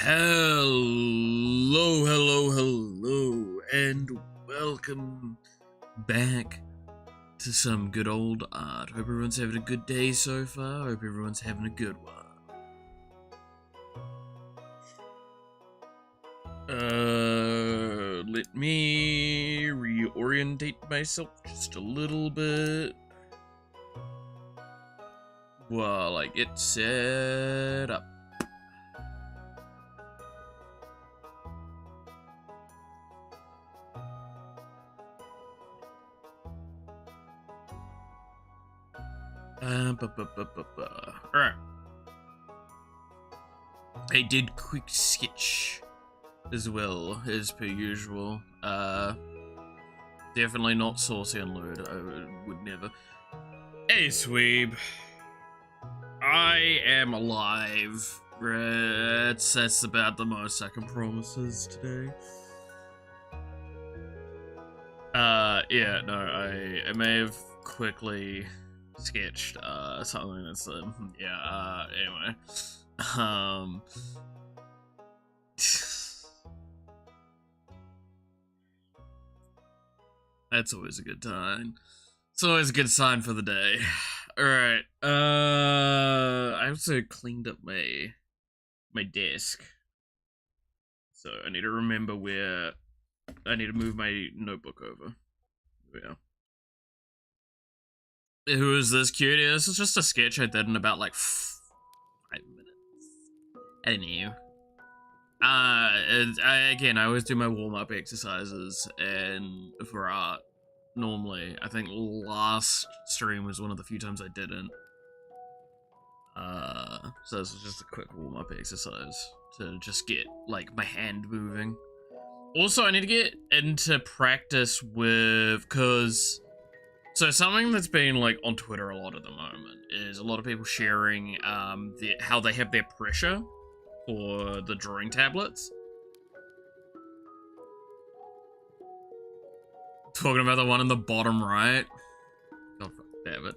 Hello, and welcome back to some good old art. Hope everyone's having a good day so far. Hope everyone's having a good one. Let me reorientate myself just a little bit while I get set up. Alright. I did quick sketch as well, as per usual. Definitely not saucy and lewd. I would never. Hey, Sweeb. I am alive. That's about the most I can promise us today. Yeah, no, I may have quickly sketched something that's anyway, that's always a good time. It's always a good sign for the day. All right, I also cleaned up my desk, so I need to remember where I need to move my notebook over. Yeah. Who is this cutie? This is just a sketch I did in about like 5 minutes. I don't know. I always do my warm-up exercises and for art. Normally, I think last stream was one of the few times I didn't. So this is just a quick warm-up exercise to just get like my hand moving. Also, I need to get into practice with, so something that's been like on Twitter a lot at the moment is a lot of people sharing how they have their pressure for the drawing tablets. Talking about the one in the bottom right. Oh, damn it.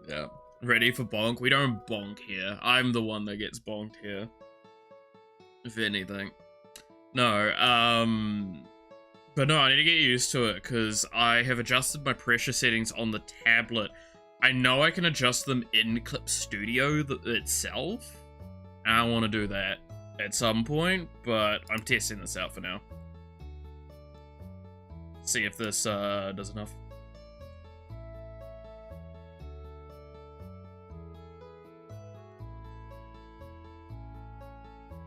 Yeah. Ready for bonk? We don't bonk here. I'm the one that gets bonked here. If anything. No, but no, I need to get used to it, because I have adjusted my pressure settings on the tablet. I know I can adjust them in Clip Studio itself, and I want to do that at some point, but I'm testing this out for now. See if this, does enough.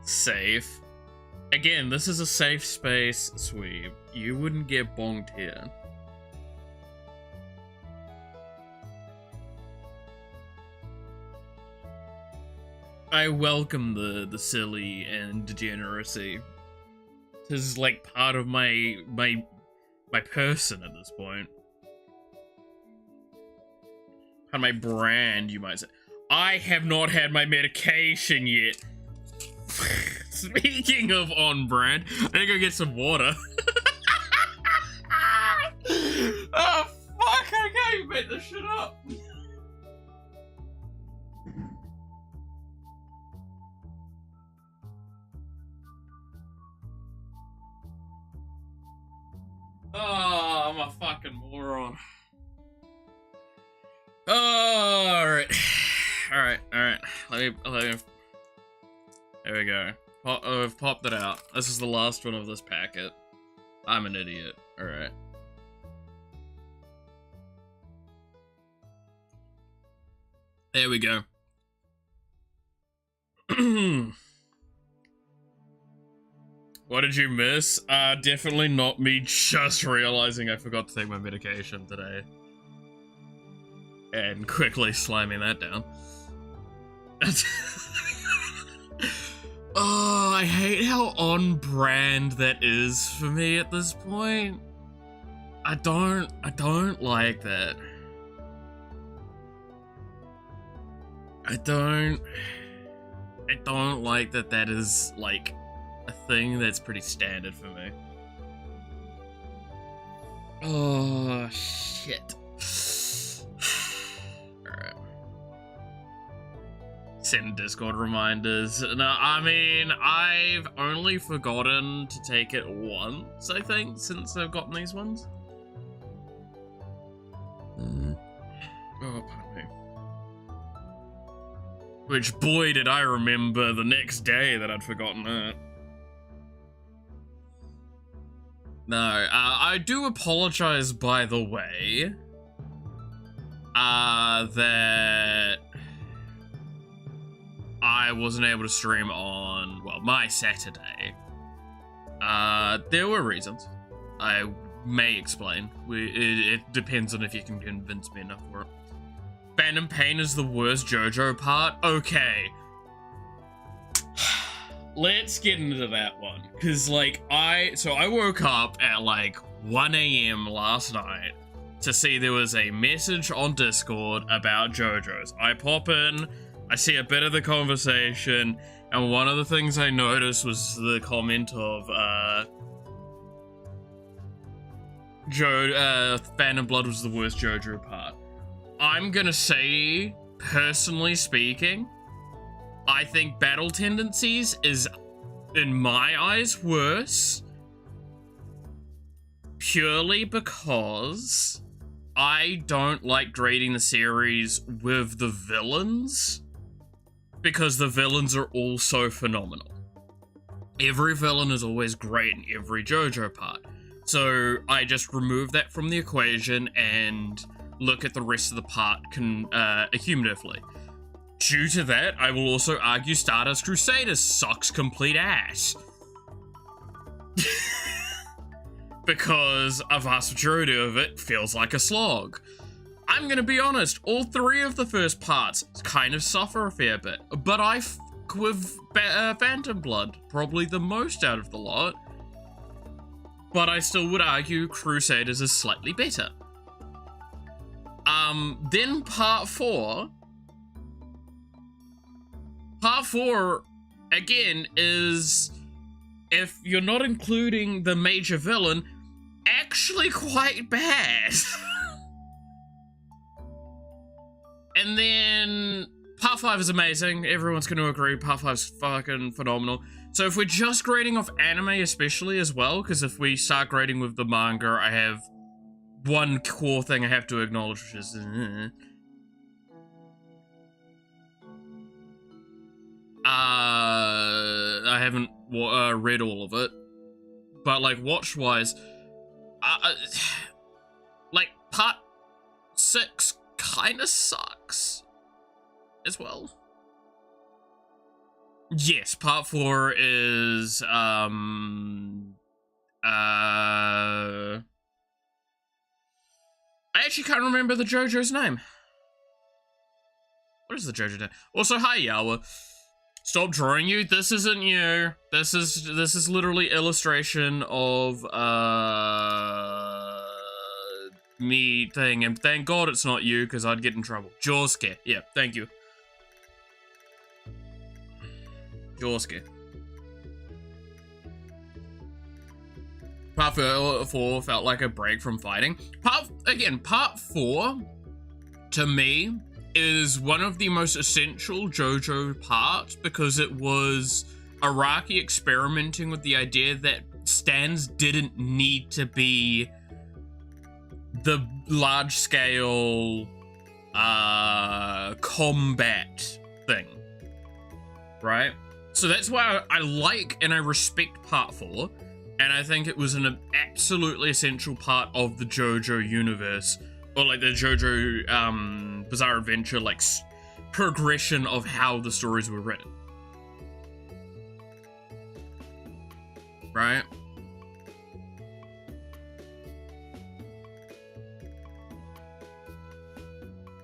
Safe. Again, this is a safe space, Sweeb. You wouldn't get bonked here. I welcome the silly and degeneracy. This is like part of my person at this point. Part of my brand, you might say. I have not had my medication yet. Speaking of on brand, I need to go get some water. Oh fuck, I can't even make this shit up. Oh, I'm a fucking moron. Alright. Let me there we go. I've popped it out. This is the last one of this packet. I'm an idiot. Alright. There we go. What did you miss? Definitely not me just realizing I forgot to take my medication today. And quickly sliming that down. Oh, I hate how on brand that is for me at this point. I don't like that. I don't like that that is like a thing that's pretty standard for me. Oh, shit. Send Discord reminders. No, I mean, I've only forgotten to take it once, I think, since I've gotten these ones. Oh, pardon me. Which, boy, did I remember the next day that I'd forgotten it. No, I do apologize, by the way, that I wasn't able to stream on, well, my Saturday. There were reasons. I may explain. It depends on if you can convince me enough for it. Phantom Pain is the worst JoJo part? Okay. Let's get into that one. Because, like, I woke up at, like, 1 AM last night to see there was a message on Discord about JoJo's. I pop in, I see a bit of the conversation, and one of the things I noticed was the comment of, Phantom Blood was the worst JoJo part. I'm gonna say, personally speaking, I think Battle Tendencies is, in my eyes, worse. Purely because I don't like grading the series with the villains. Because the villains are all so phenomenal. Every villain is always great in every JoJo part. So I just remove that from the equation and look at the rest of the part accumulatively. Due to that, I will also argue Stardust Crusaders sucks complete ass. Because a vast majority of it feels like a slog. I'm gonna be honest, all three of the first parts kind of suffer a fair bit, but I fuck with Phantom Blood probably the most out of the lot. But I still would argue Crusaders is slightly better. Then part 4. Part 4, again, is, if you're not including the major villain, actually quite bad. And then part 5 is amazing. Everyone's going to agree part 5's fucking phenomenal. So if we're just grading off anime especially as well, because if we start grading with the manga, I have one core thing I have to acknowledge, which is... I haven't read all of it, but like watch-wise, like part 6 kind of sucks as well. Yes, part 4 is I actually can't remember the JoJo's name. What is the JoJo name? Also, hi Yawa. Stop drawing you. This isn't you. This is literally illustration of me thing, and thank God it's not you, because I'd get in trouble. Jorske. Yeah, thank you. Jorske. Part 4 felt like a break from fighting. Part 4, to me, is one of the most essential JoJo parts, because it was Araki experimenting with the idea that stands didn't need to be the large-scale combat thing, right? So that's why I like and I respect part 4, and I think it was an absolutely essential part of the JoJo universe, or like the JoJo Bizarre Adventure, like progression of how the stories were written, right?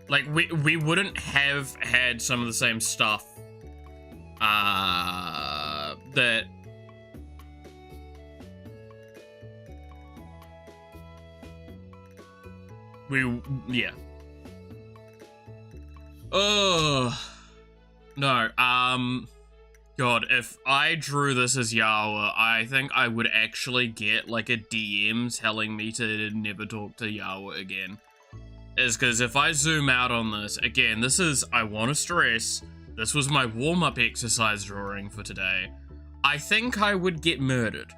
Like we wouldn't have had some of the same stuff that yeah. No, God, if I drew this as Yawa, I think I would actually get like a DM telling me to never talk to Yawa again. Is because if I zoom out on this, again, this is, I want to stress, This was my warm-up exercise drawing for today. I think I would get murdered.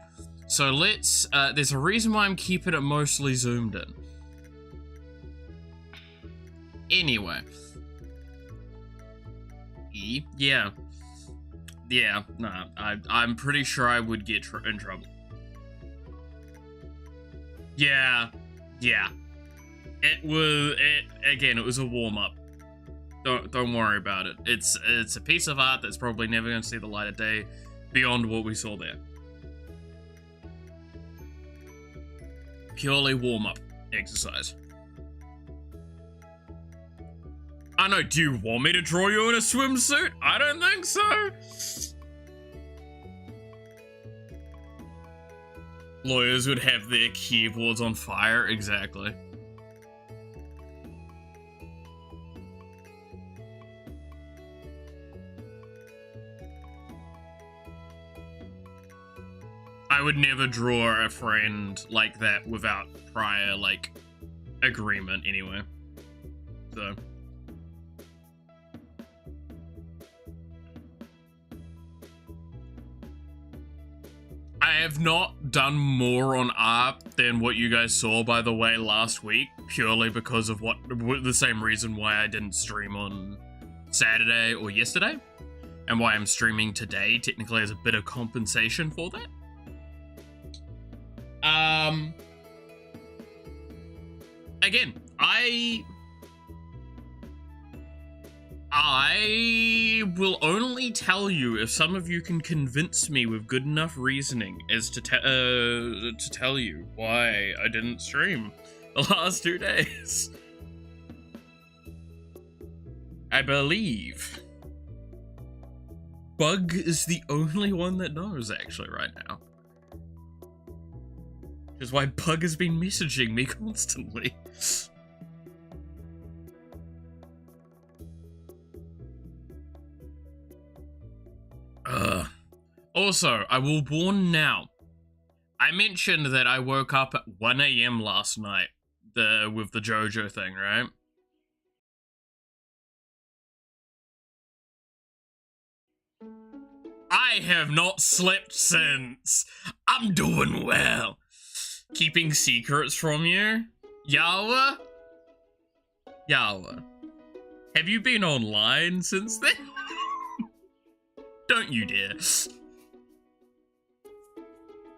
So let's, there's a reason why I'm keeping it mostly zoomed in. Anyway. Yeah. Yeah, nah, I'm pretty sure I would get in trouble. Yeah. It was a warm-up. Don't worry about it. It's a piece of art that's probably never going to see the light of day beyond what we saw there. Purely warm-up exercise. I know, do you want me to draw you in a swimsuit? I don't think so. Lawyers would have their keyboards on fire, exactly. I would never draw a friend like that without prior, like, agreement anyway. So. I have not done more on art than what you guys saw, by the way, last week, purely because of the same reason why I didn't stream on Saturday or yesterday, and why I'm streaming today, technically as a bit of compensation for that. Again, I will only tell you if some of you can convince me with good enough reasoning as to tell you why I didn't stream the last 2 days. I believe Bug is the only one that knows, actually, right now. Which is why Bug has been messaging me constantly. Also, I will warn now. I mentioned that I woke up at 1 AM last night with the JoJo thing, right? I have not slept since. I'm doing well. Keeping secrets from you? Yawa? Yawa. Have you been online since then? Don't you dare.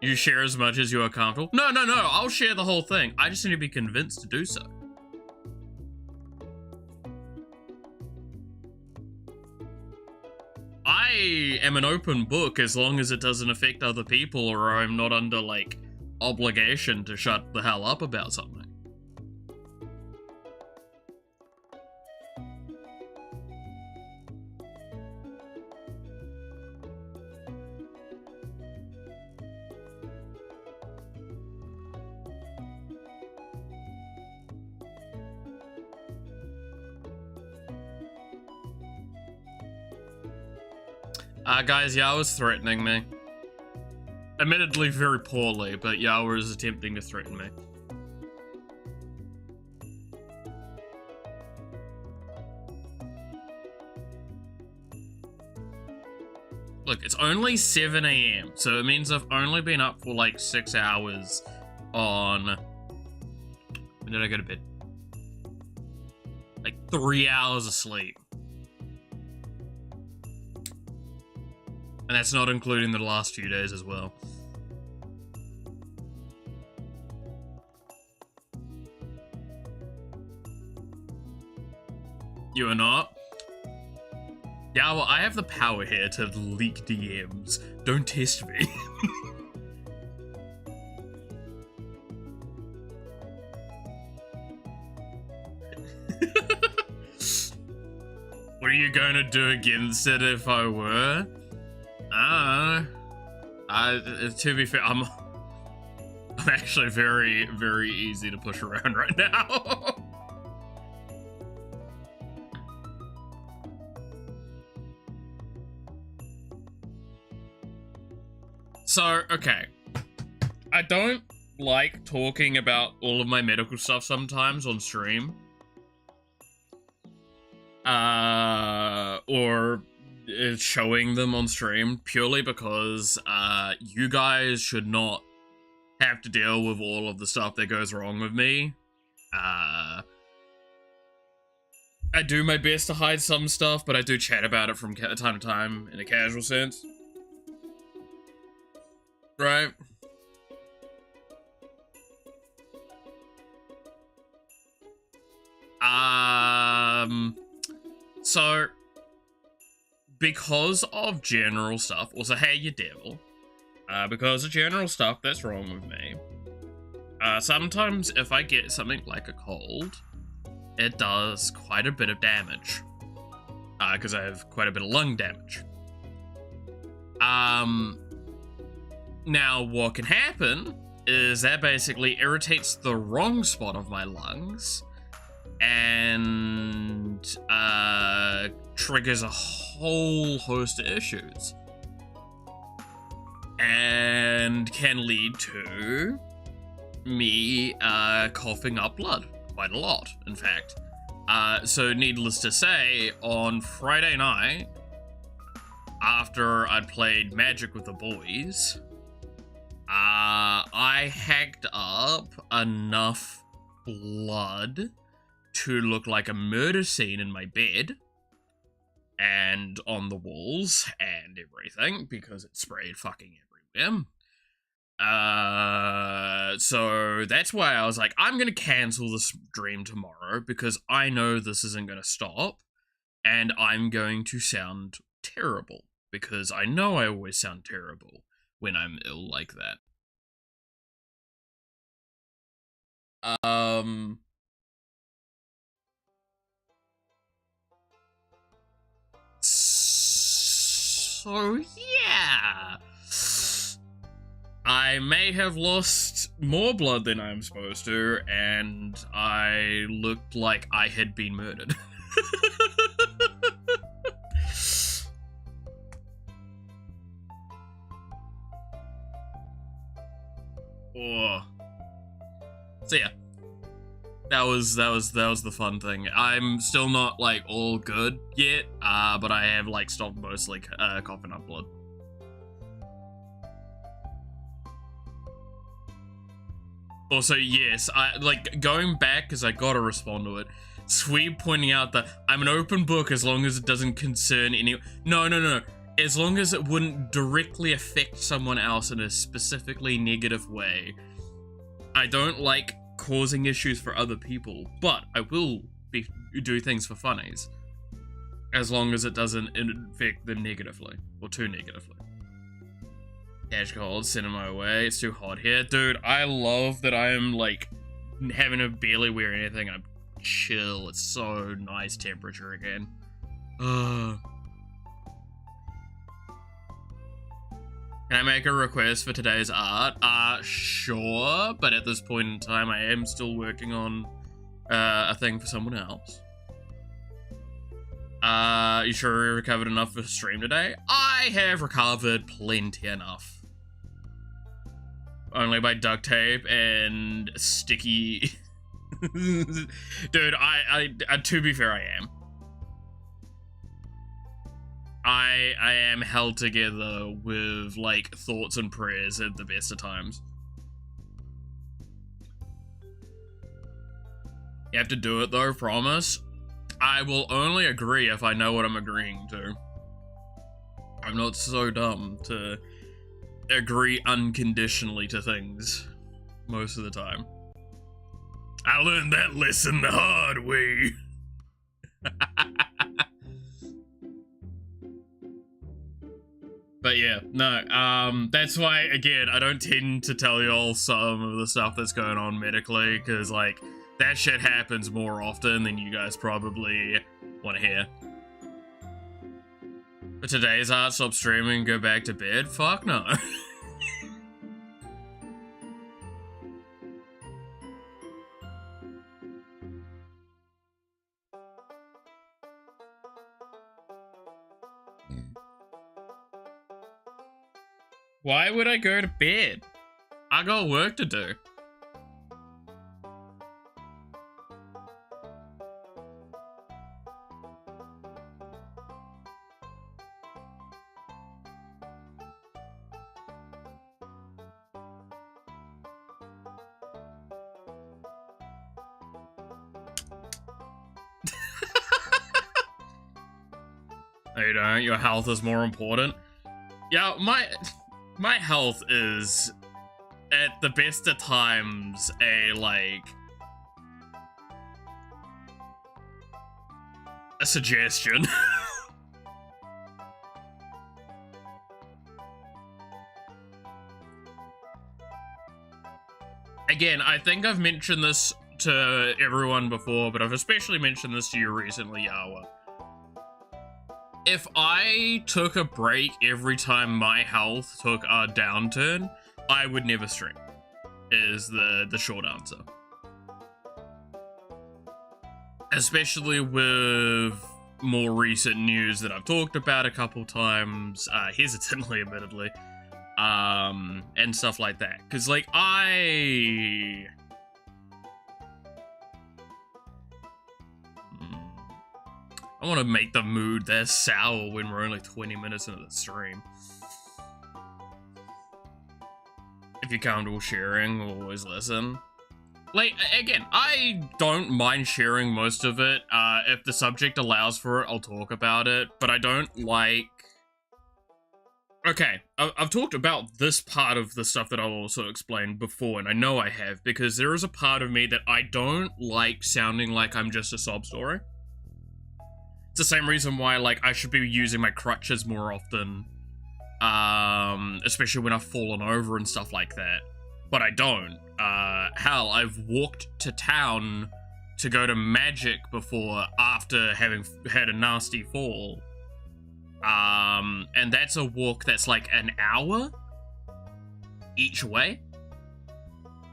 You share as much as you are comfortable? No, I'll share the whole thing. I just need to be convinced to do so. I am an open book as long as it doesn't affect other people or I'm not under, like, obligation to shut the hell up about something. Guys, Yawa's threatening me. Admittedly very poorly, but Yawa is attempting to threaten me. Look, it's only 7 AM, so it means I've only been up for like 6 hours on... When did I go to bed? Like 3 hours of sleep. And that's not including the last few days as well. You are not? Yeah, well, I have the power here to leak DMs. Don't test me. What are you going to do against it if I were? To be fair, I'm actually very, very easy to push around right now. So, okay. I don't like talking about all of my medical stuff sometimes on stream. Or showing them on stream purely because you guys should not have to deal with all of the stuff that goes wrong with me. I do my best to hide some stuff, but I do chat about it from time to time in a casual sense. Right? So, because of general stuff, also, hey, you devil. Because of general stuff that's wrong with me, sometimes if I get something like a cold, it does quite a bit of damage. Because I have quite a bit of lung damage. Now, what can happen is that basically irritates the wrong spot of my lungs and triggers a whole host of issues. And can lead to me coughing up blood quite a lot, in fact. So needless to say, on Friday night, after I'd played Magic with the boys, I hacked up enough blood to look like a murder scene in my bed and on the walls and everything because it sprayed fucking everywhere. So that's why I was like, I'm gonna cancel this stream tomorrow because I know this isn't gonna stop and I'm going to sound terrible because I know I always sound terrible when I'm ill like that. So yeah, I may have lost more blood than I'm supposed to, and I looked like I had been murdered. Oh. So yeah, that was the fun thing. I'm still not like all good yet, but I have like stopped mostly coughing up blood. Also, yes, I like going back because I gotta respond to it. Sweet pointing out that I'm an open book as long as it doesn't concern any. No. As long as it wouldn't directly affect someone else in a specifically negative way. I don't like causing issues for other people, but I will do things for funnies. As long as it doesn't affect them negatively, or too negatively. Cash cold, send it my way, it's too hot here. Dude, I love that I am, like, having to barely wear anything. I'm chill, it's so nice temperature again. Can I make a request for today's art? Sure, but at this point in time, I am still working on a thing for someone else. You sure you recovered enough for stream today? I have recovered plenty enough. Only by duct tape and sticky... Dude, I to be fair, I am. I am held together with, like, thoughts and prayers at the best of times. You have to do it, though, promise. I will only agree if I know what I'm agreeing to. I'm not so dumb to agree unconditionally to things most of the time. I learned that lesson the hard way. But yeah, no, that's why, again, I don't tend to tell y'all some of the stuff that's going on medically, because, like, that shit happens more often than you guys probably want to hear. But today's art, stop streaming and go back to bed? Fuck no. Why would I go to bed? I got work to do. No, you don't. Your health is more important. Yeah, my health is, at the best of times, a suggestion. Again, I think I've mentioned this to everyone before, but I've especially mentioned this to you recently, Yawa. If I took a break every time my health took a downturn, I would never stream, is the short answer. Especially with more recent news that I've talked about a couple times, hesitantly admittedly, and stuff like that. Because, like, I want to make the mood that sour when we're only 20 minutes into the stream. If you're comfortable sharing, always listen. Like, again, I don't mind sharing most of it. If the subject allows for it, I'll talk about it. But I don't like... Okay, I've talked about this part of the stuff that I'll also explain before, and I know I have, because there is a part of me that I don't like sounding like I'm just a sob story. It's the same reason why, like, I should be using my crutches more often, especially when I've fallen over and stuff like that. But I don't. Hell, I've walked to town to go to Magic before after having had a nasty fall. And that's a walk that's like an hour each way.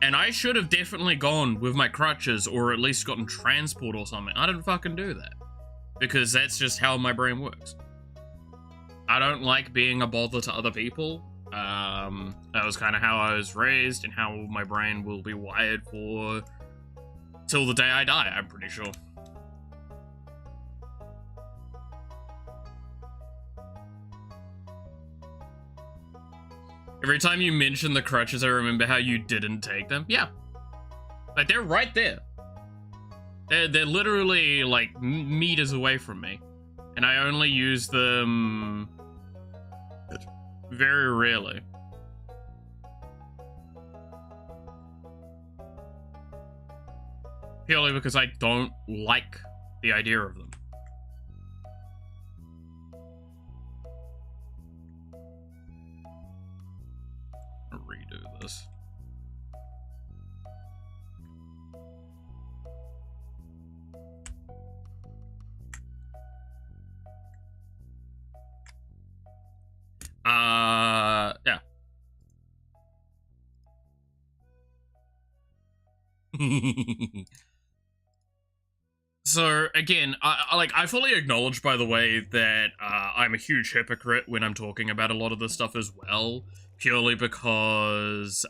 And I should have definitely gone with my crutches or at least gotten transport or something. I didn't fucking do that. Because that's just how my brain works. I don't like being a bother to other people. That was kind of how I was raised and how my brain will be wired for till the day I die, I'm pretty sure. Every time you mention the crutches, I remember how you didn't take them. Yeah. Like, they're right there. They're literally, like, meters away from me. And I only use them very rarely. Purely because I don't like the idea of them. I'll redo this. Yeah. So, again, I fully acknowledge, by the way, that I'm a huge hypocrite when I'm talking about a lot of this stuff as well, purely because,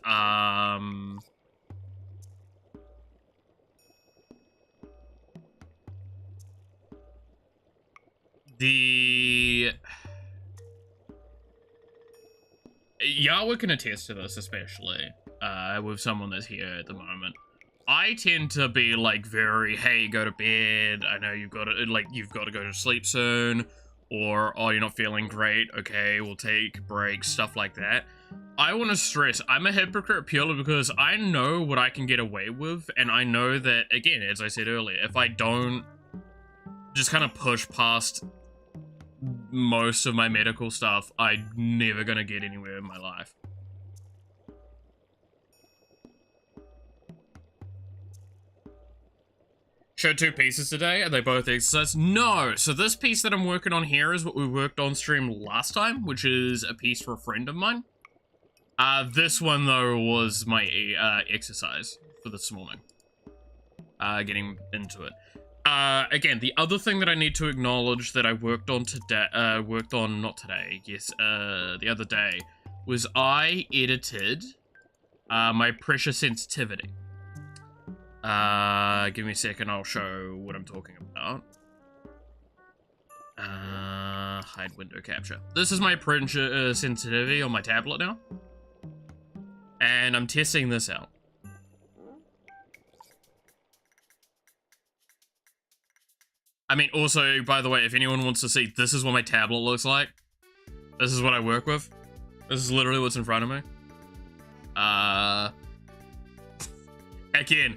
Yahweh can attest to this, especially, with someone that's here at the moment. I tend to be, like, very, hey, go to bed, I know you've got to go to sleep soon, or, oh, you're not feeling great, okay, we'll take breaks, stuff like that. I want to stress, I'm a hypocrite purely because I know what I can get away with, and I know that, again, as I said earlier, if I don't just kind of push past most of my medical stuff, I'm never gonna get anywhere in my life. Showed 2 pieces today. Are they both exercise? No. So this piece that I'm working on here is what we worked on stream last time, which is a piece for a friend of mine. This one, though, was my exercise for this morning. Getting into it. Again, the other thing that I need to acknowledge that I worked on today, the other day, was I edited, my pressure sensitivity. Give me a second, I'll show what I'm talking about. Hide window capture. This is my pressure sensitivity on my tablet now. And I'm testing this out. I mean, also, by the way, if anyone wants to see, this is what my tablet looks like. This is what I work with. This is literally what's in front of me. Again,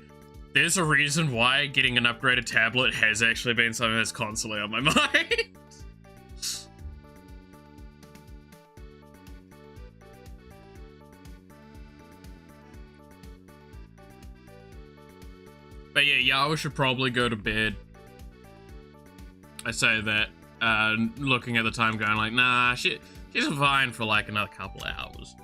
there's a reason why getting an upgraded tablet has actually been something that's constantly on my mind. But yeah, Yawa should probably go to bed. I say that, looking at the time going like, nah, she's fine for like another couple of hours.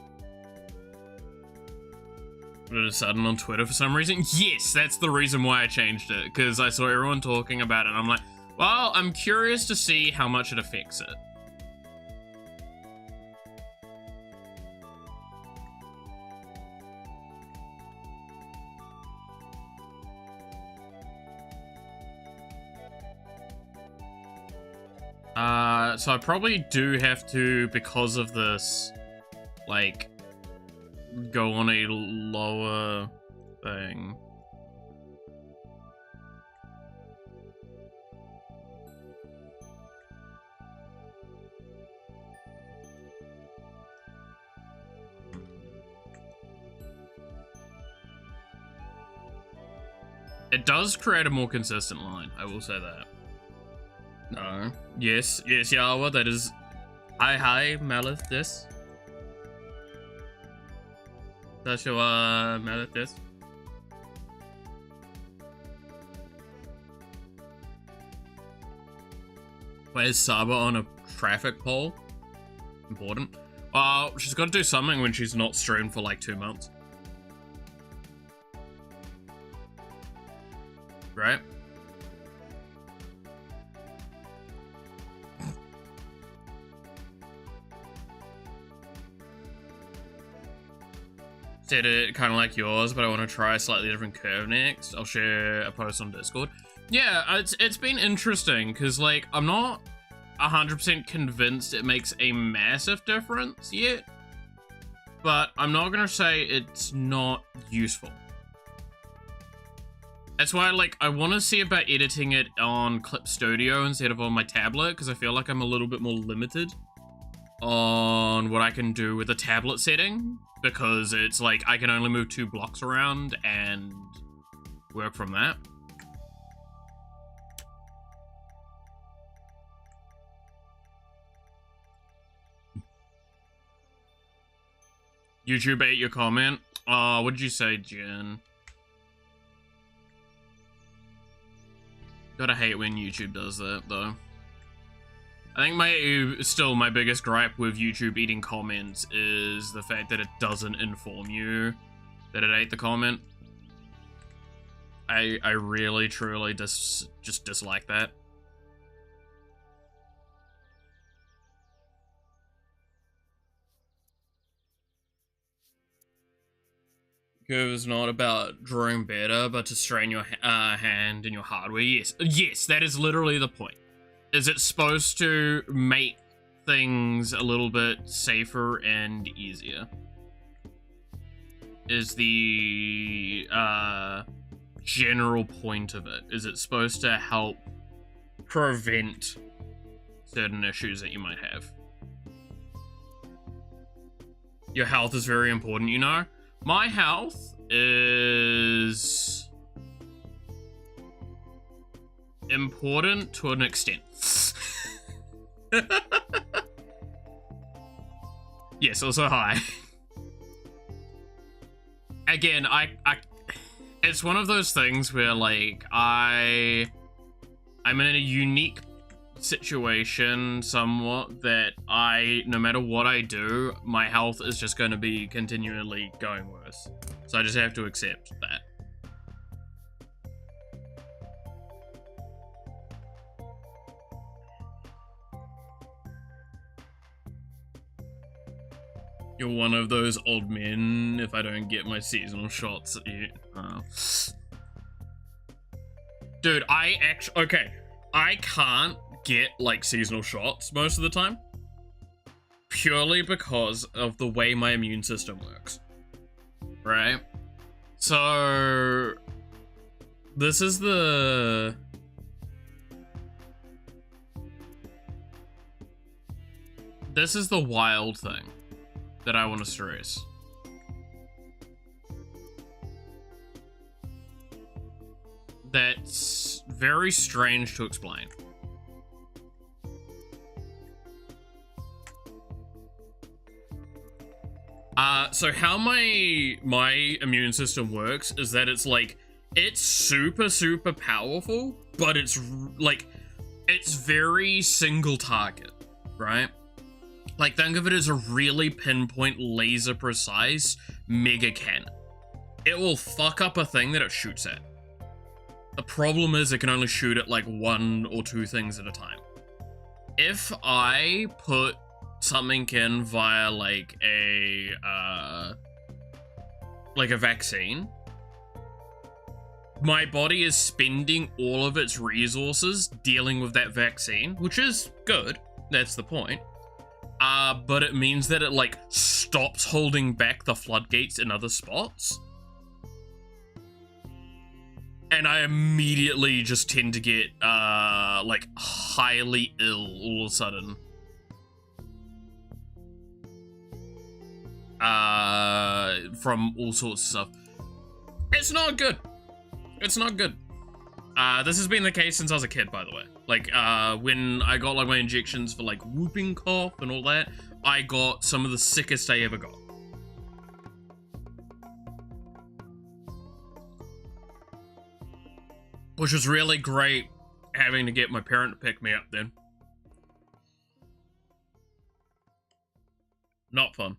But it is sudden on Twitter for some reason. Yes, that's the reason why I changed it, because I saw everyone talking about it, and I'm like, well, I'm curious to see how much it affects it. So I probably do have to, because of this, like, go on a lower thing. It does create a more consistent line, I will say that. No. Yes, Yawa, that is... Hi, Malith, this. That's your, Malith, this. Where's Saba on a traffic pole? Important. She's got to do something when she's not streamed for like 2 months. Right? Did it kind of like yours, but I want to try a slightly different curve next. I'll share a post on Discord. Yeah, it's been interesting, because, like, I'm not 100% convinced it makes a massive difference yet, but I'm not going to say it's not useful. That's why, like, I want to see about editing it on Clip Studio instead of on my tablet, because I feel like I'm a little bit more limited on what I can do with the tablet setting, because it's like I can only move 2 blocks around and work from that. YouTube ate your comment. What did you say, Jen? Gotta hate when YouTube does that, though. I think my biggest gripe with YouTube eating comments is the fact that it doesn't inform you that it ate the comment. I really, truly just dislike that. Curve is not about drawing better, but to strain your hand and your hardware. Yes, that is literally the point. Is it supposed to make things a little bit safer and easier? Is the general point of it. Is it supposed to help prevent certain issues that you might have? Your health is very important, you know? My health is important to an extent. Yes, also high. Again, it's one of those things where, like, I'm in a unique situation somewhat that no matter what I do, my health is just going to be continually going worse. So I just have to accept that. You're one of those old men if I don't get my seasonal shots at you. Dude, okay. I can't get, like, seasonal shots most of the time. Purely because of the way my immune system works. Right? So... This is the this is the wild thing that I want to stress. That's very strange to explain. So how my immune system works is that it's like, it's super powerful, but it's like, it's very single target, right? Like, think of it as a really pinpoint, laser precise mega cannon. It will fuck up a thing that it shoots at. The problem is it can only shoot at like 1 or 2 things at a time. If I put something in via like a vaccine, my body is spending all of its resources dealing with that vaccine, which is good. That's the point. But it means that it like stops holding back the floodgates in other spots. And I immediately just tend to get, like, highly ill all of a sudden. From all sorts of stuff. It's not good. It's not good. This has been the case since I was a kid, by the way. Like, when I got, like, my injections for, like, whooping cough and all that, I got some of the sickest I ever got. Which was really great having to get my parent to pick me up then. Not fun.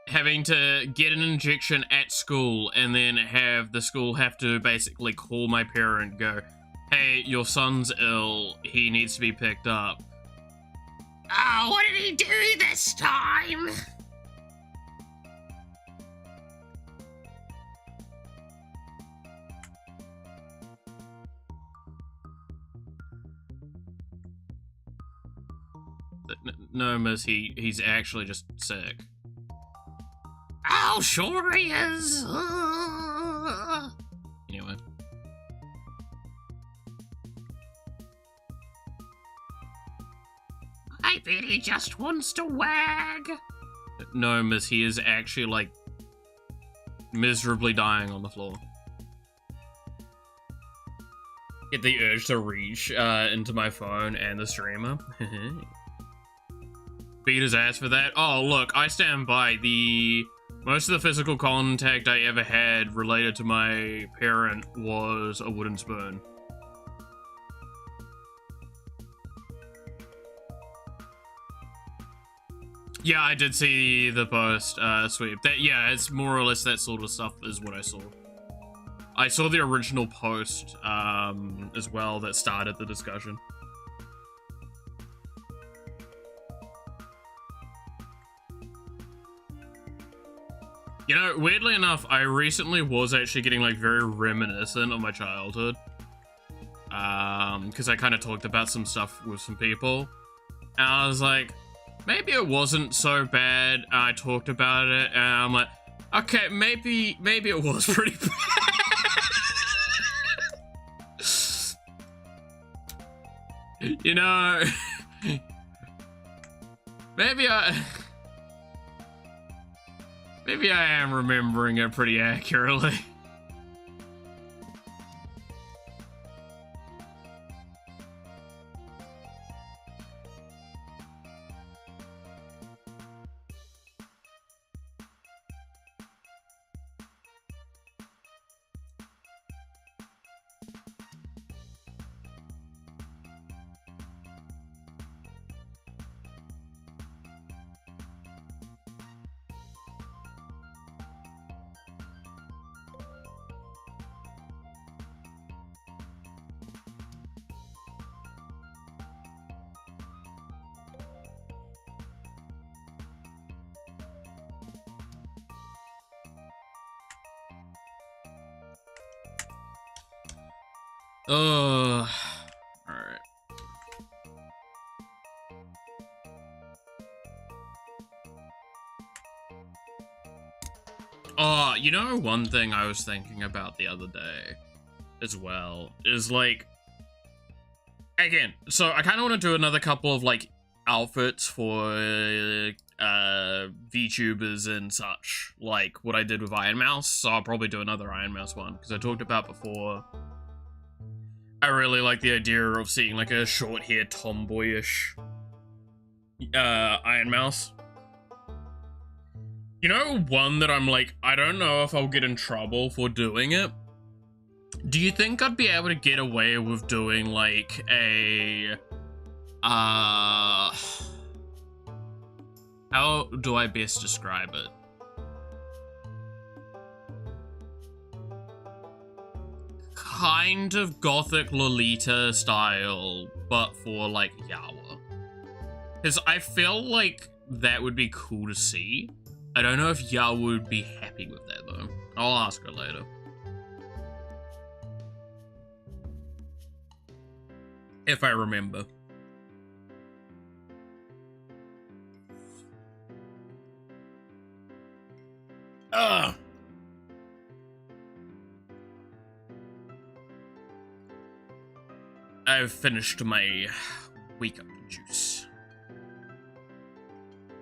Having to get an injection at school and then have the school have to basically call my parent and go, hey, your son's ill, he needs to be picked up. Oh, what did he do this time? No, miss, he's actually just sick. Oh, sure he is. Anyway. I bet he just wants to wag. No, miss, he is actually, like, miserably dying on the floor. Get the urge to reach into my phone and the streamer. Beat his ass for that. Oh, look, I stand by. Most of the physical contact I ever had related to my parent was a wooden spoon. Yeah, I did see the post, sweep. Yeah, it's more or less that sort of stuff is what I saw. I saw the original post, as well, that started the discussion. You know, weirdly enough, I recently was actually getting, like, very reminiscent of my childhood. Because I kind of talked about some stuff with some people. And I was like, maybe it wasn't so bad. I talked about it, and I'm like, okay, maybe it was pretty bad. You know, maybe I am remembering it pretty accurately. Alright. Oh, you know, one thing I was thinking about the other day as well is, like, again, so I kind of want to do another couple of like outfits for VTubers and such, like what I did with Iron Mouse. So I'll probably do another Iron Mouse one because I talked about before. I really like the idea of seeing like a short hair tomboyish Iron Mouse. You know, one that I'm like, I don't know if I'll get in trouble for doing it. Do you think I'd be able to get away with doing like a how do I best describe it? Kind of gothic Lolita style, but for like Yawa. Because I feel like that would be cool to see. I don't know if Yawa would be happy with that though. I'll ask her later. If I remember. Ugh. I've finished my wake up juice.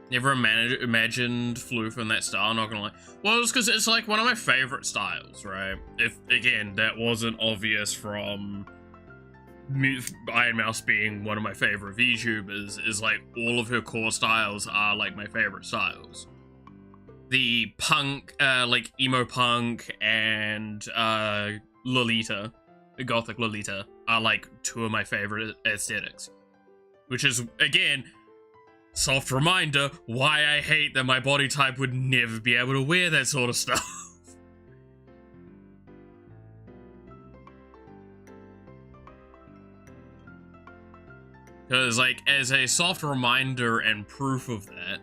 Never imagined Floof in that style, not gonna lie. Well, it's because it's like one of my favorite styles, right? If, again, that wasn't obvious from Iron Mouse being one of my favorite VTubers, is like all of her core styles are like my favorite styles. The punk, like emo punk and Lolita, the gothic Lolita, are like two of my favorite aesthetics. Which is, again, soft reminder why I hate that my body type would never be able to wear that sort of stuff. Because, like, as a soft reminder and proof of that,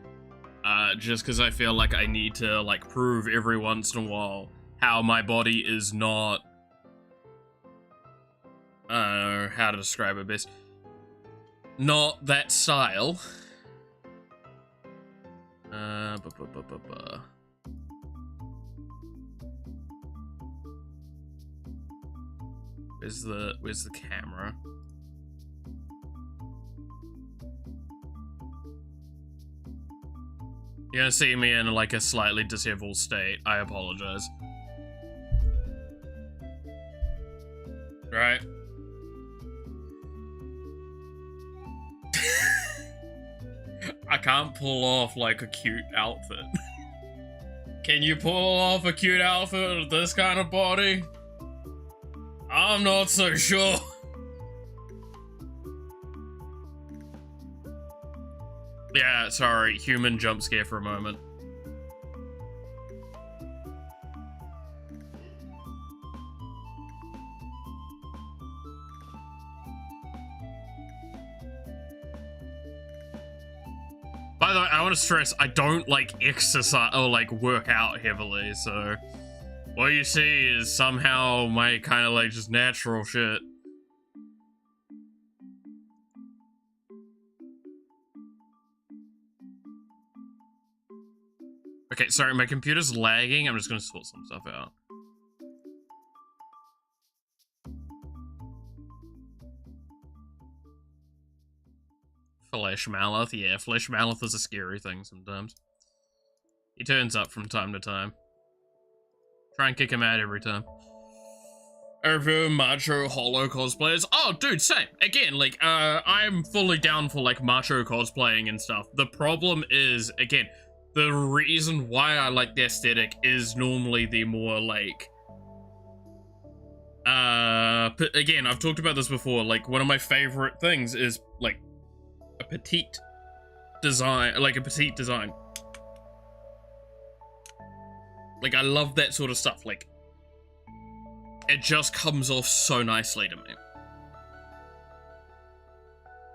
just because I feel like I need to, like, prove every once in a while how my body is not, how to describe it best, not that style. Where's the camera? You're gonna see me in like a slightly disheveled state. I apologize. Right? I can't pull off like a cute outfit. Can you pull off a cute outfit with this kind of body? I'm not so sure. Yeah, sorry, human jump scare for a moment. By the way, I want to stress, I don't like exercise or like work out heavily, so what you see is somehow my kind of like just natural shit. Okay, sorry, my computer's lagging. I'm just gonna sort some stuff out. Flesh Malloth, yeah, Flesh Malloth is a scary thing sometimes. He turns up from time to time. Try and kick him out every time. Over macho holo cosplayers. Oh, dude, same. Again, like, I'm fully down for, like, macho cosplaying and stuff. The problem is, again, the reason why I like the aesthetic is normally the more, like, again, I've talked about this before, like, one of my favorite things is, like, a petite design, like, a petite design. Like, I love that sort of stuff, like, it just comes off so nicely to me.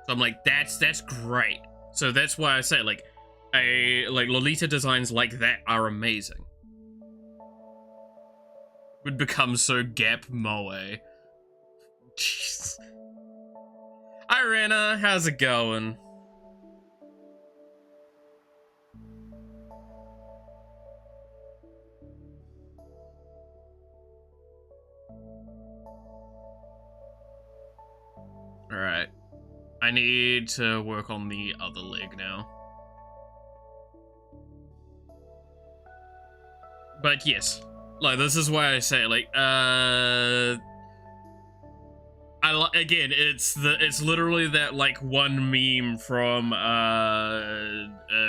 So I'm like, that's great. So that's why I say, like, Lolita designs like that are amazing. Would become so Gap Moe. Jeez. Hi, Rena. How's it going? Alright. I need to work on the other leg now. But yes, like, this is why I say, like, again, it's literally that, like, one meme from,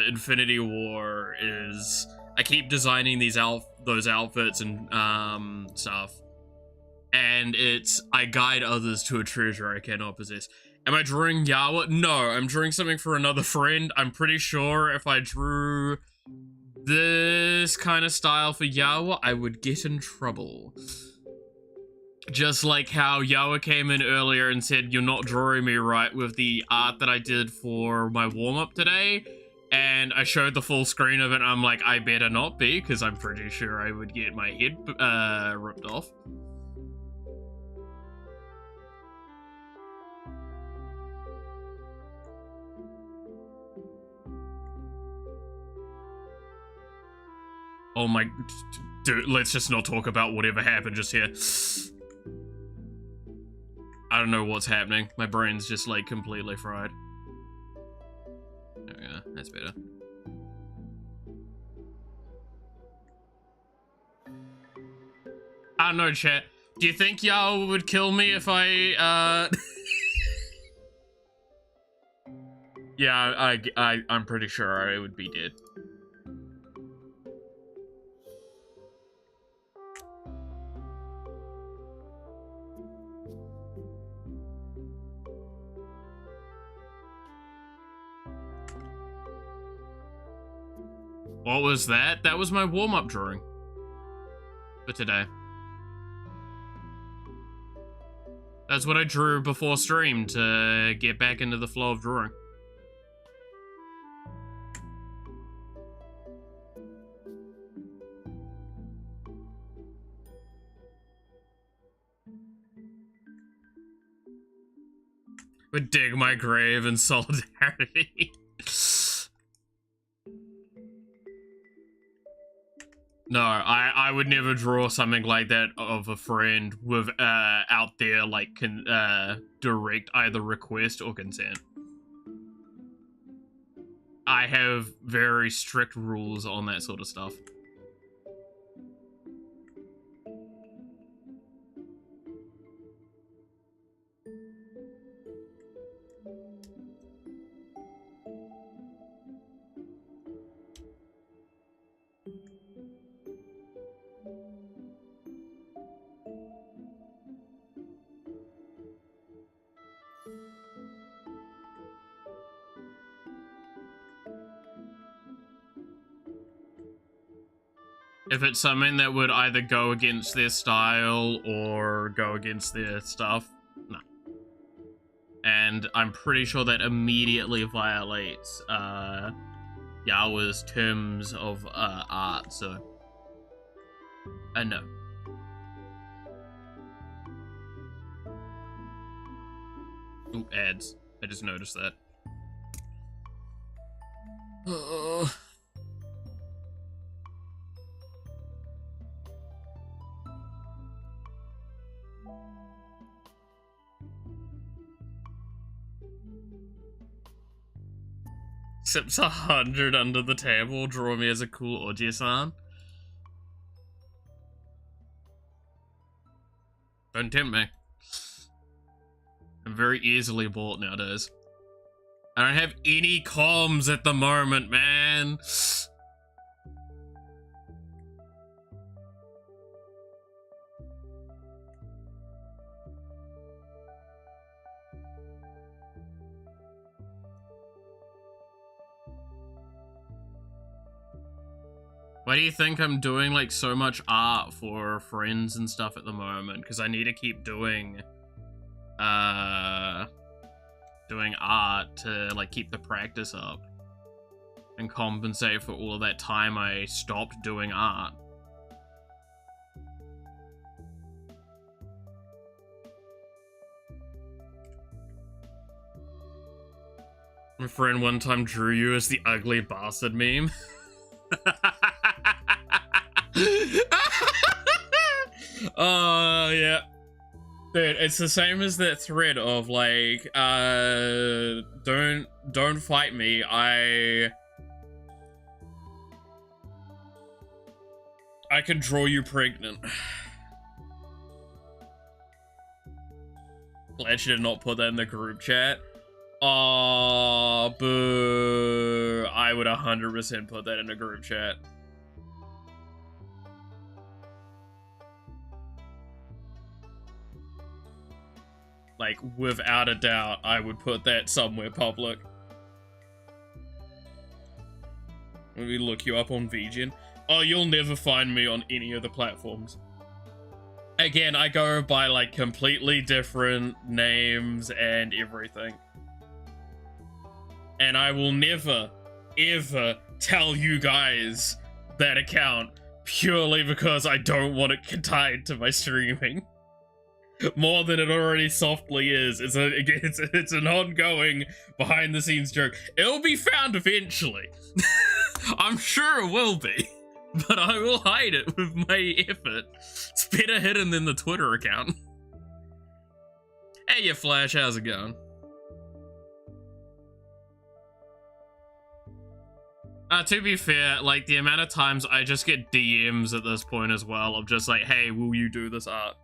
Infinity War is, I keep designing those outfits and, stuff, and it's, I guide others to a treasure I cannot possess. Am I drawing Yawa? No, I'm drawing something for another friend. I'm pretty sure if I drew this kind of style for Yawa, I would get in trouble. Just like how Yawa came in earlier and said, you're not drawing me right with the art that I did for my warm-up today. And I showed the full screen of it, and I'm like, I better not be, because I'm pretty sure I would get my head ripped off. Oh my... Dude, let's just not talk about whatever happened just here. I don't know what's happening. My brain's just, like, completely fried. There we go. That's better. I don't know, chat. Do you think y'all would kill me if I, Yeah, I'm pretty sure I would be dead. What was that? That was my warm-up drawing for today. That's what I drew before stream to get back into the flow of drawing. Would dig my grave in solidarity. No, I would never draw something like that of a friend with out there like direct either request or consent. I have very strict rules on that sort of stuff. If it's something that would either go against their style or go against their stuff, no. And I'm pretty sure that immediately violates Yawa's terms of art, so no. Ooh, ads. I just noticed that. Sips 100 under the table, draw me as a cool Oji-san. Don't tempt me. I'm very easily bought nowadays. I don't have any comms at the moment, man. Why do you think I'm doing, like, so much art for friends and stuff at the moment? Because I need to keep doing art to, like, keep the practice up. And compensate for all of that time I stopped doing art. My friend one time drew you as the ugly bastard meme. Oh, yeah. Dude, it's the same as that thread of like, don't fight me. I can draw you pregnant. Glad she did not put that in the group chat. Oh, boo. I would 100% put that in the group chat. Like, without a doubt, I would put that somewhere public. Let me look you up on VGen. Oh, you'll never find me on any of the platforms. Again, I go by, like, completely different names and everything. And I will never, ever tell you guys that account purely because I don't want it tied to my streaming. More than it already softly is. It's an ongoing behind-the-scenes joke. It'll be found eventually. I'm sure it will be. But I will hide it with my effort. It's better hidden than the Twitter account. Hey, you Flash, how's it going? To be fair, like, the amount of times I just get DMs at this point as well of just like, hey, will you do this art?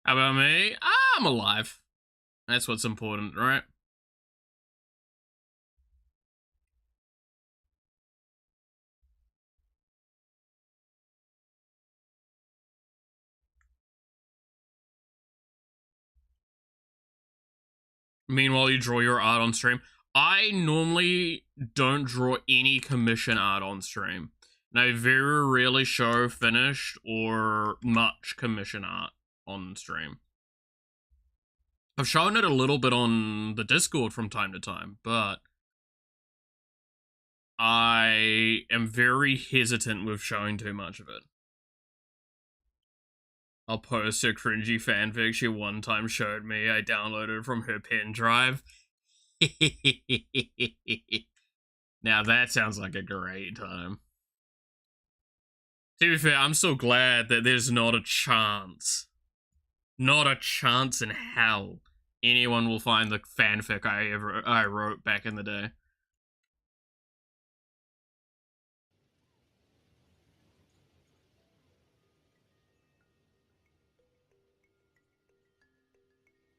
How about me? I'm alive. That's what's important, right? Meanwhile, you draw your art on stream. I normally don't draw any commission art on stream. And I very rarely show finished or much commission art on stream. I've shown it a little bit on the Discord from time to time, but I am very hesitant with showing too much of it. I'll post a cringy fanfic she one time showed me. I downloaded from her pen drive. Now that sounds like a great time. To be fair, I'm so glad that there's not a chance in hell anyone will find the fanfic I wrote back in the day.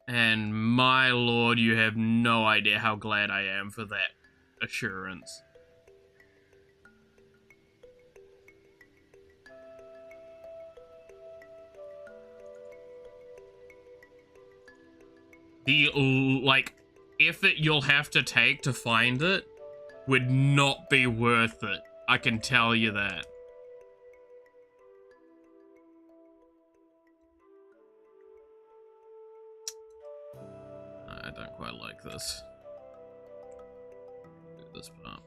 And my lord, you have no idea how glad I am for that assurance. The, like, effort you'll have to take to find it would not be worth it. I can tell you that. I don't quite like this. Do this part.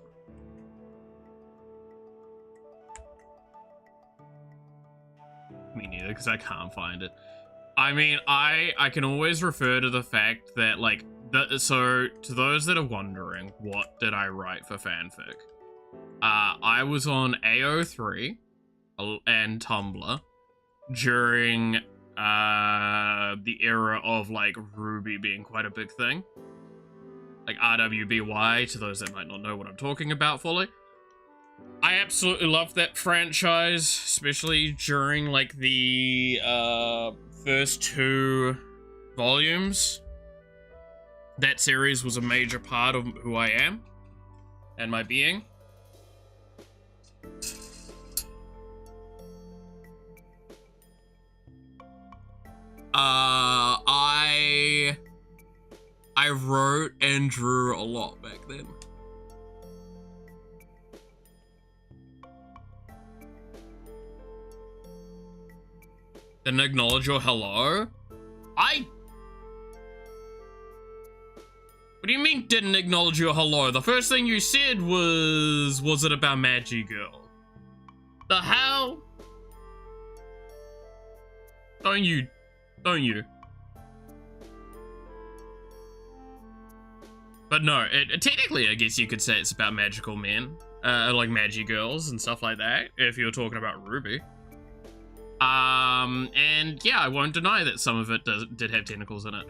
Me neither, because I can't find it. I mean, I can always refer to the fact that, like, so to those that are wondering, what did I write for fanfic? I was on AO3 and Tumblr during the era of, like, Ruby being quite a big thing. Like, RWBY, to those that might not know what I'm talking about fully. I absolutely love that franchise, especially during, like, the first 2 volumes. That series was a major part of who I am and my being. I wrote and drew a lot back then. Didn't acknowledge your hello? What do you mean didn't acknowledge your hello? The first thing you said was it about Magi Girl? The hell? Don't you? But no, technically, I guess you could say it's about magical men, like magi girls and stuff like that, if you're talking about Ruby. And yeah, I won't deny that some of it did have tentacles in it.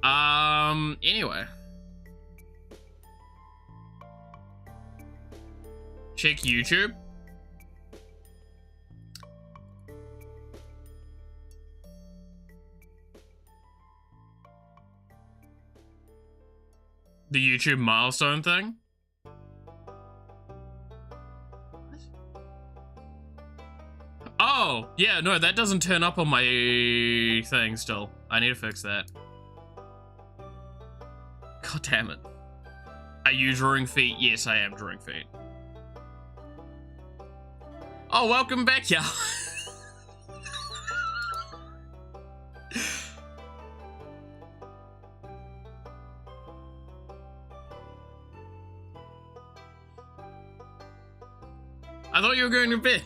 Anyway. Check YouTube. The YouTube milestone thing? Oh, yeah, no, that doesn't turn up on my thing still. I need to fix that. God damn it. Are you drawing feet? Yes, I am drawing feet. Oh, welcome back, y'all. I thought you were going to bed.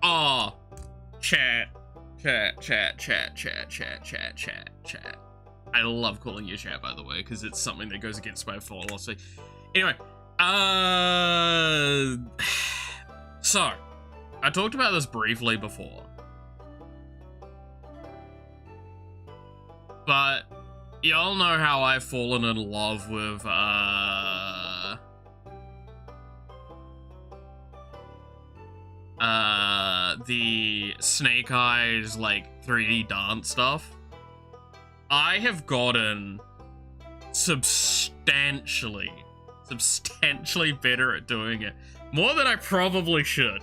Oh, chat. I love calling you chat, by the way, because it's something that goes against my philosophy. Anyway, so, I talked about this briefly before. But, y'all know how I've fallen in love with, the Snake Eyes, like, 3D dance stuff. I have gotten substantially better at doing it. More than I probably should.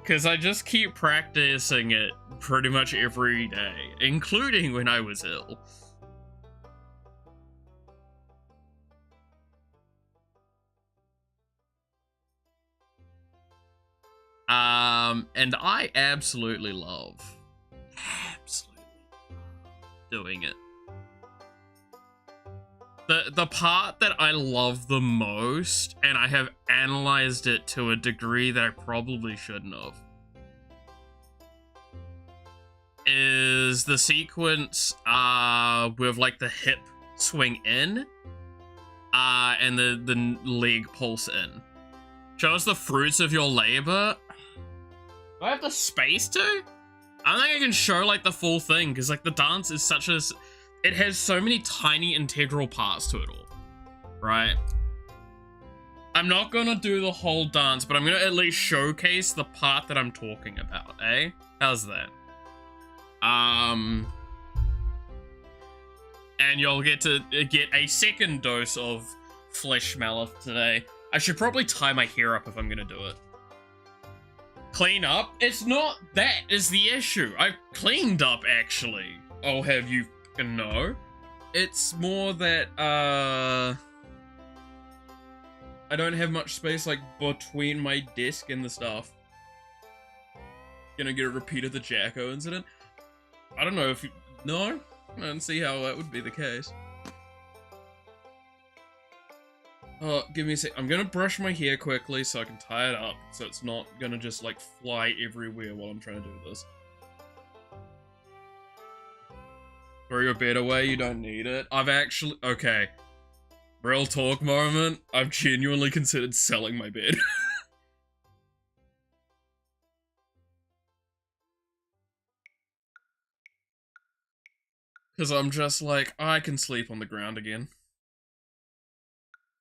Because I just keep practicing it pretty much every day, including when I was ill. And I absolutely love doing it. The part that I love the most, and I have analyzed it to a degree that I probably shouldn't have, is the sequence with like the hip swing in and the leg pulse in. Shows the fruits of your labor. Do I have the space to? I don't think I can show like the full thing, because like the dance is such a... It has so many tiny integral parts to it all, right? I'm not gonna do the whole dance, but I'm gonna at least showcase the part that I'm talking about, eh? How's that? And you'll get to get a second dose of flesh mallet today. I should probably tie my hair up if I'm gonna do it. Clean up? It's not that is the issue. I've cleaned up, actually. I'll have you know. It's more that, I don't have much space, like, between my desk and the stuff. Gonna get a repeat of the Jacko incident? I don't know if you... No? I don't see how that would be the case. Oh, give me a sec. I'm gonna brush my hair quickly so I can tie it up, so it's not gonna just, like, fly everywhere while I'm trying to do this. Throw your bed away, you don't need it. I've actually... Okay. Real talk moment. I've genuinely considered selling my bed. Because I'm just like, I can sleep on the ground again.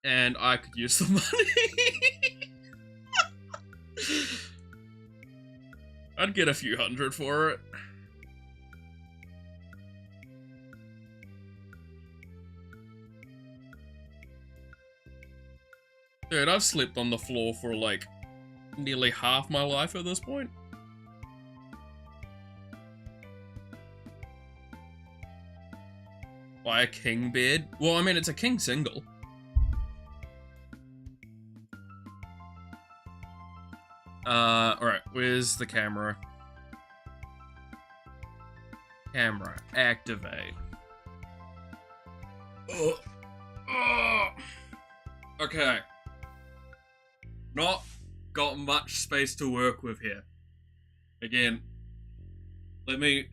And I could use the money. I'd get a few hundred for it. Dude, I've slept on the floor for like nearly half my life at this point. Buy a king bed? Well, I mean, it's a king single. Alright, where's the camera? Camera, activate. Ugh. Ugh. Okay. Not got much space to work with here. Again, let me...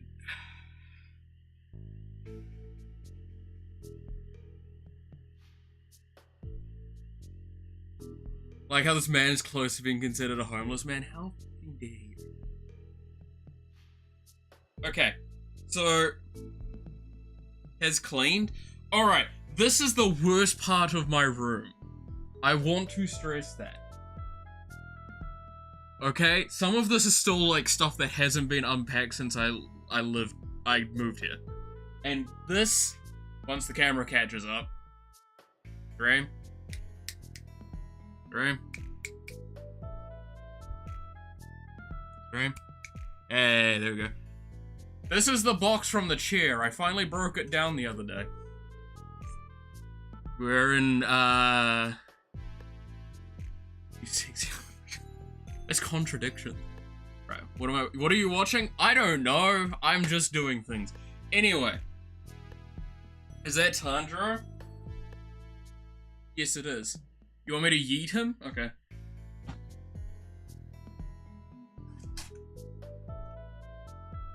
Like how this man is close to being considered a homeless man. How fucking dare you? Okay, so... Has cleaned. Alright, this is the worst part of my room. I want to stress that. Okay, some of this is still like stuff that hasn't been unpacked since I moved here. And this, once the camera catches up. Dream. Hey, there we go. This is the box from the chair. I finally broke it down the other day. We're in, It's contradiction. Right, what are you watching? I don't know. I'm just doing things. Anyway. Is that Tanjiro? Yes, it is. You want me to yeet him? Okay.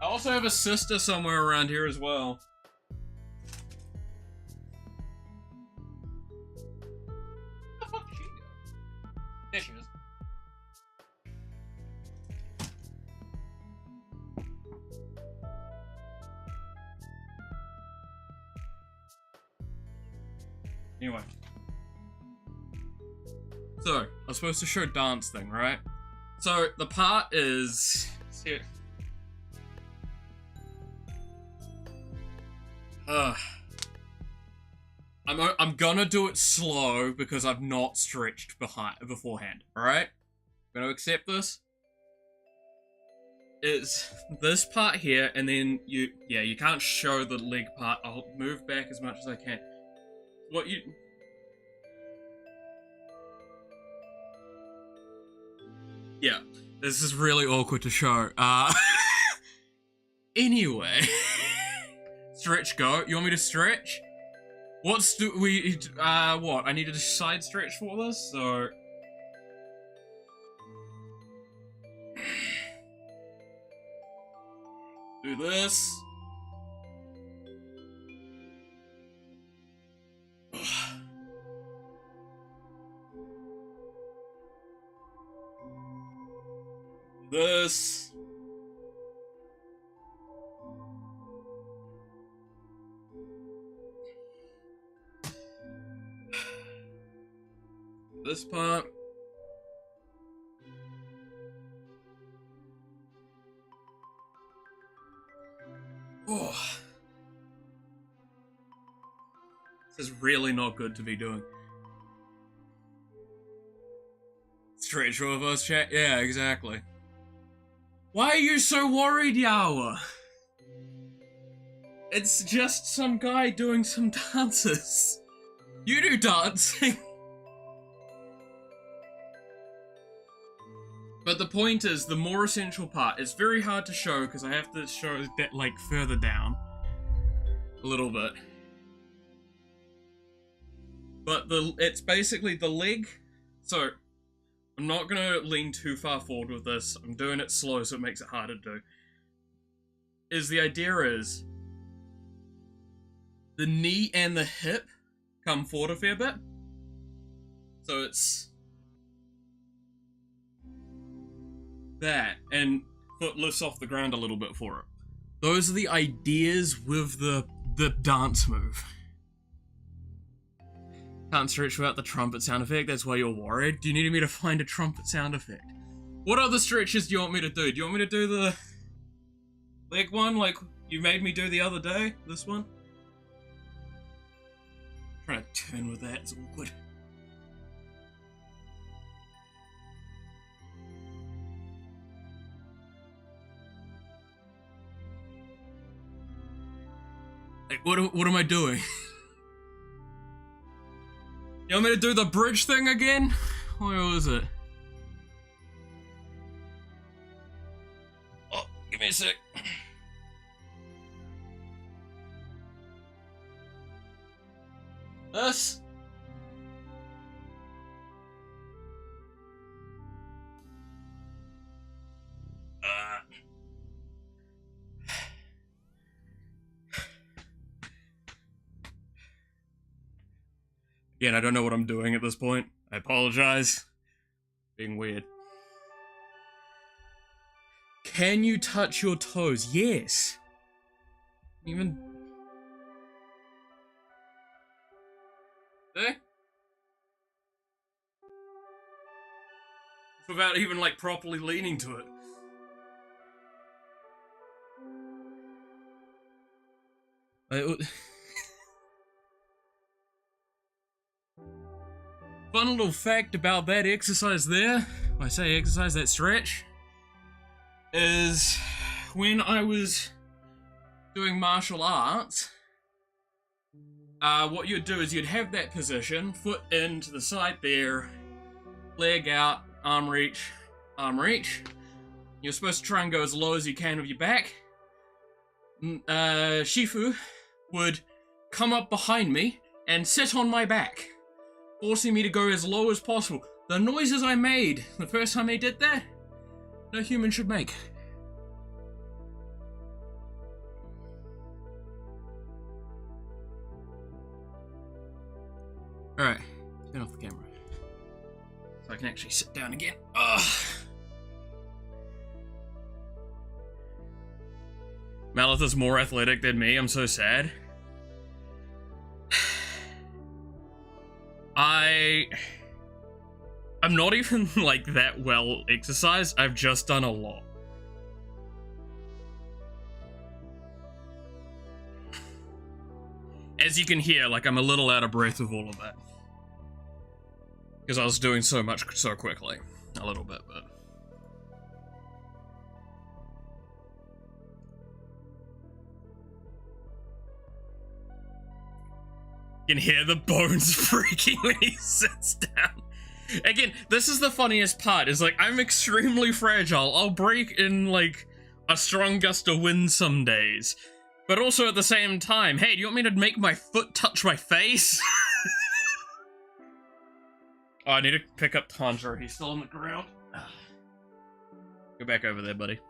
I also have a sister somewhere around here as well. Where the fuck did she go? There she is. Anyway. So, I was supposed to show dance thing, right? So, the part is... here. I'm gonna do it slow because I've not stretched beforehand, alright? I'm gonna accept this. It's this part here, and then you can't show the leg part. I'll move back as much as I can. What you... Yeah, this is really awkward to show. Anyway. Stretch go. You want me to stretch? What? I needed a side stretch for this, so... Do this. This. This part. Oh. This is really not good to be doing. Stretch with us, chat? Yeah, exactly. Why are you so worried, Yawa? It's just some guy doing some dances. You do dancing. But the point is, the more essential part, it's very hard to show because I have to show that, like, further down. A little bit. But it's basically the leg. So, I'm not gonna lean too far forward with this. I'm doing it slow so it makes it harder to do. The idea is, the knee and the hip come forward a fair bit. So it's that, and foot lifts off the ground a little bit for it. Those are the ideas with the dance move. Can't stretch without the trumpet sound effect, that's why you're worried? Do you need me to find a trumpet sound effect? What other stretches do you want me to do? Do you want me to do the leg one like you made me do the other day? This one? I'm trying to turn with that, it's awkward. Like, what am I doing? You want me to do the bridge thing again? Where was it? Oh, give me a sec. This. Yeah, and I don't know what I'm doing at this point. I apologize. Being weird. Can you touch your toes? Yes. Even... Eh? Without even, like, properly leaning to it. Fun little fact about that exercise there, when I say exercise, that stretch, is when I was doing martial arts, what you'd do is you'd have that position, foot in to the side there, leg out, arm reach, arm reach. You're supposed to try and go as low as you can with your back. Shifu would come up behind me and sit on my back, forcing me to go as low as possible. The noises I made the first time he did that, no human should make. Alright, turn off the camera. So I can actually sit down again. Ugh. Malith is more athletic than me, I'm so sad. I'm not even, like, that well exercised. I've just done a lot. As you can hear, like, I'm a little out of breath with all of that. Because I was doing so much so quickly. A little bit, but... You can hear the bones freaking when he sits down. Again, this is the funniest part, is like, I'm extremely fragile. I'll break in, like, a strong gust of wind some days. But also at the same time, hey, do you want me to make my foot touch my face? Oh, I need to pick up Tanjiro. He's still on the ground. Go back over there, buddy.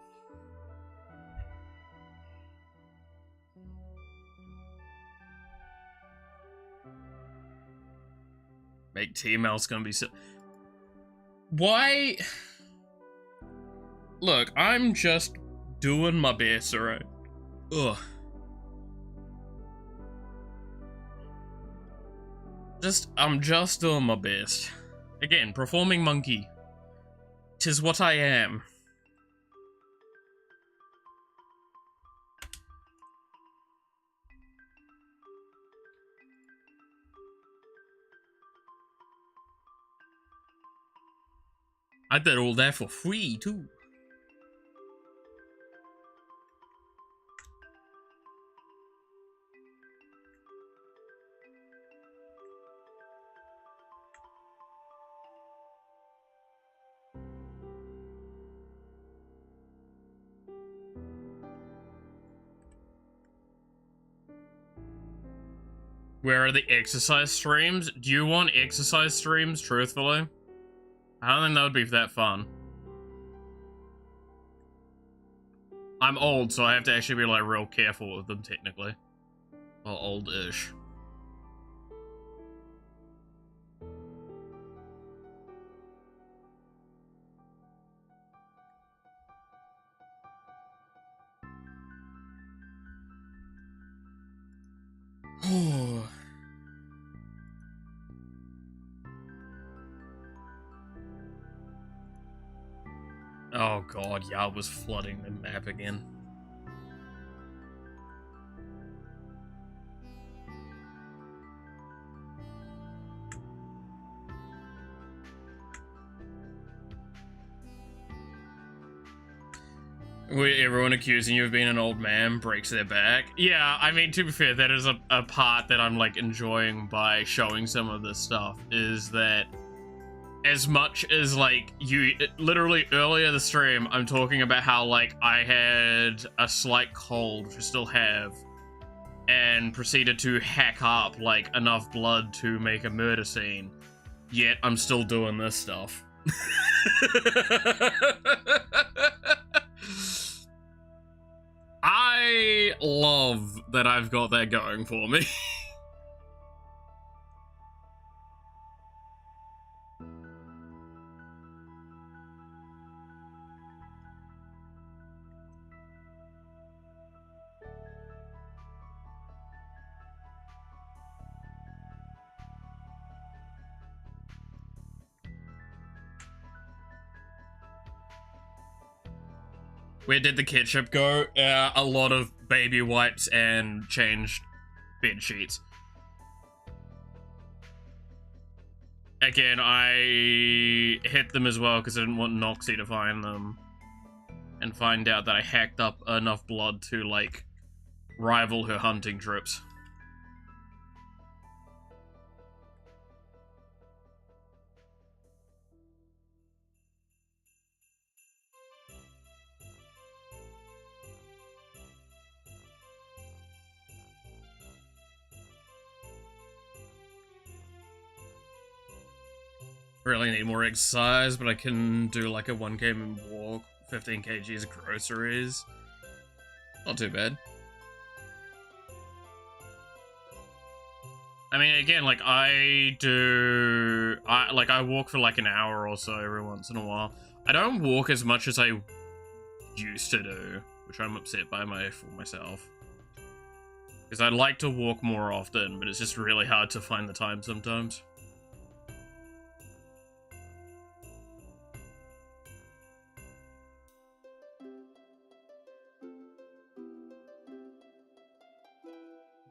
Make T-Mail's gonna be so... Why? Look, I'm just doing my best, alright? Ugh. I'm just doing my best. Again, performing monkey. 'Tis what I am. I did all that for free, too. Where are the exercise streams? Do you want exercise streams, truthfully? I don't think that would be that fun. I'm old, so I have to actually be, like, real careful with them, technically. Or old-ish. Oh god, yeah, I was flooding the map again. Everyone accusing you of being an old man breaks their back. Yeah, I mean, to be fair, that is a part that I'm, like, enjoying by showing some of this stuff, is that as much as, like, literally earlier the stream, I'm talking about how, like, I had a slight cold, which I still have, and proceeded to hack up, like, enough blood to make a murder scene, yet I'm still doing this stuff. I love that I've got that going for me. Where did the ketchup go? A lot of baby wipes and changed bed sheets. Again, I hit them as well because I didn't want Noxie to find them and find out that I hacked up enough blood to, like, rival her hunting trips. Really need more exercise, but I can do like a 1K walk, 15 kgs of groceries. Not too bad. I mean, again, like I walk for like an hour or so every once in a while. I don't walk as much as I used to do, which I'm upset by myself. Because I'd like to walk more often, but it's just really hard to find the time sometimes.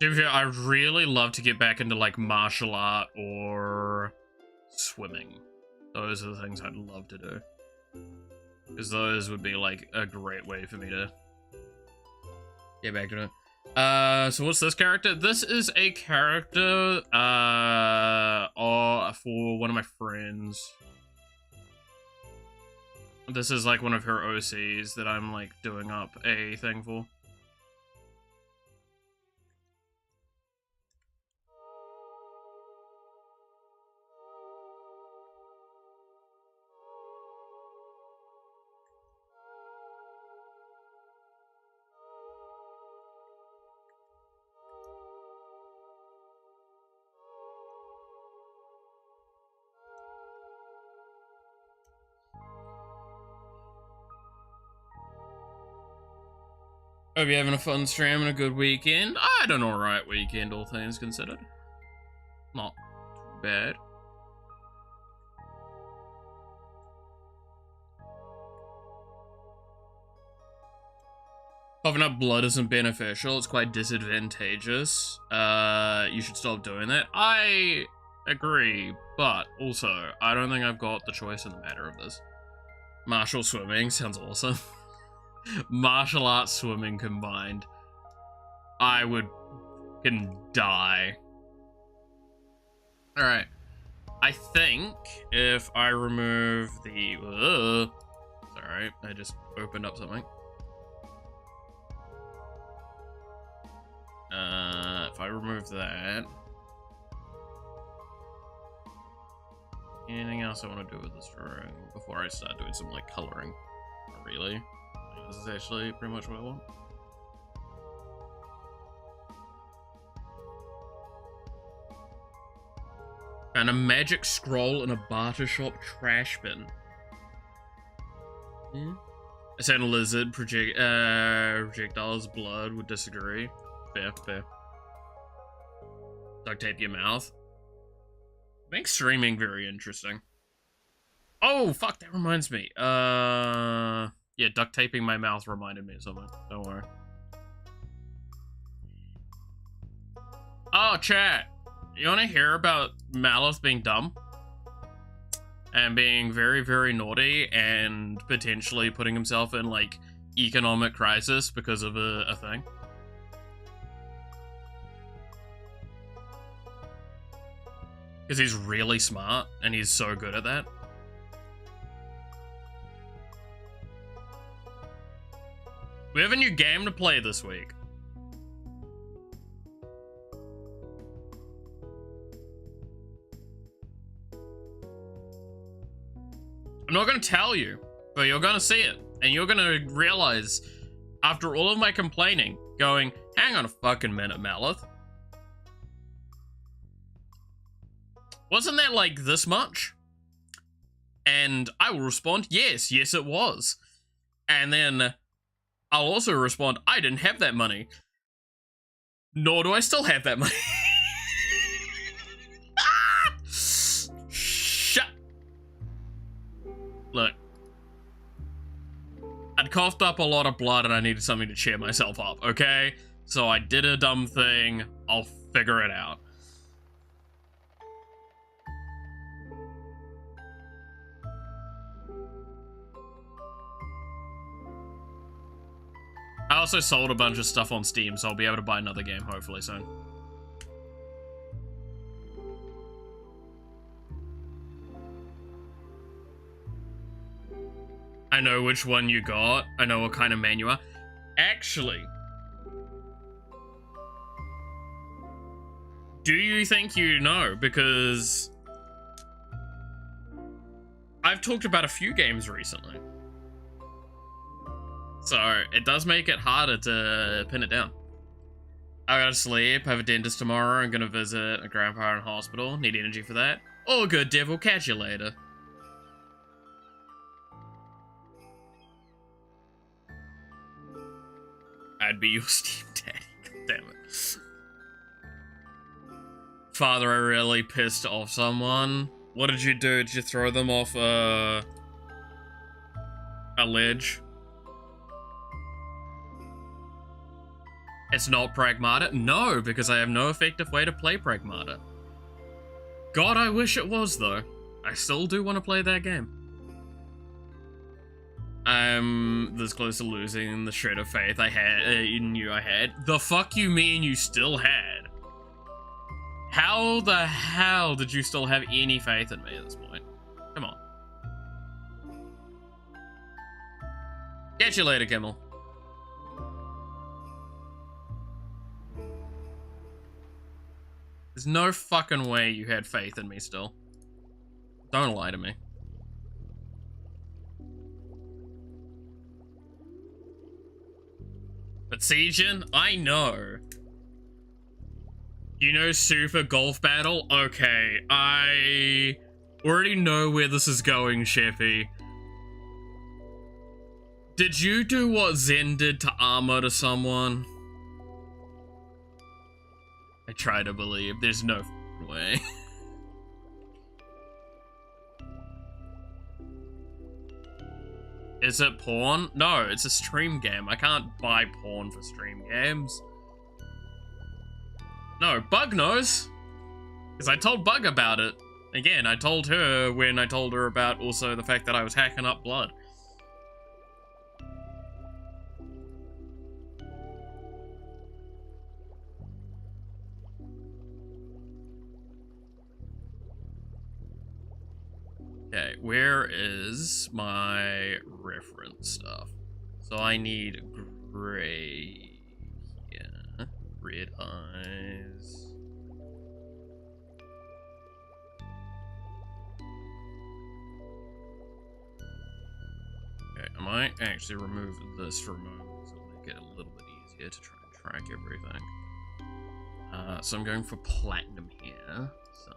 I'd really love to get back into like martial art or swimming. Those are the things I'd love to do. Because those would be like a great way for me to get back to it. So what's this character? This is a character for one of my friends. This is like one of her OCs that I'm like doing up a thing for. Hope you're having a fun stream and a good weekend. I had an alright weekend, all things considered. Not too bad. Coughing up blood isn't beneficial, it's quite disadvantageous. You should stop doing that. I agree, but also, I don't think I've got the choice in the matter of this. Martial swimming sounds awesome. Martial arts swimming combined. I would fucking die. Alright. I think if I remove the... Sorry, I just opened up something. If I remove that... Anything else I want to do with this drawing before I start doing some, like, coloring? Not really. This is actually pretty much what I want. Found a magic scroll in a barter shop trash bin. Yeah. A certain lizard projectiles blood would disagree. Fair, fair. Duct tape your mouth. Makes streaming very interesting. Oh, fuck, that reminds me. Yeah, duct taping my mouth reminded me of something. Don't worry. Oh, chat. You want to hear about Malith being dumb? And being very, very naughty and potentially putting himself in, like, economic crisis because of a thing? Because he's really smart and he's so good at that. We have a new game to play this week. I'm not going to tell you, but you're going to see it. And you're going to realize, after all of my complaining, going, hang on a fucking minute, Malith. Wasn't that like this much? And I will respond, yes, yes it was. And then I'll also respond, I didn't have that money. Nor do I still have that money. Ah! Shut. Look. I'd I'd coughed up a lot of blood and I needed something to cheer myself up, okay? So I did a dumb thing. I'll figure it out. I also sold a bunch of stuff on Steam, so I'll be able to buy another game hopefully soon. I know which one you got. I know what kind of man you are. Actually, do you think you know? Because I've talked about a few games recently. So it does make it harder to pin it down. I gotta sleep, have a dentist tomorrow, I'm gonna visit a grandpa in hospital, need energy for that. All good, devil, catch you later. I'd be your Steam daddy, god damn it. Father, I really pissed off someone. What did you do? Did you throw them off a ledge? It's not Pragmata? No, because I have no effective way to play Pragmata. God, I wish it was, though. I still do want to play that game. I'm this close to losing the shred of faith I had, knew I had. The fuck you mean you still had? How the hell did you still have any faith in me at this point? Come on. Catch you later, Kimmel. There's no fucking way you had faith in me still. Don't lie to me. But Siegen, I know. You know Super Golf Battle? Okay, I already know where this is going, Sheffy. Did you do what Zen did to armor to someone? I try to believe. There's no way. Is it porn? No, it's a stream game. I can't buy porn for stream games. No, Bug knows. Because I told Bug about it. Again, I told her when I told her about also the fact that I was hacking up blood. Okay, where is my reference stuff? So I need gray here, red eyes. Okay, I might actually remove this for a moment, so it'll make it a little bit easier to try and track everything. So I'm going for platinum here, so...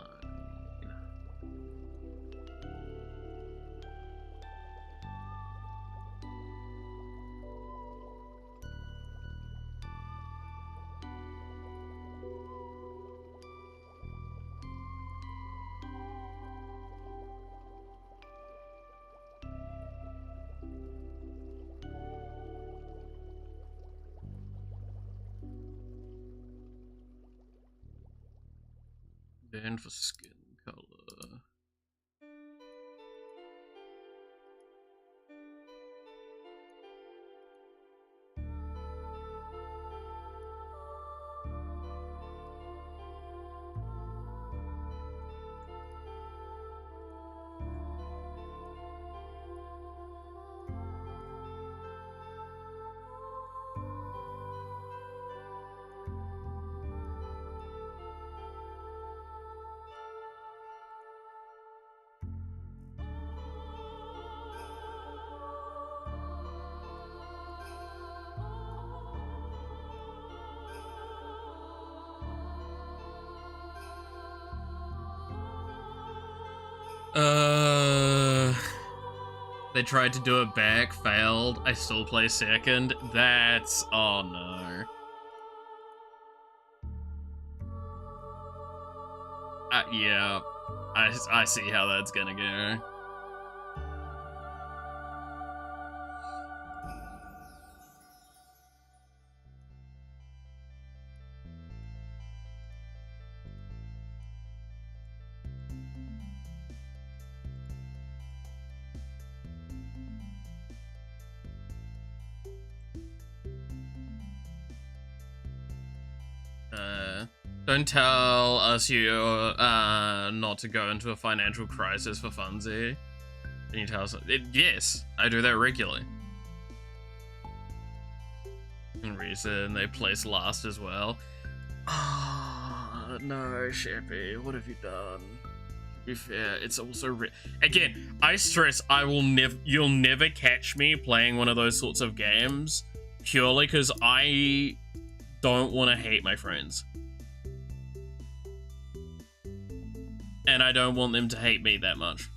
Then for skin color. They tried to do it back, failed. I still play second. That's... oh no. Yeah. I see how that's gonna go. Don't tell us you're not to go into a financial crisis for funsies. Can you tell us? Yes, I do that regularly. In reason they place last as well. Ah, no, Sheppy, what have you done? To be fair, it's also again, I stress you'll never catch me playing one of those sorts of games purely because I don't want to hate my friends. And I don't want them to hate me that much.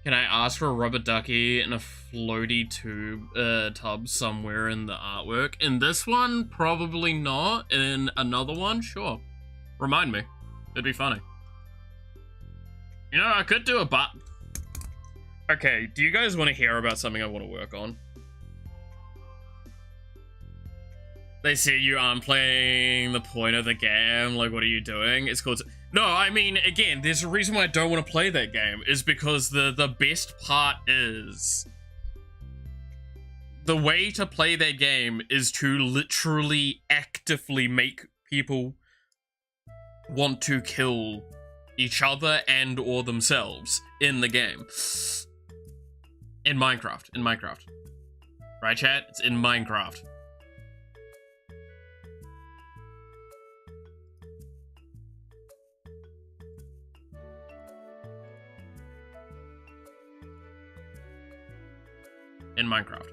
Can I ask for a rubber ducky and a floaty tub somewhere in the artwork? In this one, probably not. In another one, sure. Remind me. It'd be funny. You know, I could do a but. Okay, do you guys want to hear about something I want to work on? They say you aren't playing the point of the game, like what are you doing? It's called... No, I mean, again, there's a reason why I don't want to play that game, is because the best part is... The way to play that game is to literally actively make people want to kill each other and or themselves in the game. In Minecraft. Right, chat? It's in Minecraft. In Minecraft.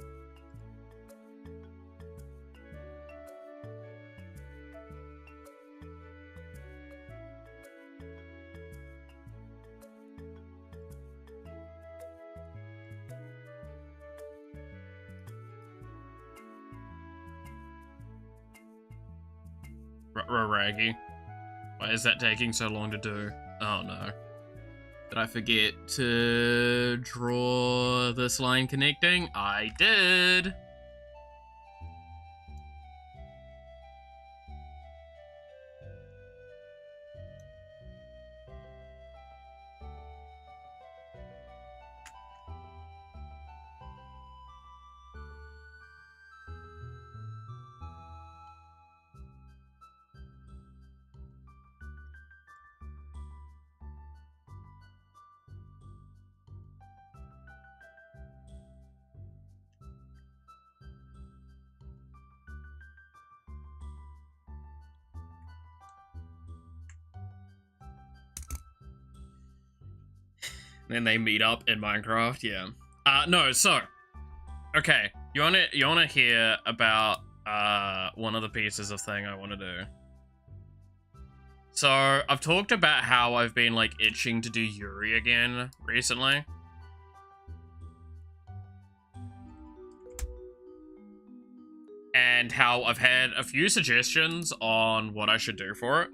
Raggy. Why is that taking so long to do? Oh no. Did I forget to draw this line connecting? I did! Then they meet up in Minecraft, yeah. No, so... Okay, you wanna hear about, one of the pieces of thing I wanna do? So, I've talked about how I've been, like, itching to do Yuri again recently. And how I've had a few suggestions on what I should do for it.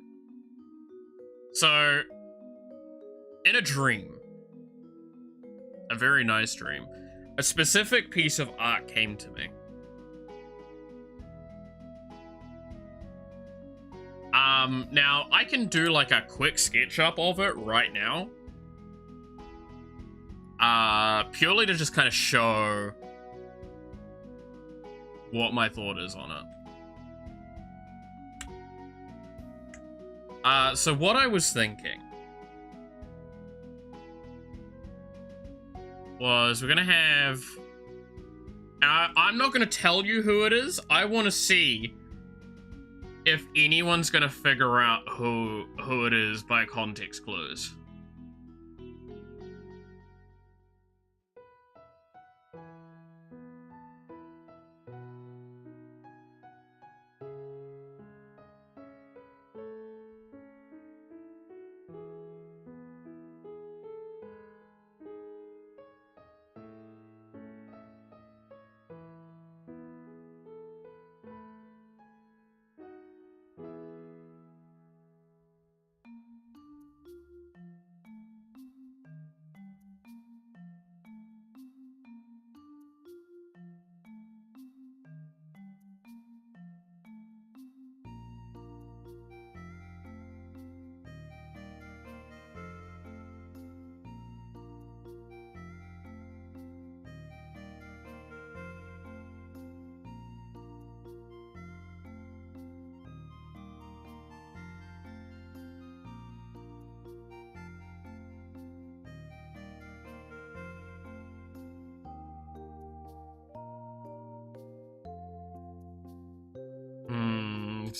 So, in a dream, a very nice dream, a specific piece of art came to me. Now, I can do like a quick sketch up of it right now. Purely to just kind of show what my thought is on it. So what I was thinking was we're gonna have... I'm not gonna tell you who it is. I want to see if anyone's gonna figure out who it is by context clues.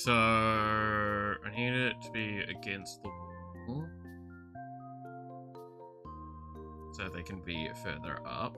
So I need it to be against the wall, so they can be further up.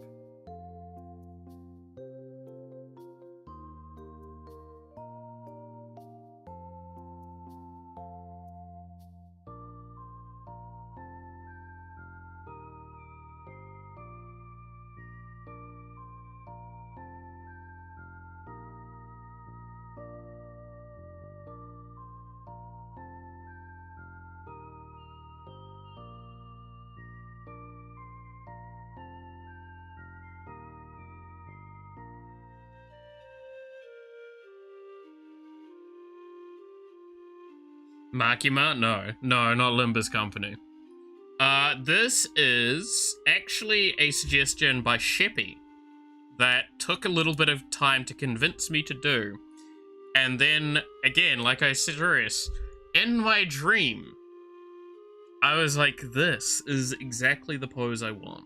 Makima? No. No, not Limba's company. This is actually a suggestion by Sheppy that took a little bit of time to convince me to do. And then, again, like I stress, in my dream, I was like, this is exactly the pose I want.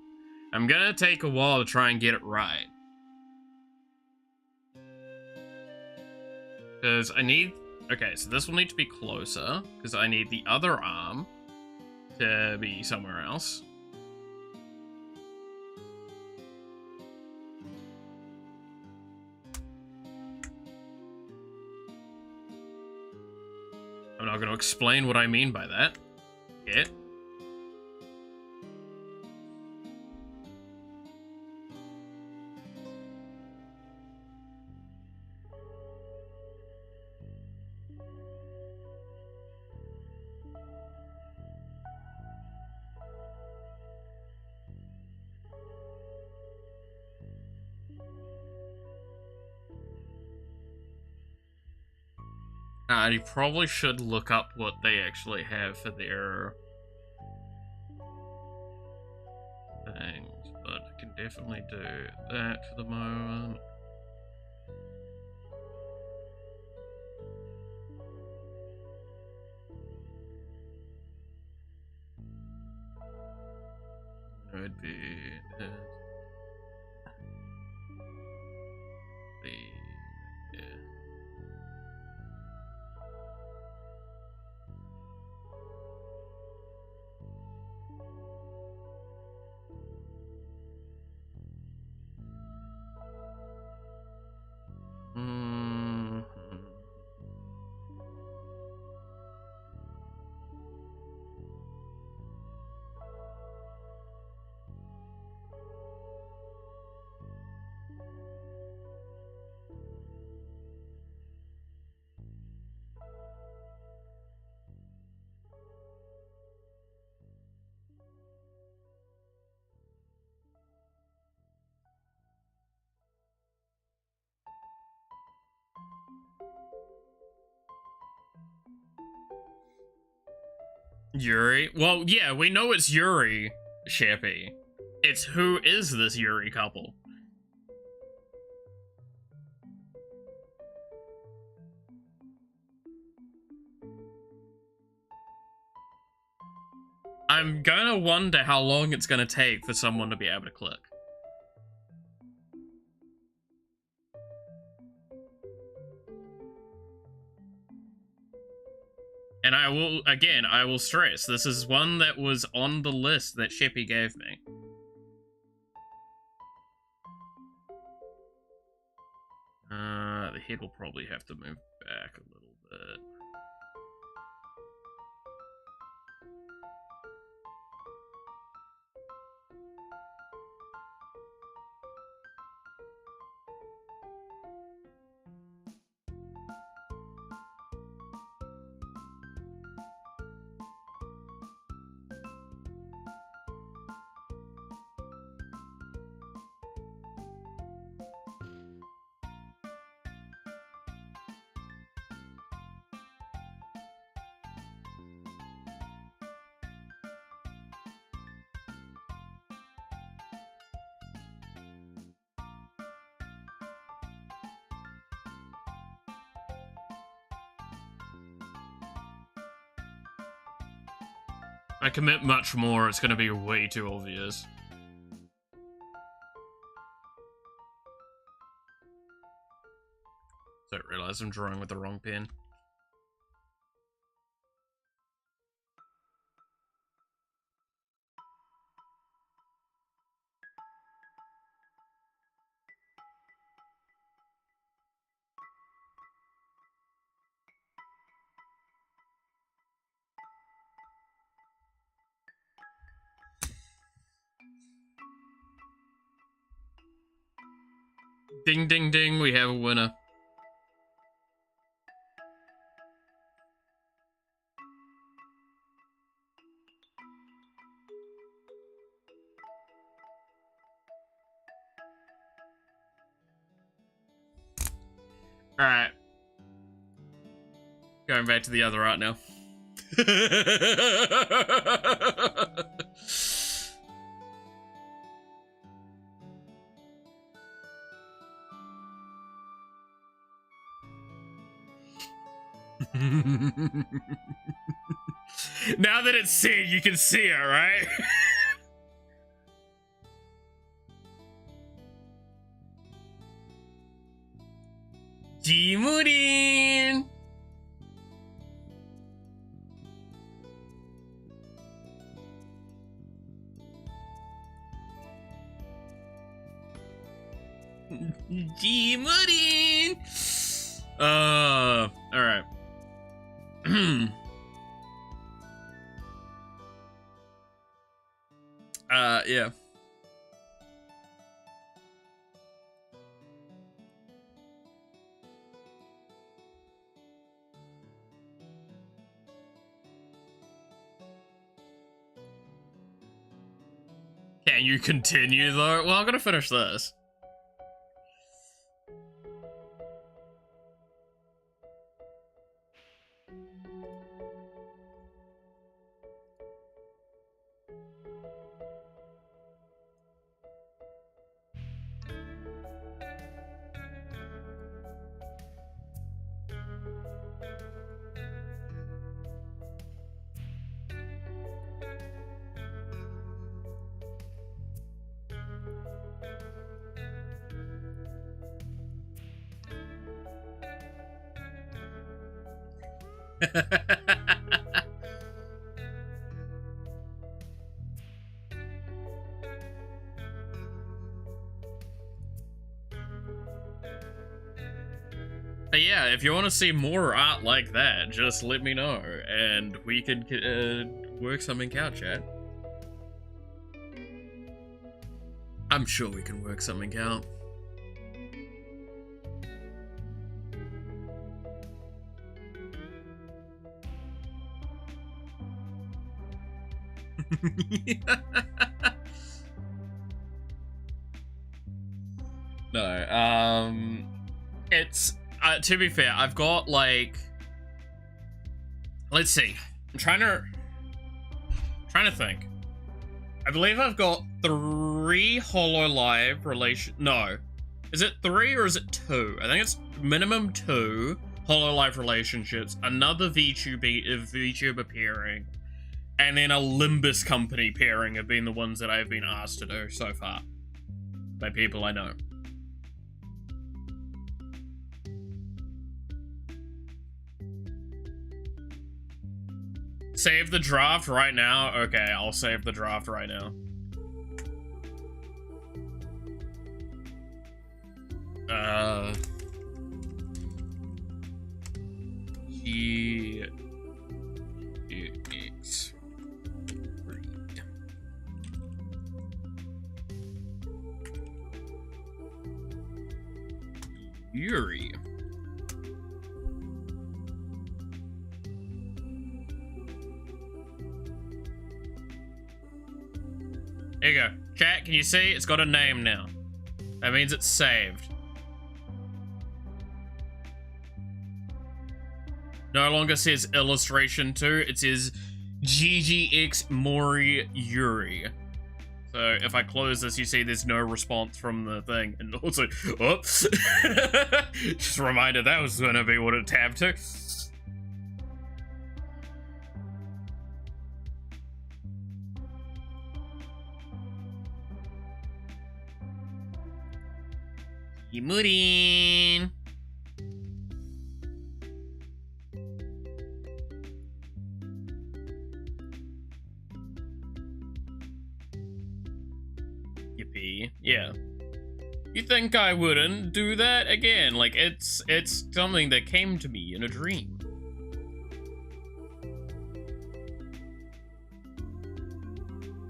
I'm gonna take a while to try and get it right. Because I need... Okay, so this will need to be closer, because I need the other arm to be somewhere else. I'm not going to explain what I mean by that yet. You probably should look up what they actually have for their things, but I can definitely do that for the moment. It would be the Yuri? Well, yeah, we know it's Yuri, Sheppy. It's who is this Yuri couple? I'm gonna wonder how long it's gonna take for someone to be able to click. And I will stress, this is one that was on the list that Sheppy gave me. The head will probably have to move back a little bit. I commit much more, it's gonna be way too obvious. Don't realize I'm drawing with the wrong pen. Ding, ding, ding, we have a winner. Alright. Going back to the other art now. Now that it's seen, you can see it, right? Jimurin! Jimurin! Alright. Yeah. Can you continue though? Well, I'm gonna finish this. But yeah, if you want to see more art like that, just let me know, and we can work something out, chat. I'm sure we can work something out. No, it's to be fair, I've got like, let's see, I'm trying to think. I believe I've got 3 HoloLive relation. No, is it 3 or is it 2? I think it's minimum 2 HoloLive relationships, another VTuber pairing, and then a Limbus company pairing have been the ones that I've been asked to do so far by people I know. Save the draft right now? Okay, I'll save the draft right now. GX read. Yuri. There you go. Chat, can you see? It's got a name now. That means it's saved. No longer says illustration 2, it says GGX Mori Yuri. So if I close this, you see there's no response from the thing. And also, oops. Just a reminder that was going to be what it tabbed to. Yimurin. Yippee. Yeah. You think I wouldn't do that again? Like, it's something that came to me in a dream.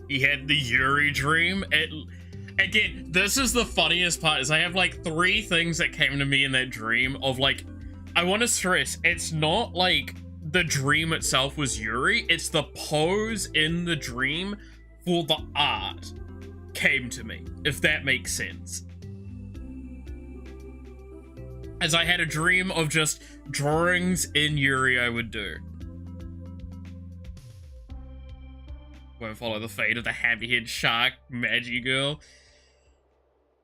He had the Yuri dream. Again, this is the funniest part, is I have like 3 things that came to me in that dream of like, I want to stress, it's not like the dream itself was Yuri, it's the pose in the dream for the art came to me, if that makes sense. As I had a dream of just drawings in Yuri I would do. Won't follow the fate of the hammerhead shark Magi girl.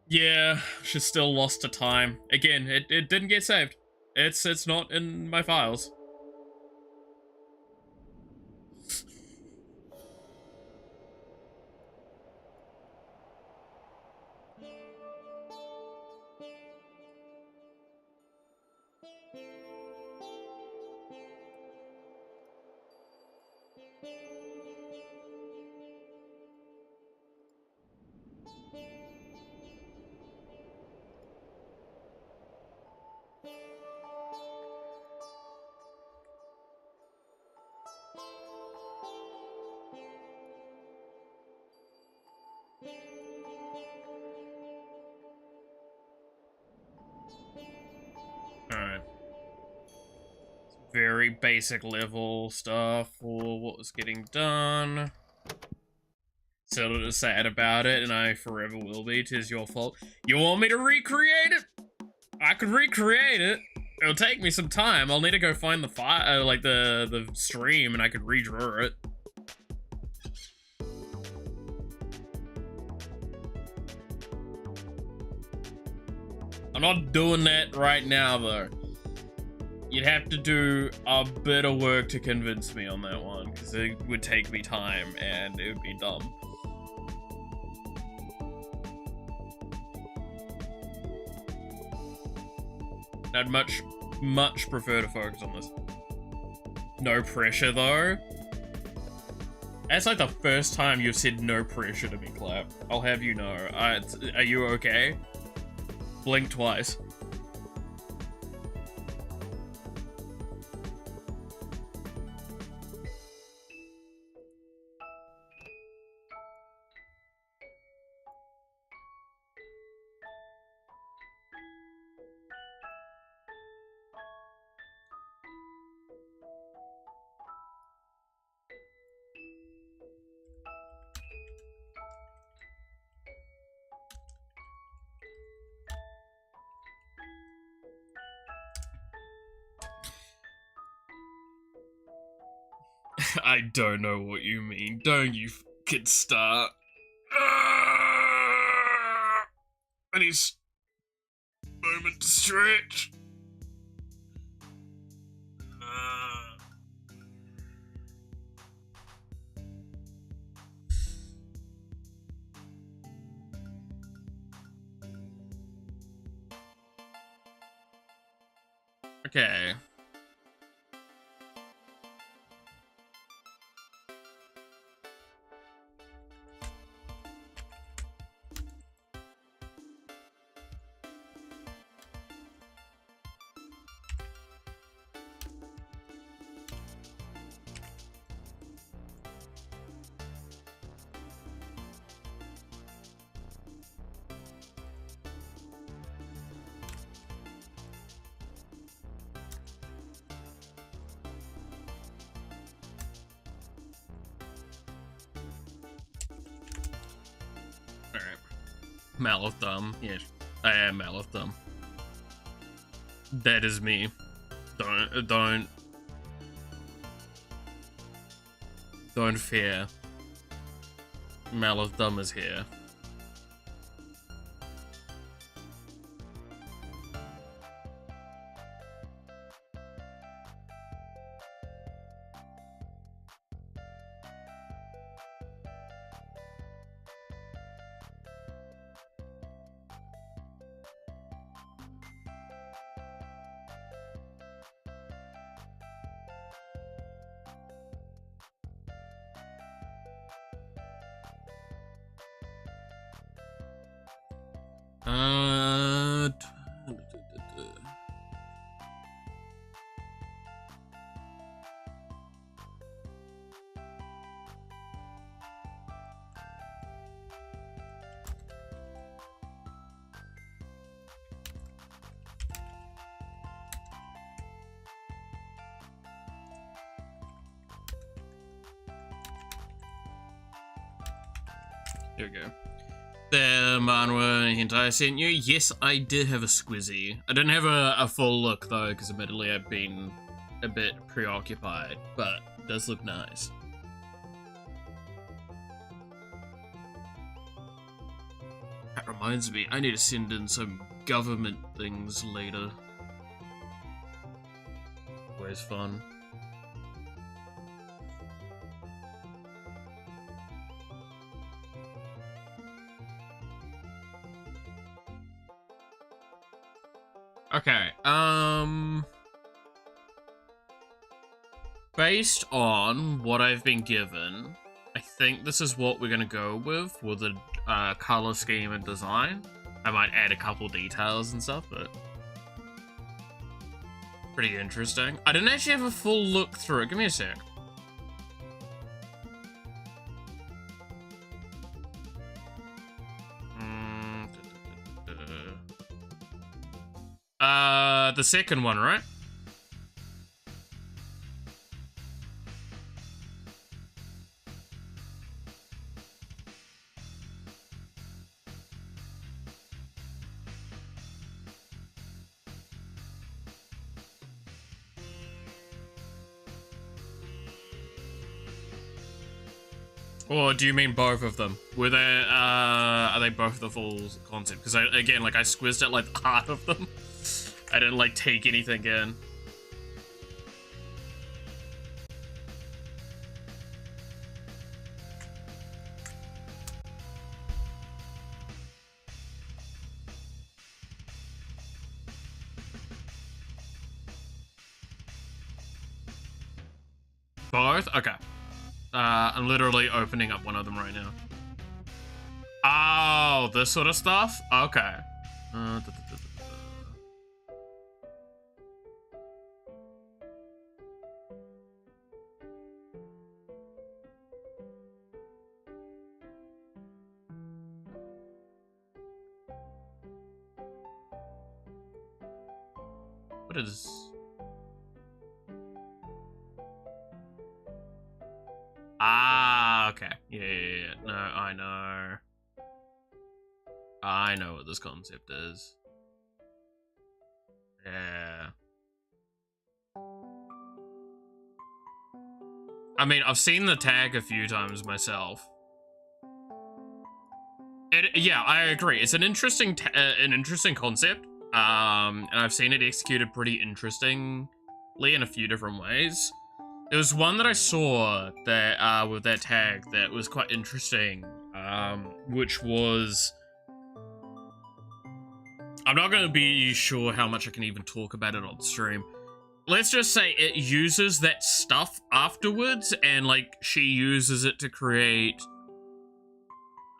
Yeah, she's still lost to time. Again, it didn't get saved. It's not in my files. Alright. Very basic level stuff for what was getting done. Still sad about it, and I forever will be. 'Tis your fault. You want me to recreate it? I could recreate it. It'll take me some time. I'll need to go find the file, like the stream, and I could redraw it. I'm not doing that right now, though. You'd have to do a bit of work to convince me on that one, because it would take me time, and it would be dumb. I'd much prefer to focus on this. No pressure, though. That's like the first time you've said no pressure to me, Clap. I'll have you know. Are you okay? Blink twice. I don't know what you mean. Don't you fucking start. I need a moment to stretch. Okay. Mallow Thumb. Yes, I am Mallow Thumb. That is me. Don't fear. Mallow Thumb is here. Here we go. There, Manwa, hint I sent you. Yes, I did have a squizzy. I didn't have a full look, though, because admittedly I've been a bit preoccupied, but it does look nice. That reminds me, I need to send in some government things later. Always fun. Okay, based on what I've been given, I think this is what we're gonna go with the color scheme and design. I might add a couple details and stuff, but pretty interesting. I didn't actually have a full look through it. Give me a sec. The second one, right? Or do you mean both of them? Were they, are they both the full concept? Because again, like, I squizzed at, like, half of them. I didn't, like, take anything in. Both? Okay. I'm literally opening up one of them right now. Oh, this sort of stuff? Okay. What is... Ah, okay. Yeah. No, I know. I know what this concept is. Yeah. I mean, I've seen the tag a few times myself. Yeah, I agree. It's an interesting concept. And I've seen it executed pretty interestingly in a few different ways. There was one that I saw that with that tag that was quite interesting, which was... I'm not going to be sure how much I can even talk about it on stream. Let's just say it uses that stuff afterwards, and, like, she uses it to create,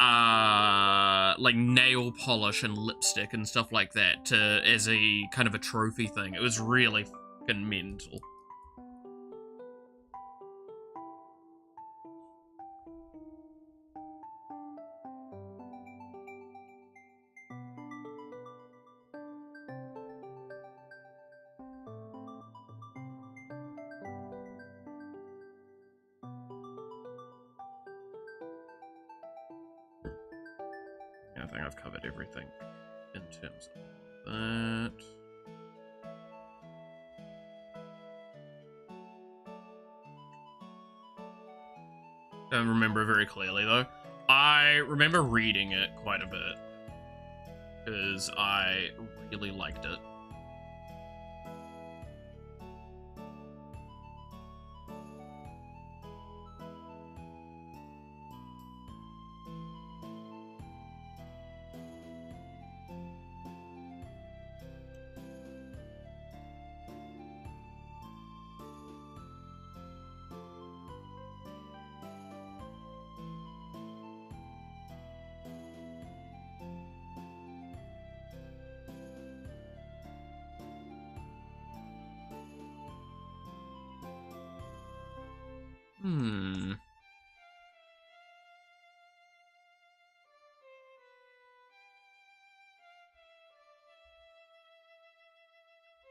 like, nail polish and lipstick and stuff like that as a kind of a trophy thing. It was really fucking mental. I think I've covered everything in terms of that. Don't remember very clearly, though. I remember reading it quite a bit, because I really liked it.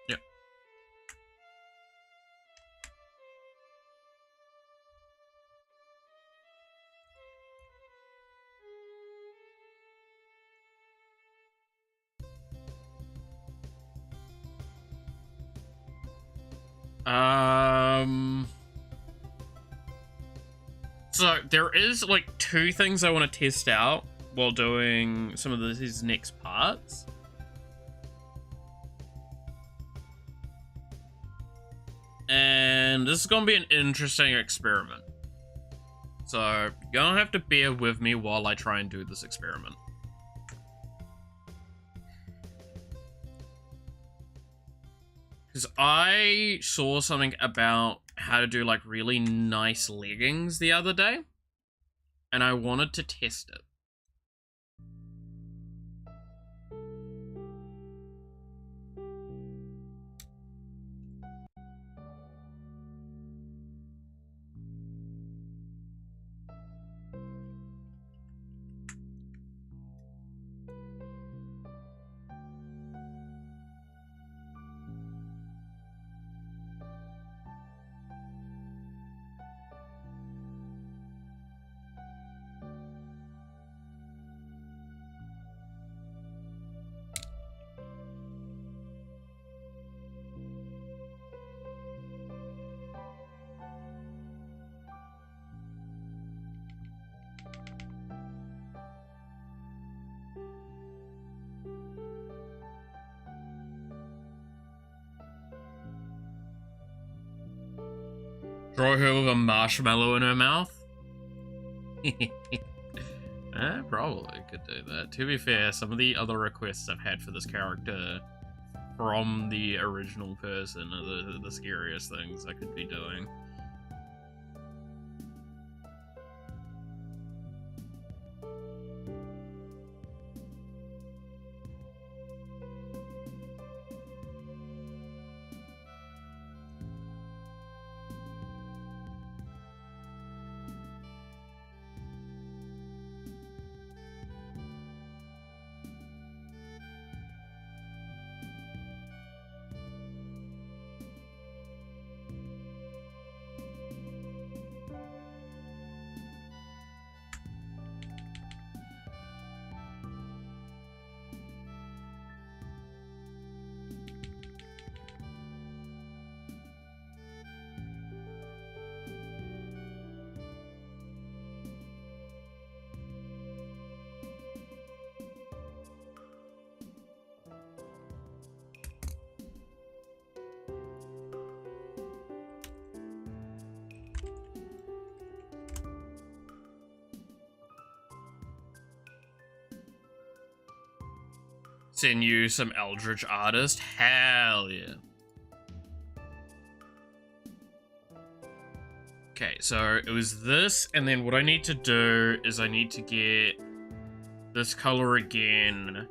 Yep. So there is like 2 things I want to test out while doing some of these next parts. And this is gonna be an interesting experiment. So you're gonna have to bear with me while I try and do this experiment. Because I saw something about how to do like really nice leggings the other day, and I wanted to test it. Draw her with a marshmallow in her mouth? Probably could do that. To be fair, some of the other requests I've had for this character from the original person are the scariest things I could be doing. Send you some Eldritch Artist? Hell yeah. Okay, so it was this, and then what I need to do is I need to get this color again,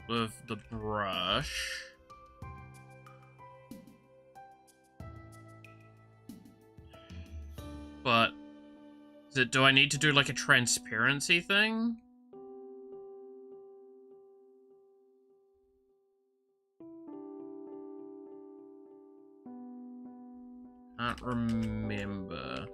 with the brush. But, do I need to do like a transparency thing? Can't remember.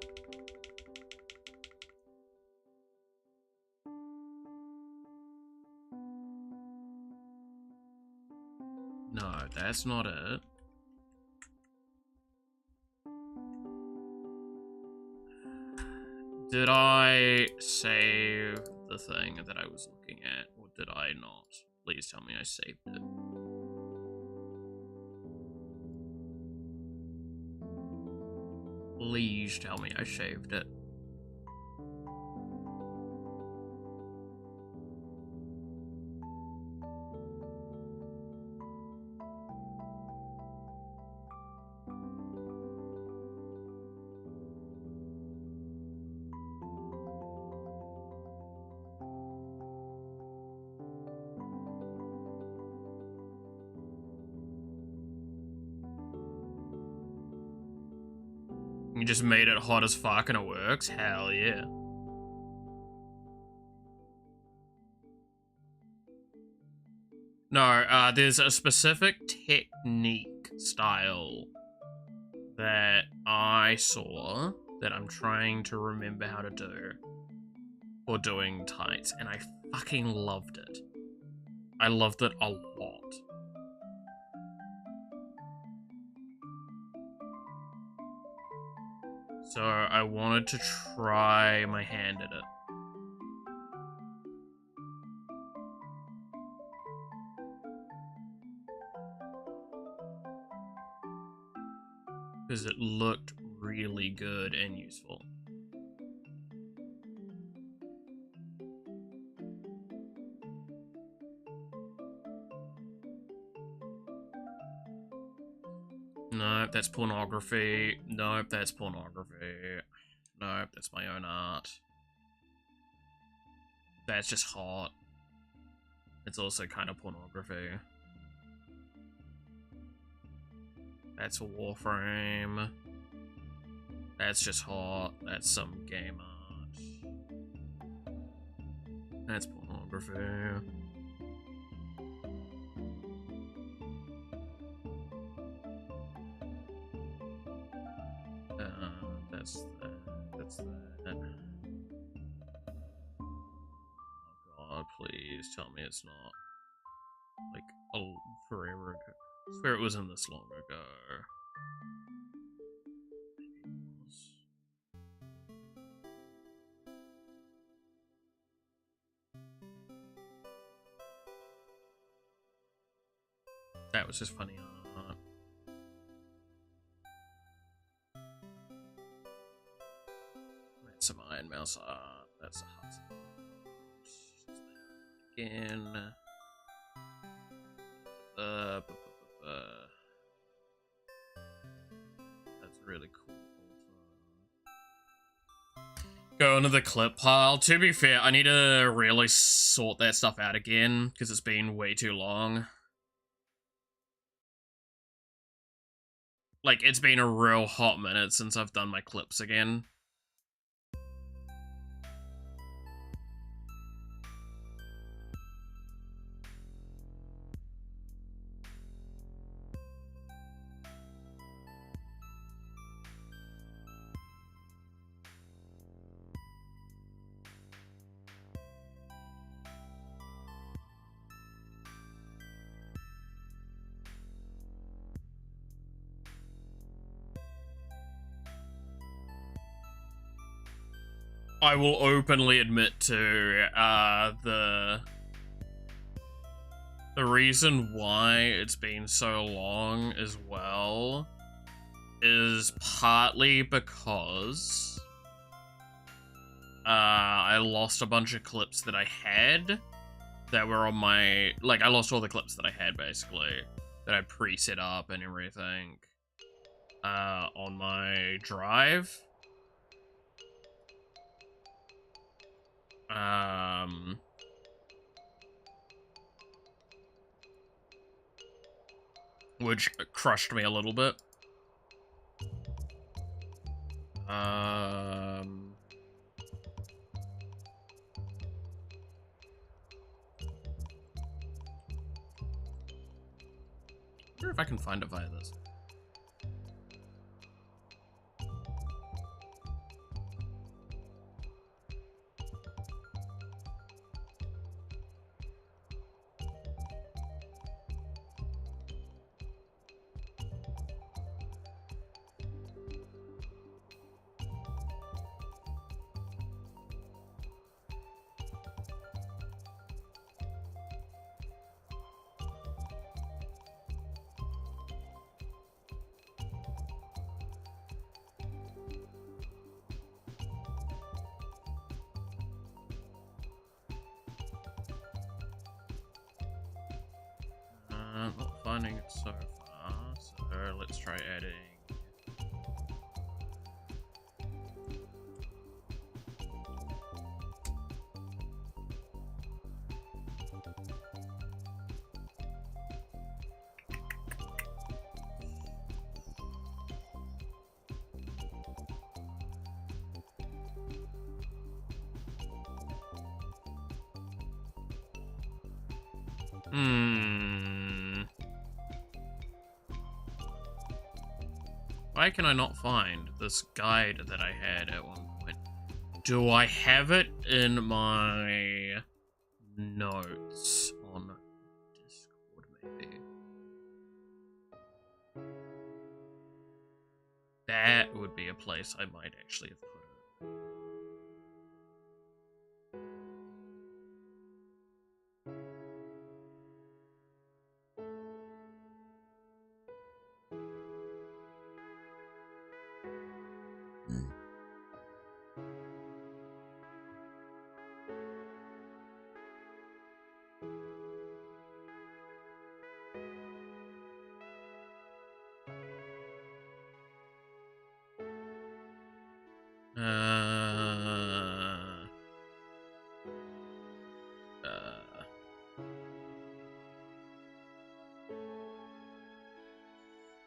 No, that's not it. Did I save the thing that I was looking at, or did I not? Please tell me I saved it. Please tell me I saved it. You just made it hot as fuck and it works? Hell yeah. No, there's a specific technique style that I saw that I'm trying to remember how to do for doing tights, and I fucking loved it. I loved it a lot. So I wanted to try my hand at it. Because it looked really good and useful. Nope, that's pornography. Nope, that's pornography. Nope, that's my own art. That's just hot. It's also kind of pornography. That's a Warframe. That's just hot. That's some game art. That's pornography. That's that. That's that. Oh god, please tell me it's not like forever ago. I swear it wasn't this long ago. That was just funny art. That's some Iron Mouse art. That's a Hudson. Again. That's really cool. Go into the clip pile. To be fair, I need to really sort that stuff out again because it's been way too long. Like, it's been a real hot minute since I've done my clips again. I will openly admit to the reason why it's been so long as well is partly because I lost a bunch of clips that I had that were on my, like, I lost all the clips that I had basically that I pre-set up and everything on my drive. Which crushed me a little bit. I wonder if I can find it via this. Not finding it so far, so let's try adding. Why can I not find this guide that I had at one point? Do I have it in my notes on Discord, maybe? That would be a place I might actually have put it.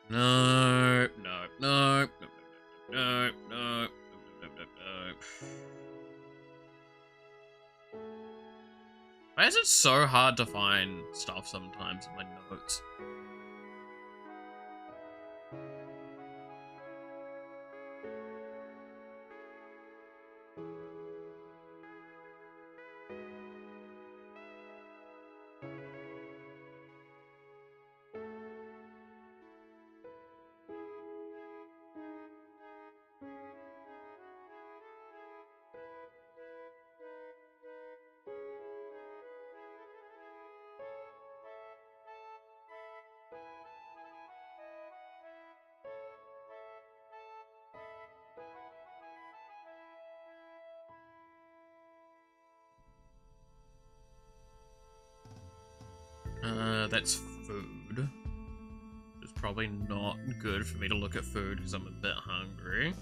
No, no, no, no, no, no, no, no. Why is it so hard to find stuff sometimes in my notes? That's food. It's probably not good for me to look at food because I'm a bit hungry.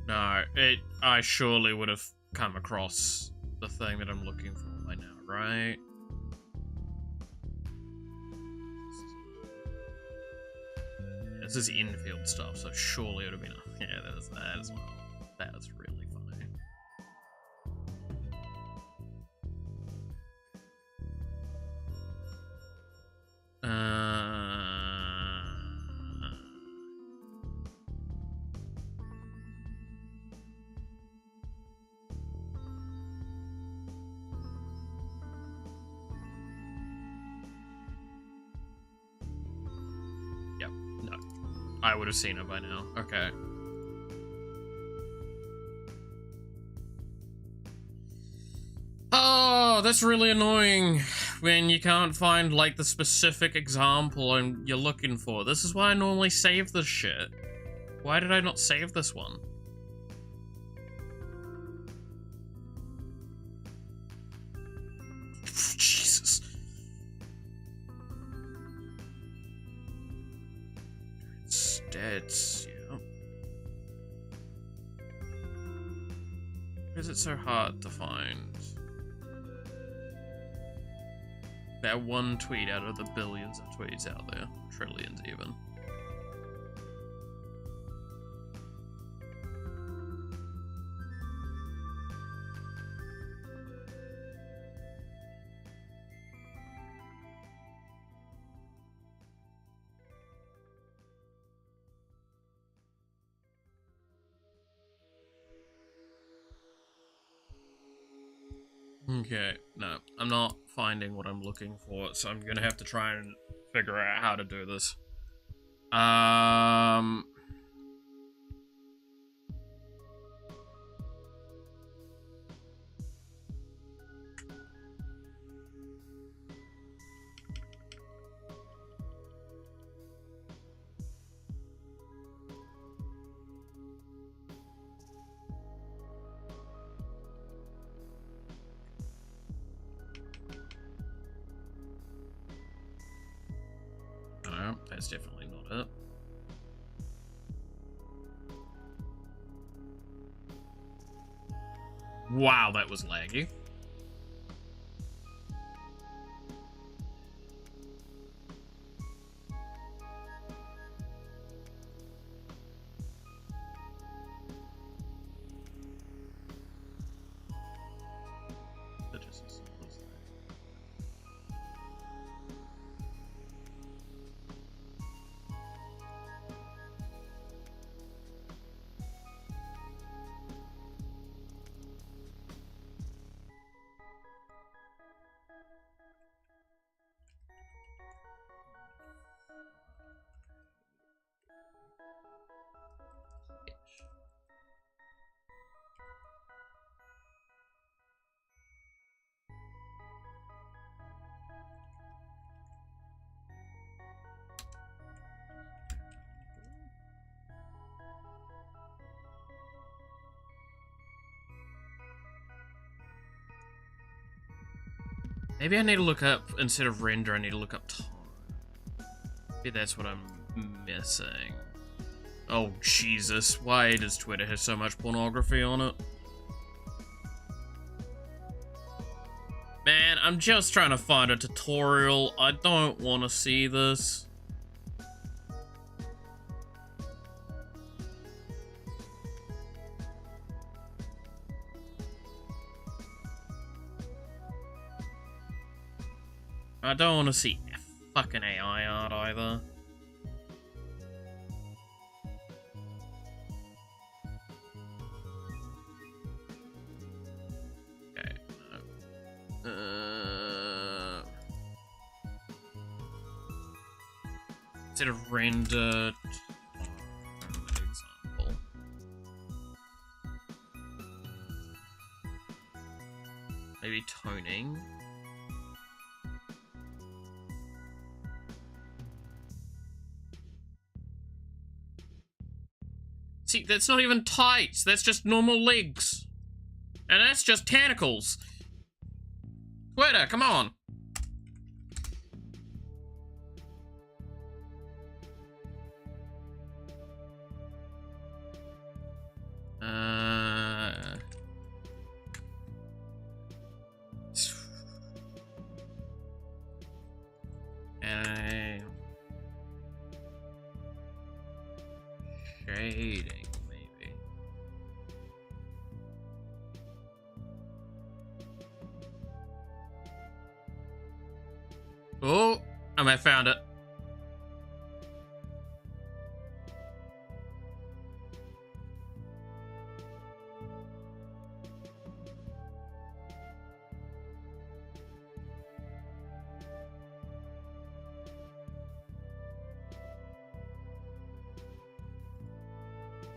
No, I surely would have come across the thing that I'm looking for by now, right? This is infield stuff, so surely it would have been. Yeah, there's that as well. That's really funny. Yep, no. I would have seen it by now. Okay. Oh, that's really annoying when you can't find, like, the specific example and you're looking for. This is why I normally save this shit. Why did I not save this one? Jesus. Stats, yeah. Why is it so hard to find? That one tweet out of the billions of tweets out there. Trillions, even. Okay, no, I'm not finding what I'm looking for, so I'm gonna have to try and figure out how to do this. No, that's definitely not it. Wow, that was laggy. Maybe I need to look up, instead of render, I need to look up tone. Maybe that's what I'm missing. Oh, Jesus. Why does Twitter have so much pornography on it? Man, I'm just trying to find a tutorial. I don't want to see this. I don't want to see fucking AI art either. Okay. Instead of rendered example. Maybe toning. See, that's not even tights. That's just normal legs. And that's just tentacles. Twitter, come on. Shading, maybe. Oh, I found it.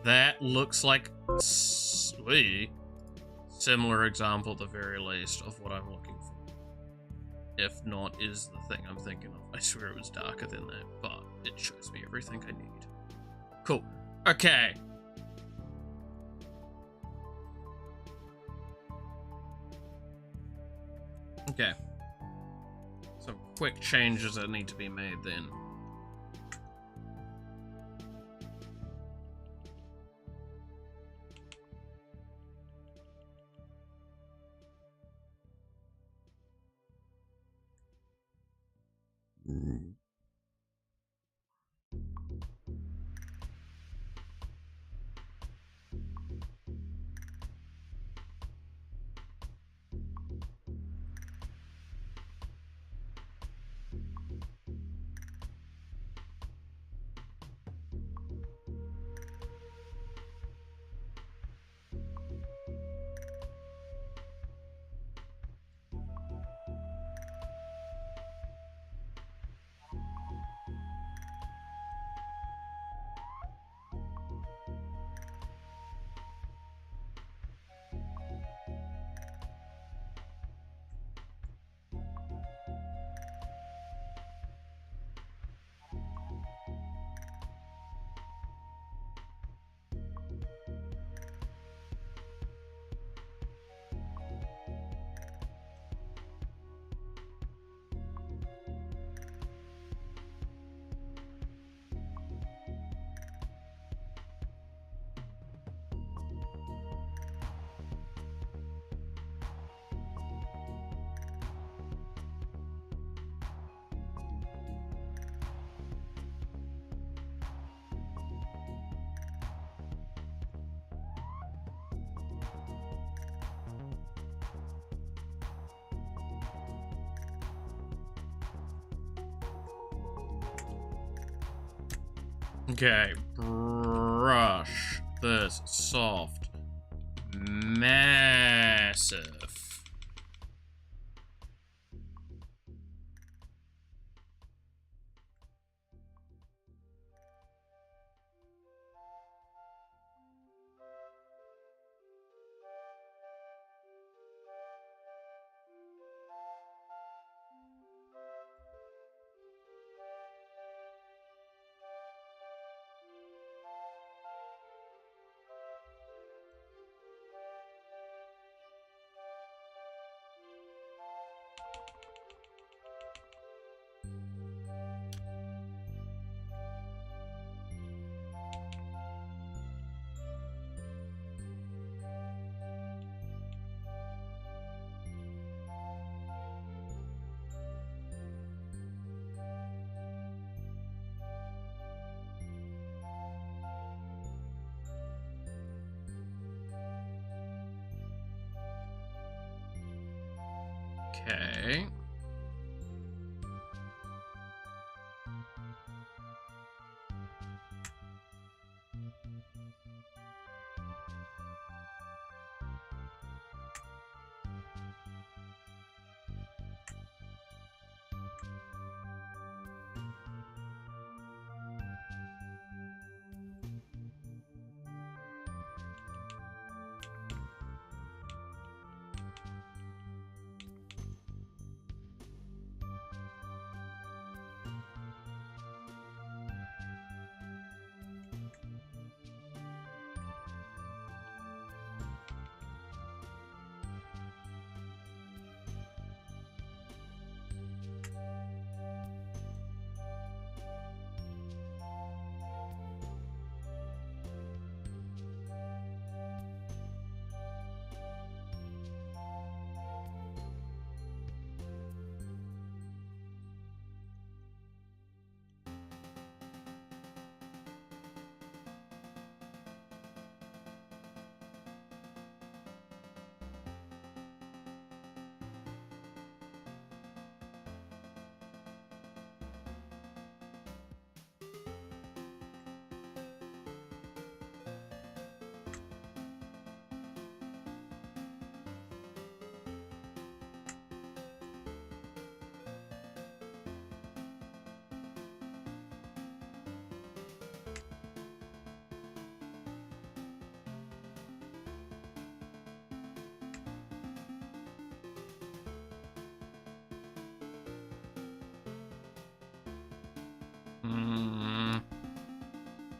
That looks like similar example at the very least of what I'm looking for. If not, is the thing I'm thinking of. I swear it was darker than that, but it shows me everything I need. Cool. Okay. Okay. Some quick changes that need to be made then. Okay, brush this soft, massive. Okay.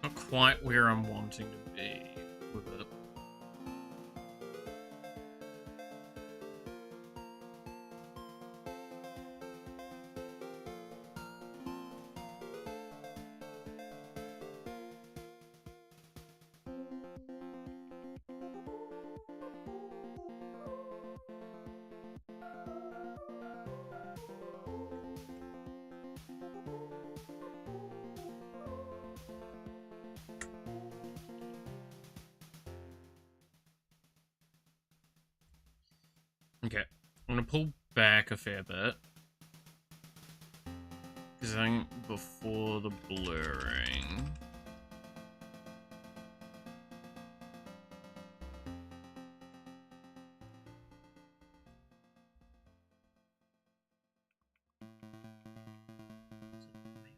Not quite where I'm wanting to be with it. Okay, I'm gonna pull back a fair bit. Because I think before the blurring...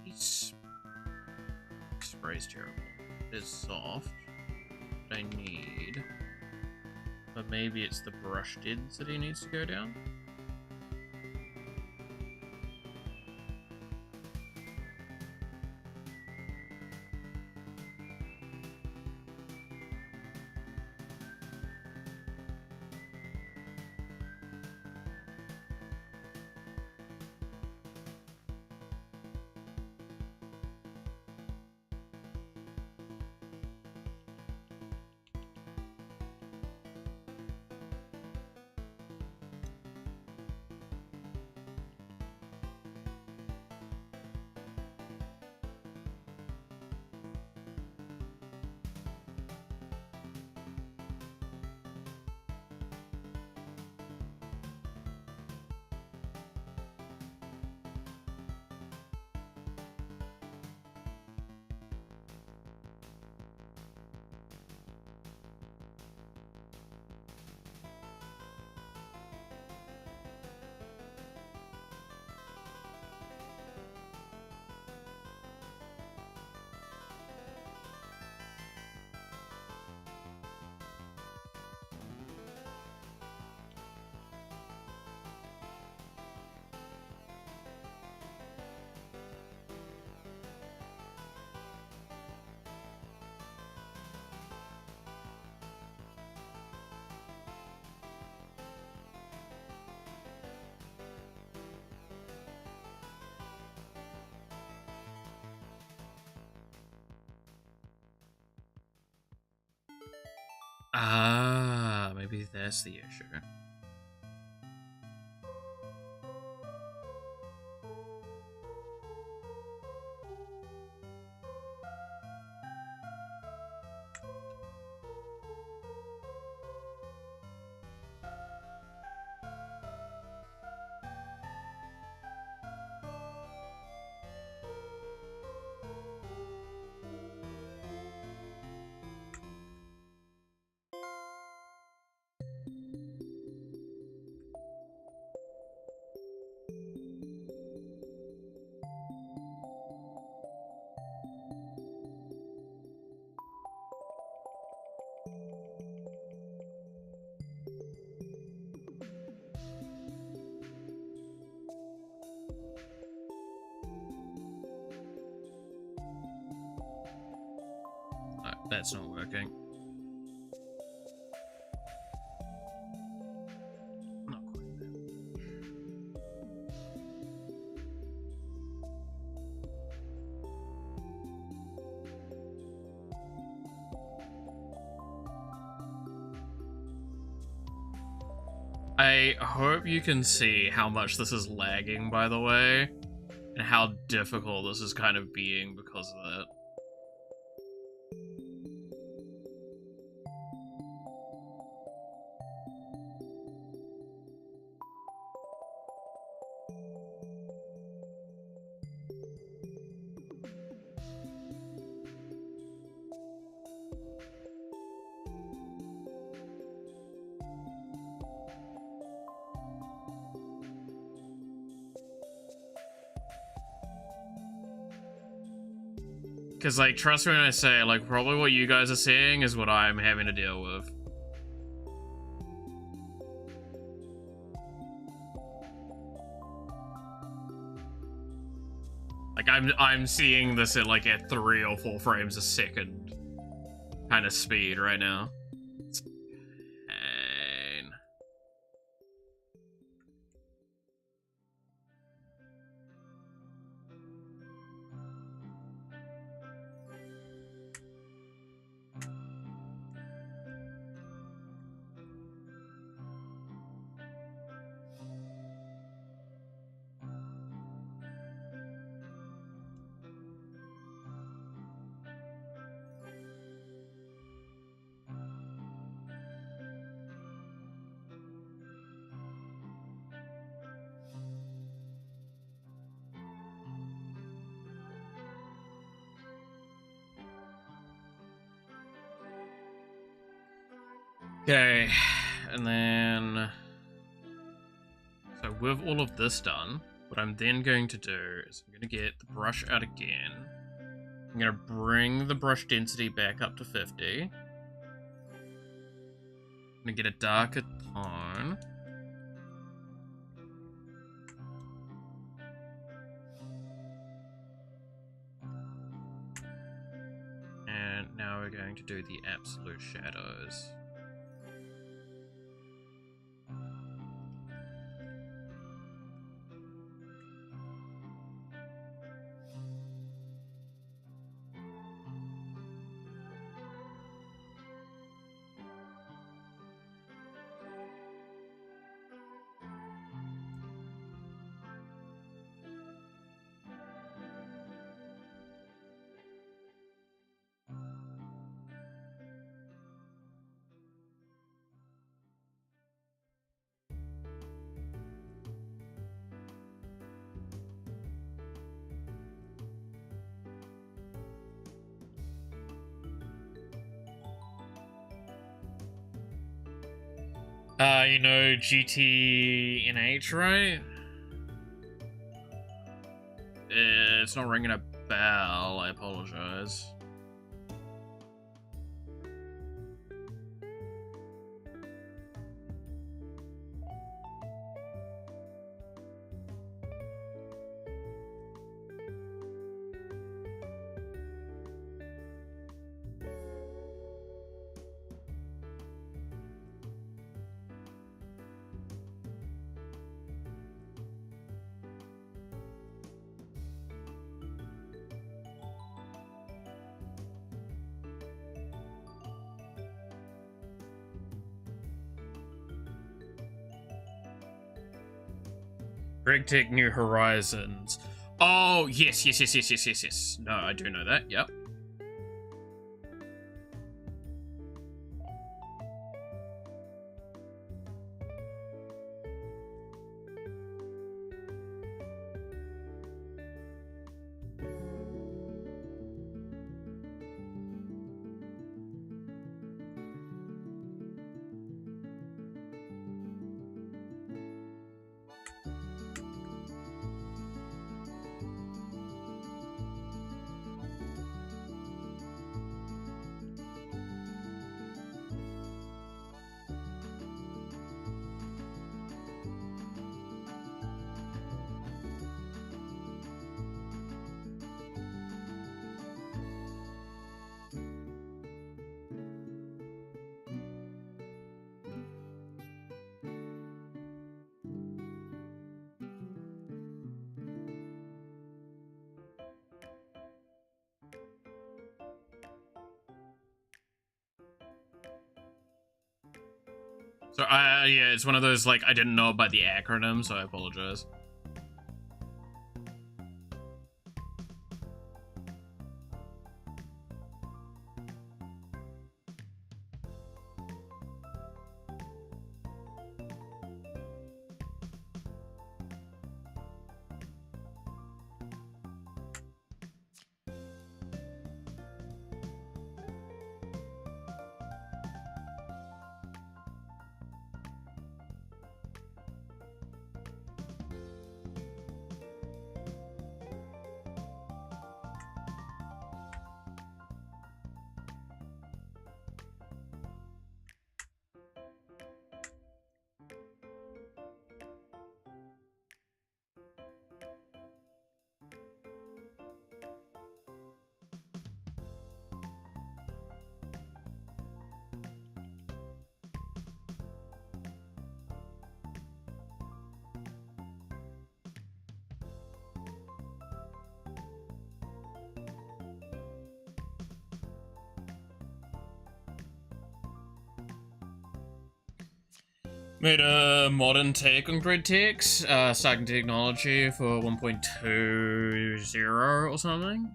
Maybe spray's terrible. It's soft. But I need... But maybe it's the brush dids that he needs to go down? Ah, maybe that's the issue. That's not working. Not quite there. I hope you can see how much this is lagging, by the way, and how difficult this is kind of being because of that. Because, like, trust me when I say, like, probably what you guys are seeing is what I'm having to deal with. Like, I'm seeing this at, like, at 3 or 4 frames a second kind of speed right now. It's pain. Okay, and then... So with all of this done, what I'm then going to do is I'm going to get the brush out again. I'm going to bring the brush density back up to 50. I'm going to get a darker tone. And now we're going to do the absolute shadows. You know GTNH, right? It's not ringing a bell, I apologize. Tech New Horizons. Oh, yes. No, I do know that, yep. So, yeah, it's one of those, like, I didn't know about the acronym, so I apologize. Made a modern take on grid ticks, stacking technology for 1.20 or something.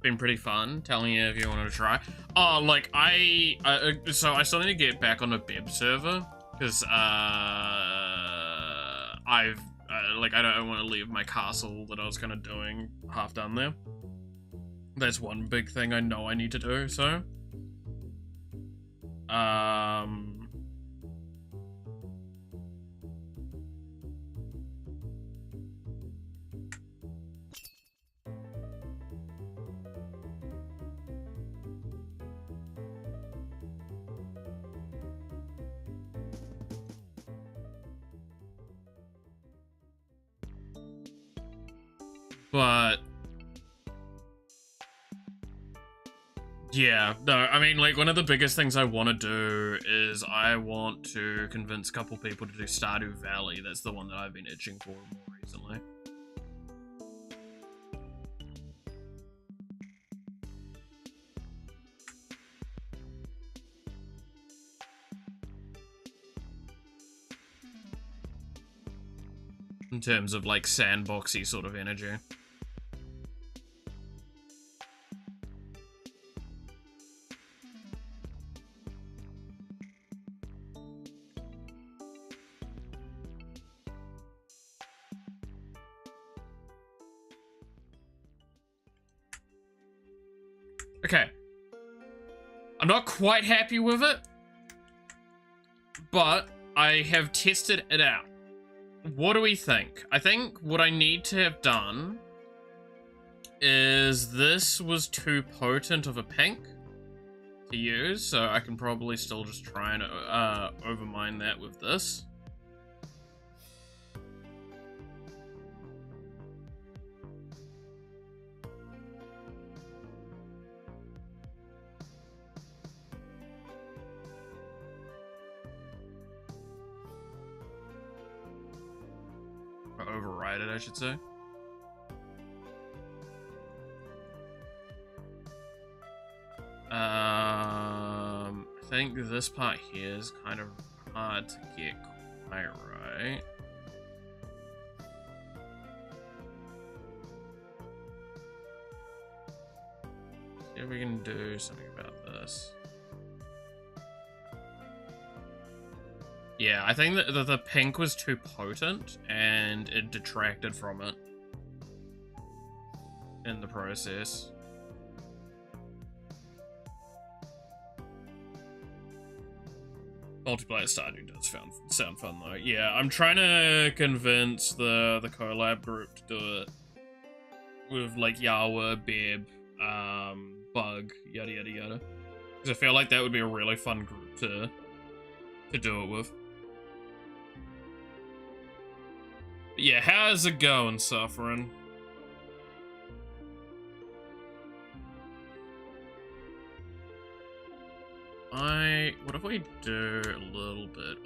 Been pretty fun. Telling you if you wanted to try. Oh, like so I still need to get back on the Bib server because I don't want to leave my castle that I was kind of doing half done there. That's one big thing I know I need to do. So, but yeah, no, I mean, like, one of the biggest things I want to do is I want to convince a couple people to do Stardew Valley. That's the one that I've been itching for more recently. In terms of, like, sandboxy sort of energy. Okay. I'm not quite happy with it, but I have tested it out. What do we think? I think what I need to have done is this was too potent of a pink to use, so I can probably still just try and overmine that with this. Or override it, I should say. I think this part here is kind of hard to get quite right. See if we can do something about this. Yeah, I think that the pink was too potent and it detracted from it in the process. Multiplayer Stardew does sound fun though. Yeah, I'm trying to convince the collab group to do it with like Yawa, Bib, Bug, yada yada yada. Because I feel like that would be a really fun group to do it with. But yeah, how's it going, Suffering? What if we do a little bit of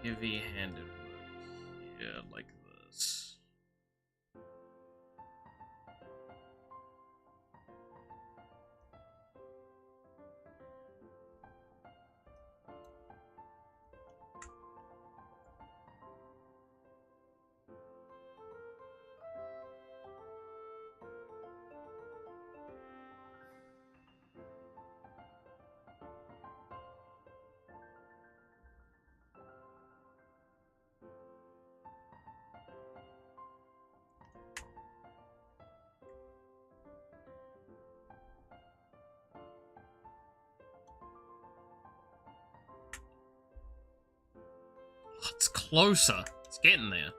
heavy-handed work here, like this. It's closer. It's getting there.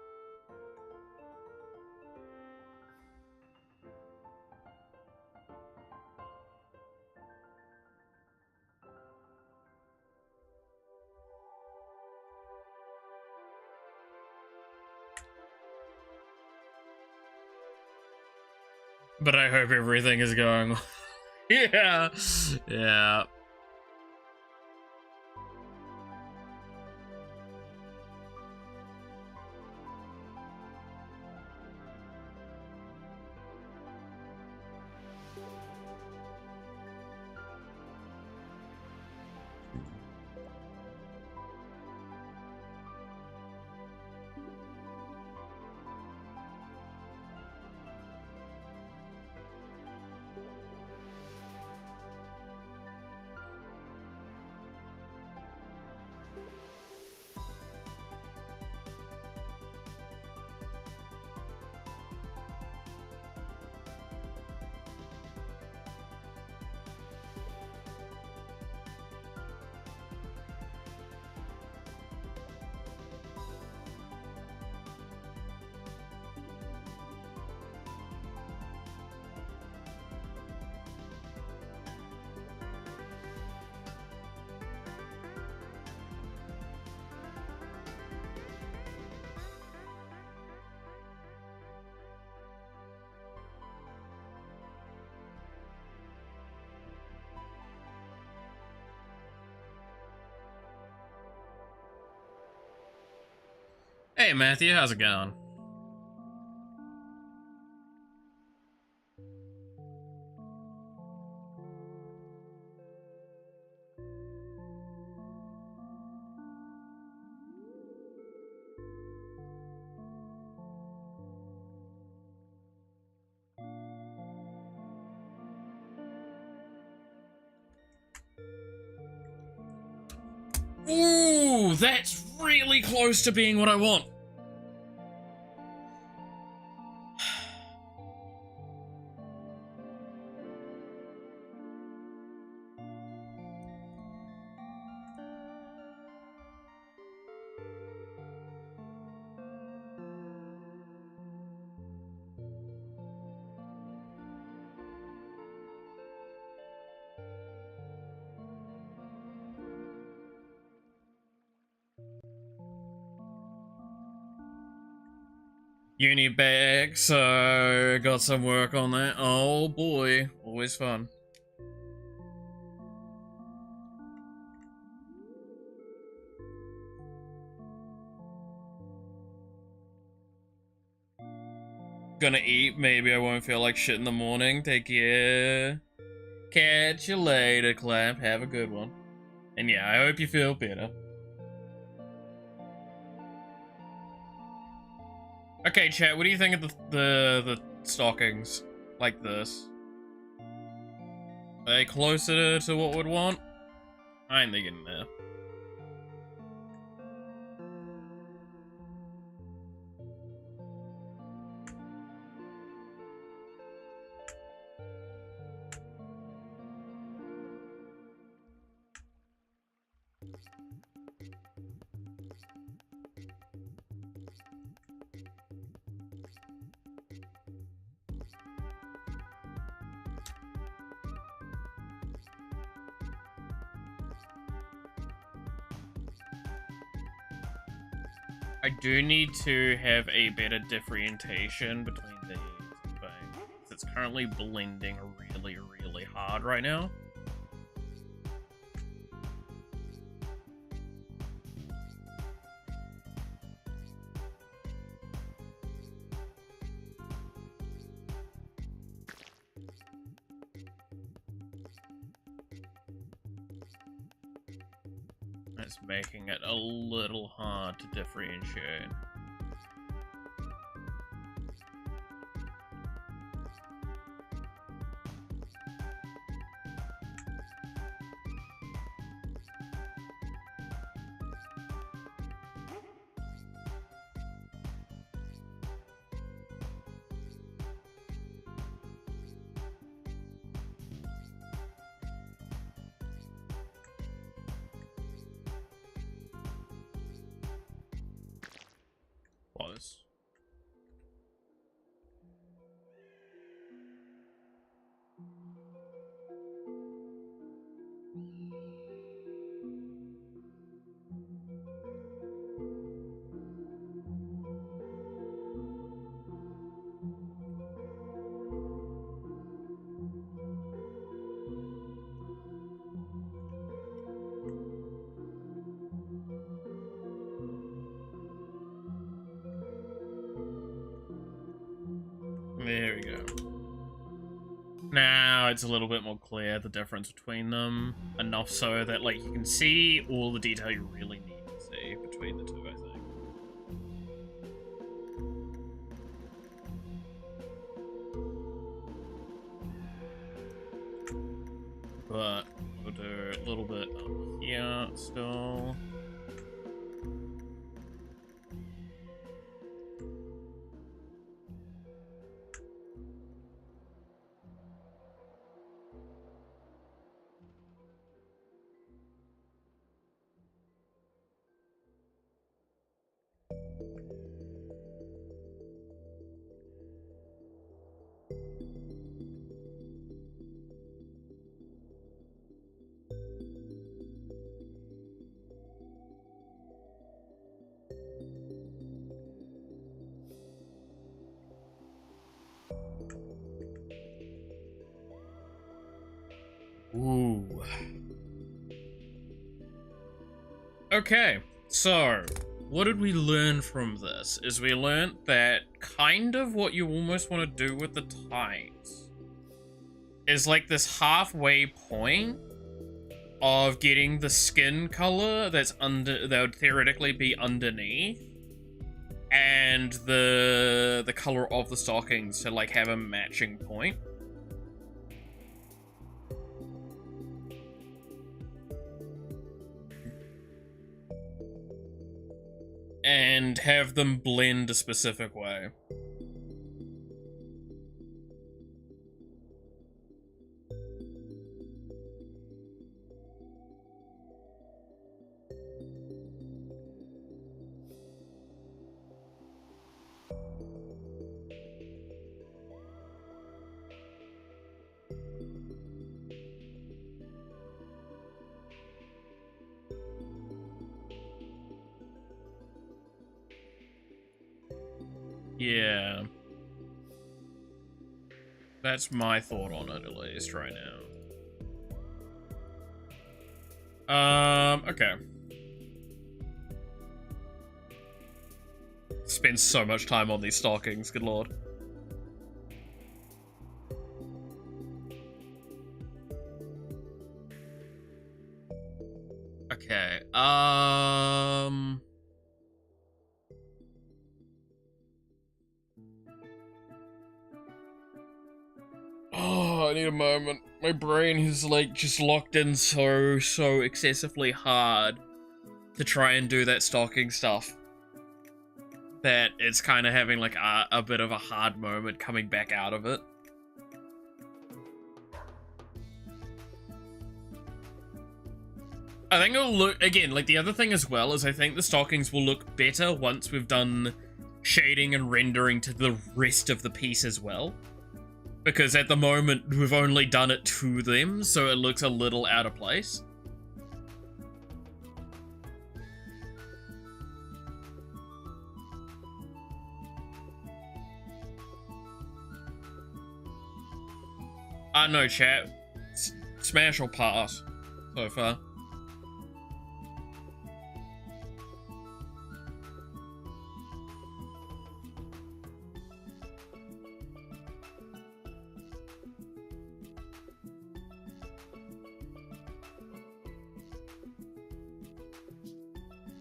But I hope everything is going well. Yeah. Yeah. Hey Matthew, how's it going? Ooh, that's really close to being what I want. Uni bag, so got some work on that. Oh boy, always fun. Gonna eat, maybe I won't feel like shit in the morning. Take care. Catch you later, Clamp. Have a good one. And yeah, I hope you feel better. Okay, chat, what do you think of the stockings like this? Are they closer to what we'd want? I ain't thinking there. I do need to have a better differentiation between these things. It's currently blending really, really hard right now. It's making it a little hard to differentiate. There we go. Now it's a little bit more clear, the difference between them. Enough so that, like, you can see all the detail you really need to see between the two, I think. But we'll do a little bit up here still. Ooh. Okay, so what did we learn from this? Is we learned that kind of what you almost want to do with the tides is like this halfway point of getting the skin color that would theoretically be underneath and the color of the stockings to like have a matching point. And have them blend a specific way. Yeah. That's my thought on it, at least, right now. Okay. Spend so much time on these stockings, good lord. Okay, oh, I need a moment. My brain is, like, just locked in so excessively hard to try and do that stocking stuff that it's kind of having, like, a bit of a hard moment coming back out of it. I think it'll look, again, like, the other thing as well is I think the stockings will look better once we've done shading and rendering to the rest of the piece as well. Because at the moment, we've only done it to them, so it looks a little out of place. No, chat. Smash or pass so far.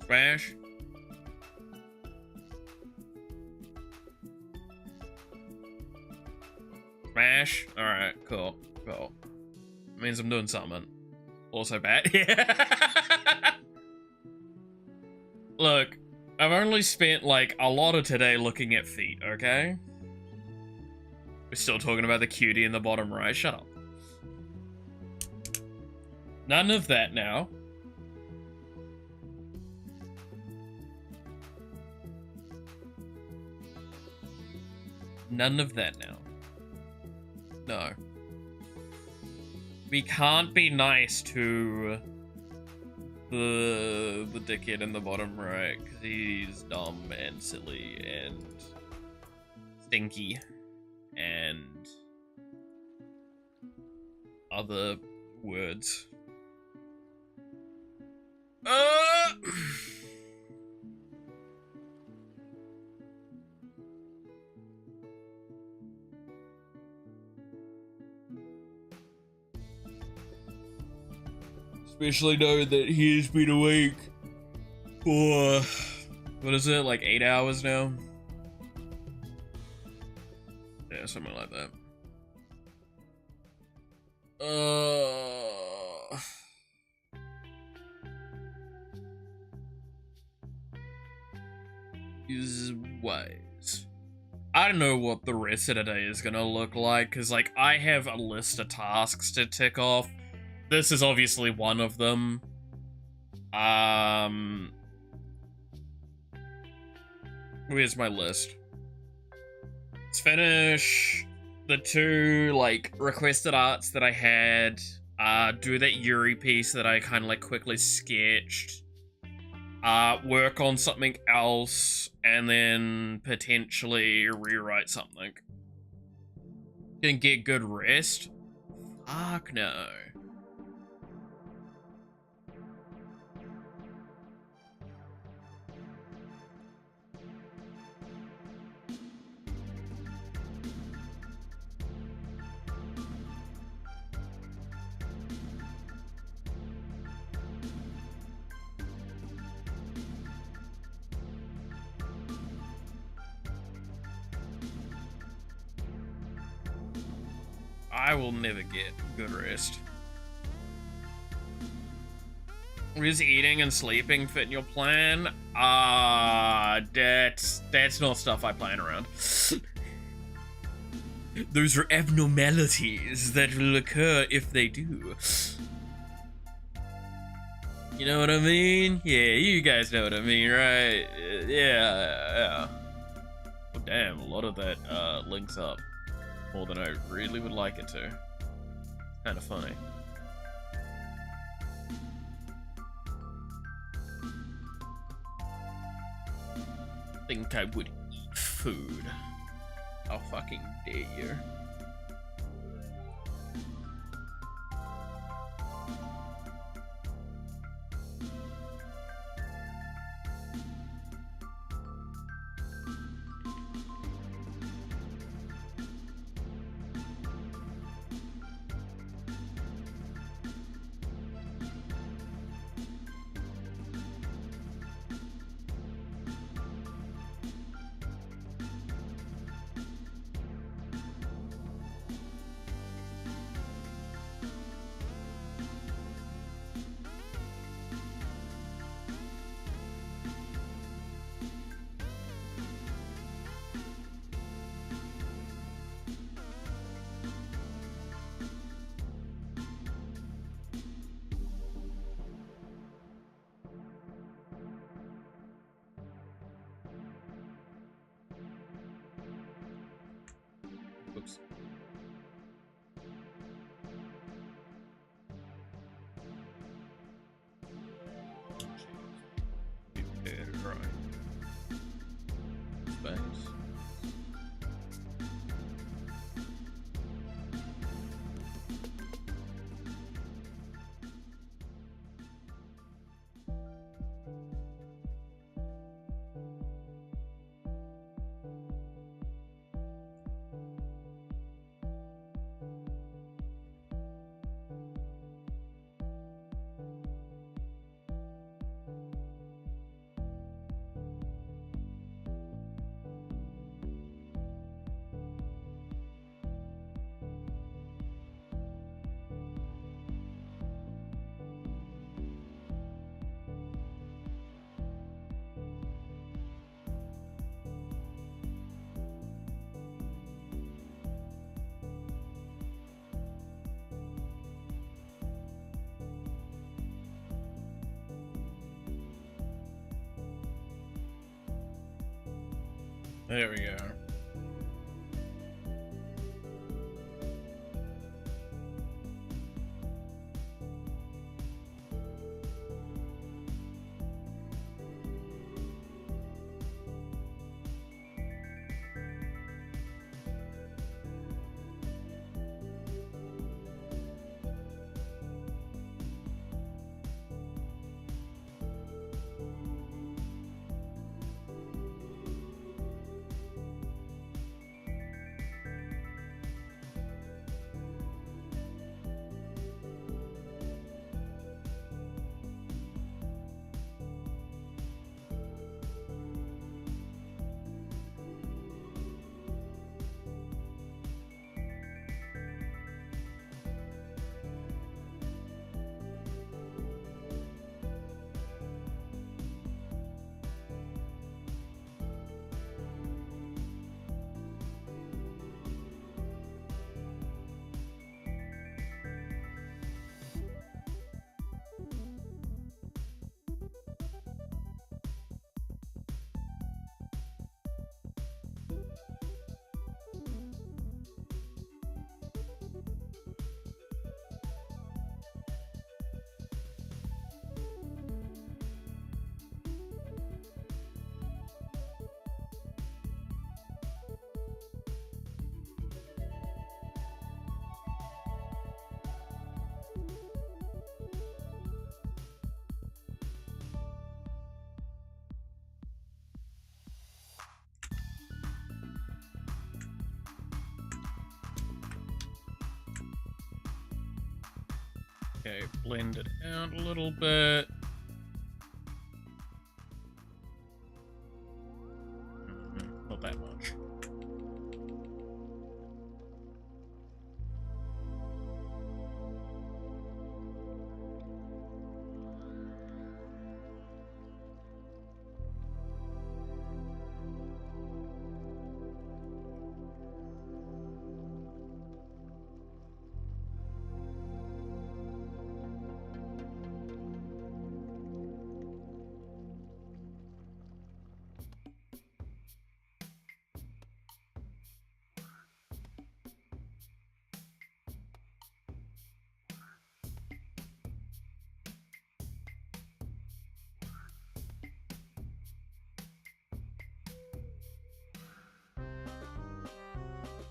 Smash. Smash. Alright, cool. Cool. Means I'm doing something. Also bad. Look, I've only spent, like, a lot of today looking at feet, okay? We're still talking about the cutie in the bottom right. Shut up. None of that now. None of that now. No. We can't be nice to the dickhead in the bottom right, because he's dumb and silly and stinky and other words. Especially knowing that he has been awake for, what is it, like 8 hours now? Yeah, something like that. Is wise. I don't know what the rest of the day is gonna look like, because, like, I have a list of tasks to tick off. This is obviously one of them. Where's my list? Let's finish the 2, like, requested arts that I had. Do that Yuri piece that I kind of, like, quickly sketched. Work on something else, and then potentially rewrite something. Gonna get good rest? Fuck no. I will never get good rest. Is eating and sleeping fit in your plan? That's not stuff I plan around. Those are abnormalities that will occur if they do. You know what I mean? Yeah, you guys know what I mean, right? Yeah. Oh, damn, a lot of that links up more than I really would like it to. Kind of funny. Think I would eat food. How fucking dare you? Oops. Right. Space. There we go. Okay, blend it out a little bit. Not that much.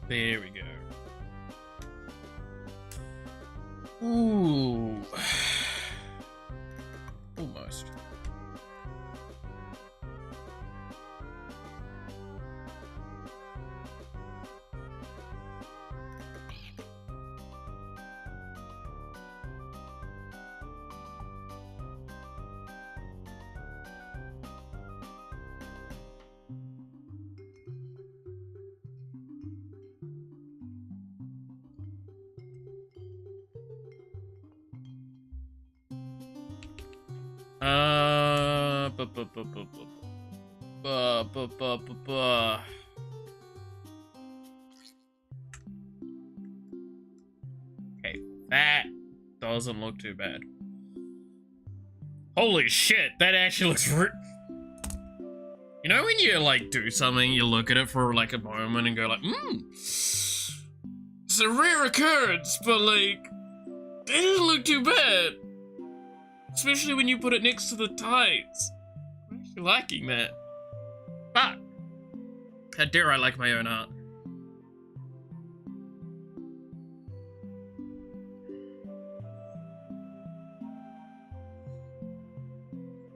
There we go. Ooh. Almost. Bu- bu- bu- bu- bu- bu- Okay, that doesn't look too bad. Holy shit, that actually looks you know when you like do something, you look at it for like a moment and go like, it's a rare occurrence, but like, it doesn't look too bad. Especially when you put it next to the tights. I'm actually liking that. But, how dare I like my own art?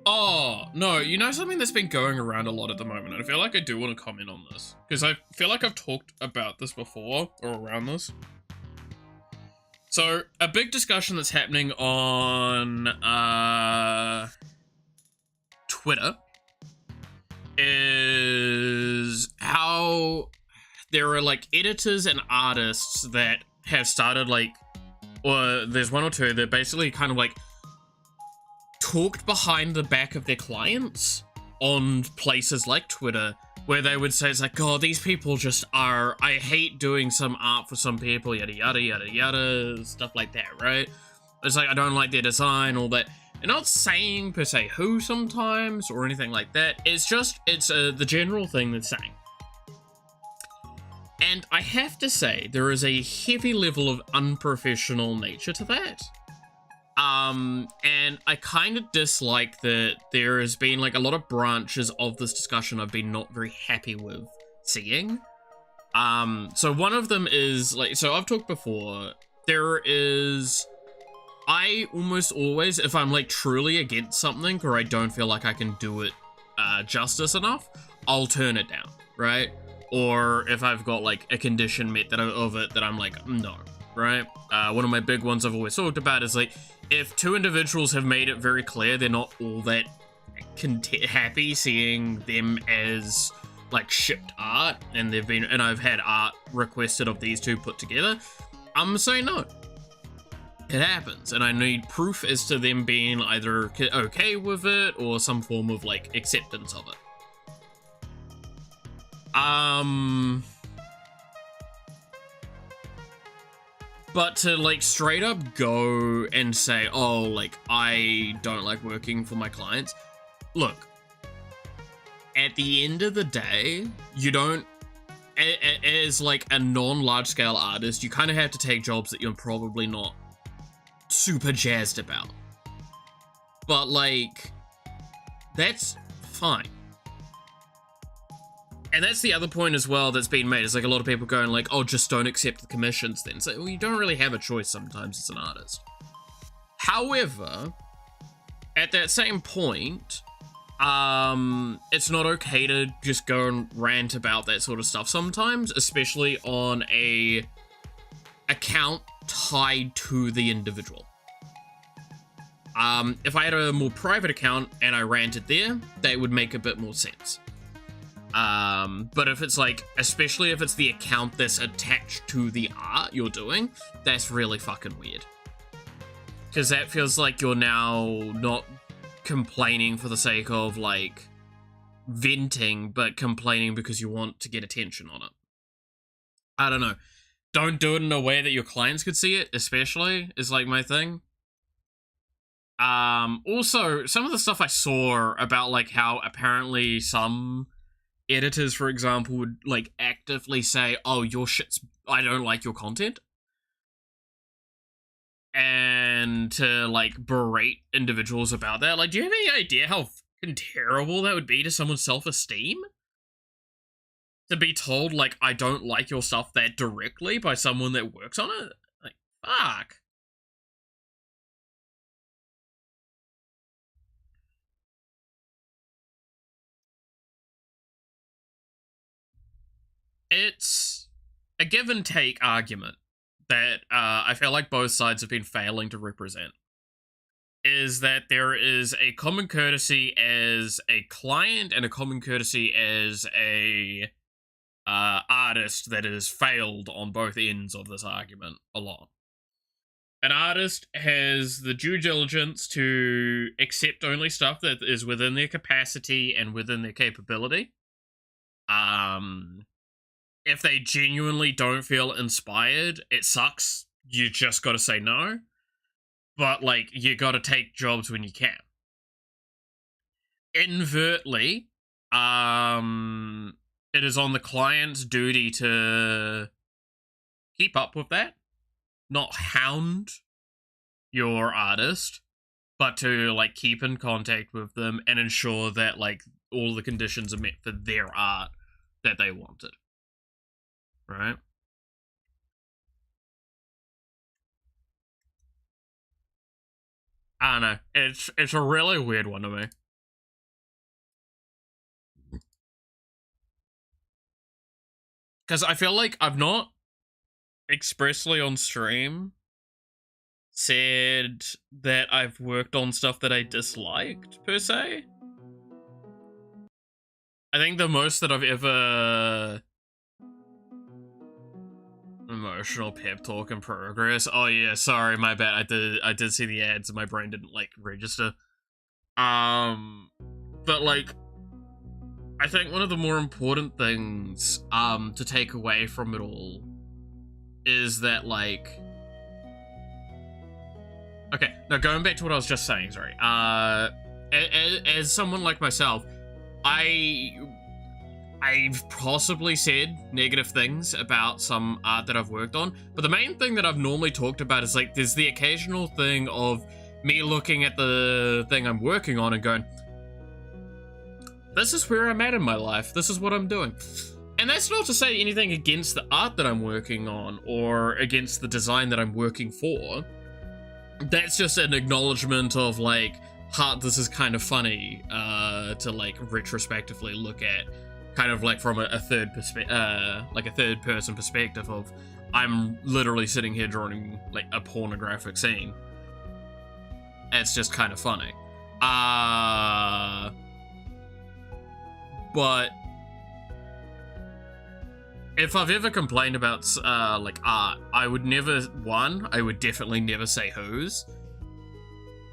Oh, no, you know something that's been going around a lot at the moment, and I feel like I do want to comment on this, because I feel like I've talked about this before, or around this. So, a big discussion that's happening on, Twitter is how there are, like, editors and artists that have started, like, or there's one or two that basically kind of, like, talked behind the back of their clients on places like Twitter, where they would say, it's like, oh, these people just are, I hate doing some art for some people, yada, yada, yada, yada, stuff like that, right? It's like, I don't like their design, all that. They're not saying, per se, who sometimes, or anything like that. It's just, it's the general thing that's saying. And I have to say, there is a heavy level of unprofessional nature to that. And I kind of dislike that there has been, like, a lot of branches of this discussion I've been not very happy with seeing. So one of them is, like, so I've talked before, I almost always, if I'm, like, truly against something, or I don't feel like I can do it, justice enough, I'll turn it down, right? Or if I've got, like, a condition met of it that I'm like, no, right? One of my big ones I've always talked about is, like, if two individuals have made it very clear they're not all that happy seeing them as, like, shipped art, and I've had art requested of these two put together, I'm gonna say no. It happens, and I need proof as to them being either okay with it or some form of, like, acceptance of it. But to, like, straight up go and say, oh, like, I don't like working for my clients. Look, at the end of the day, you don't, as, like, a non-large scale artist, you kind of have to take jobs that you're probably not super jazzed about. But, like, that's fine. And that's the other point as well that's been made. It's like a lot of people going like, oh, just don't accept the commissions then. So, well, you don't really have a choice sometimes as an artist. However, at that same point, it's not okay to just go and rant about that sort of stuff sometimes, especially on a account tied to the individual. If I had a more private account and I ranted there, that would make a bit more sense. But if it's like, especially if it's the account that's attached to the art you're doing, that's really fucking weird. Because that feels like you're now not complaining for the sake of, like, venting, but complaining because you want to get attention on it. I don't know. Don't do it in a way that your clients could see it, especially, is like my thing. Also, some of the stuff I saw about, like, how apparently some editors, for example, would, like, actively say, oh, your shit's, I don't like your content. And to, like, berate individuals about that. Like, do you have any idea how fucking terrible that would be to someone's self-esteem? To be told, like, I don't like your stuff that directly by someone that works on it? Like, fuck. It's a give and take argument that I feel like both sides have been failing to represent. Is that there is a common courtesy as a client and a common courtesy as a artist that has failed on both ends of this argument a lot. An artist has the due diligence to accept only stuff that is within their capacity and within their capability. If they genuinely don't feel inspired, it sucks. You just gotta say no. But, like, you gotta take jobs when you can. Invertly, it is on the client's duty to keep up with that. Not hound your artist, but to, like, keep in contact with them and ensure that, like, all the conditions are met for their art that they wanted. Right? I don't know. It's a really weird one to me. Because I feel like I've not expressly on stream said that I've worked on stuff that I disliked, per se. I think the most that I've ever... Emotional pep talk in progress. Oh yeah, sorry, my bad. I did see the ads and my brain didn't, like, register. But, like, I think one of the more important things to take away from it all is that, like, okay, now going back to what I was just saying, sorry. As someone like myself, I've possibly said negative things about some art that I've worked on, but the main thing that I've normally talked about is, like, there's the occasional thing of me looking at the thing I'm working on and going, this is where I'm at in my life, this is what I'm doing. And that's not to say anything against the art that I'm working on or against the design that I'm working for. That's just an acknowledgement of, like, this is kind of funny to, like, retrospectively look at. Kind of like from a third person perspective of, I'm literally sitting here drawing, like, a pornographic scene. It's just kind of funny. But if I've ever complained about like art, I would never, one, I would definitely never say whose.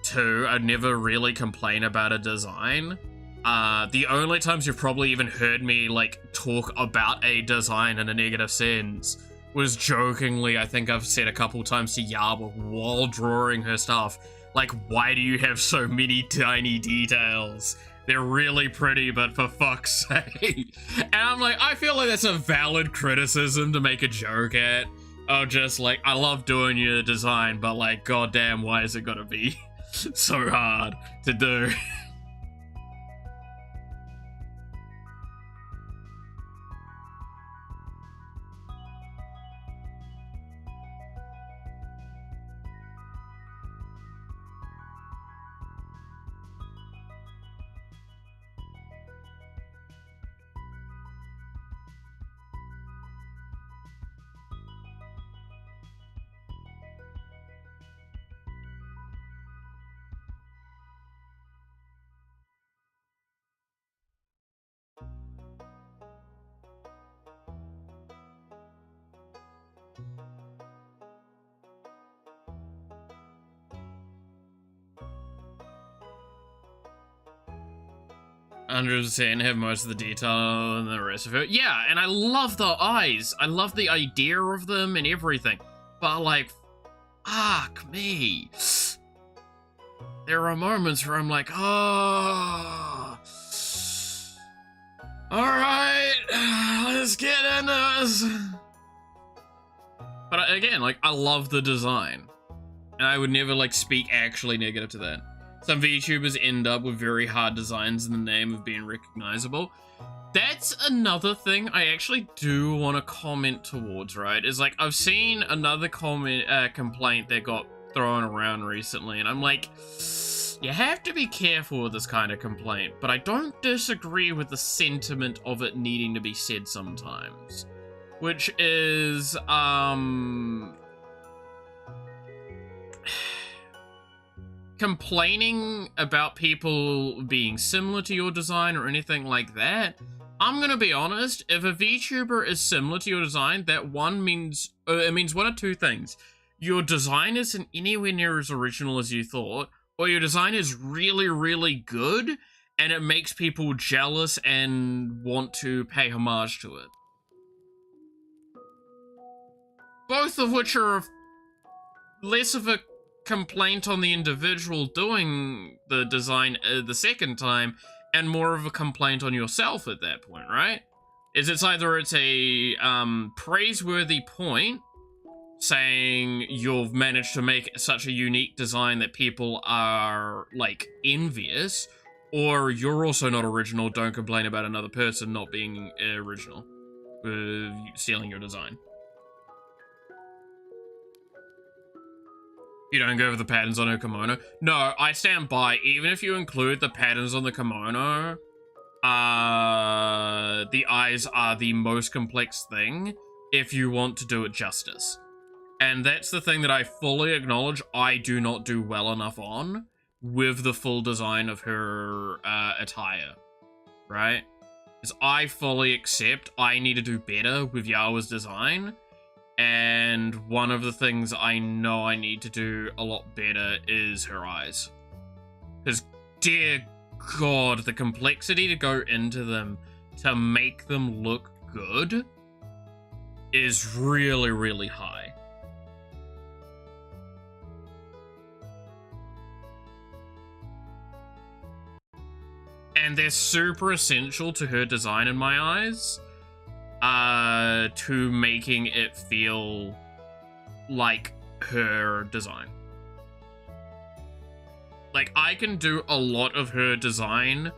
Two, I'd never really complain about a design. The only times you've probably even heard me, like, talk about a design in a negative sense was jokingly, I think I've said a couple times to Yaba while drawing her stuff, like, why do you have so many tiny details? They're really pretty, but for fuck's sake. And I'm like, I feel like that's a valid criticism to make a joke at. Oh, just like, I love doing your design, but, like, goddamn, why is it gotta be so hard to do? 100% have most of the detail and the rest of it. Yeah, and I love the eyes. I love the idea of them and everything. But, like, fuck me. There are moments where I'm like, oh, alright, let's get into this. But again, like, I love the design. And I would never, like, speak actually negative to that. Some VTubers end up with very hard designs in the name of being recognizable. That's another thing I actually do want to comment towards, right? Is, like, I've seen another complaint that got thrown around recently, and I'm like, you have to be careful with this kind of complaint, but I don't disagree with the sentiment of it needing to be said sometimes. Which is, complaining about people being similar to your design or anything like that. I'm gonna be honest, if a VTuber is similar to your design, that it means one of two things. Your design isn't anywhere near as original as you thought, or your design is really, really good, and it makes people jealous and want to pay homage to it. Both of which are less of a complaint on the individual doing the design the second time, and more of a complaint on yourself at that point, right? It's either it's a praiseworthy point, saying you've managed to make such a unique design that people are, like, envious, or you're also not original, don't complain about another person not being original, stealing your design. You don't go over the patterns on her kimono. No, I stand by. Even if you include the patterns on the kimono, the eyes are the most complex thing if you want to do it justice. And that's the thing that I fully acknowledge I do not do well enough on with the full design of her attire, right? Because I fully accept I need to do better with Yawa's design. And one of the things I know I need to do a lot better is her eyes. Because, dear God, the complexity to go into them to make them look good is really, really high. And they're super essential to her design in my eyes. To making it feel like her design. Like, I can do a lot of her design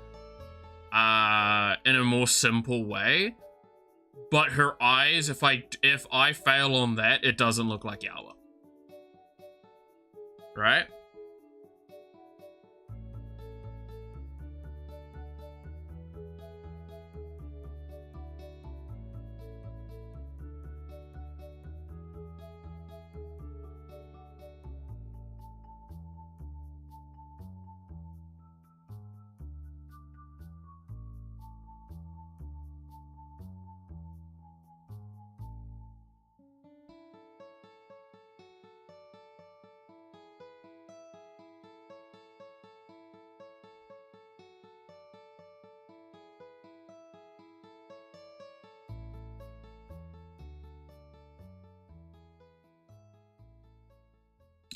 in a more simple way, but her eyes, if I fail on that, it doesn't look like Yawa. Right?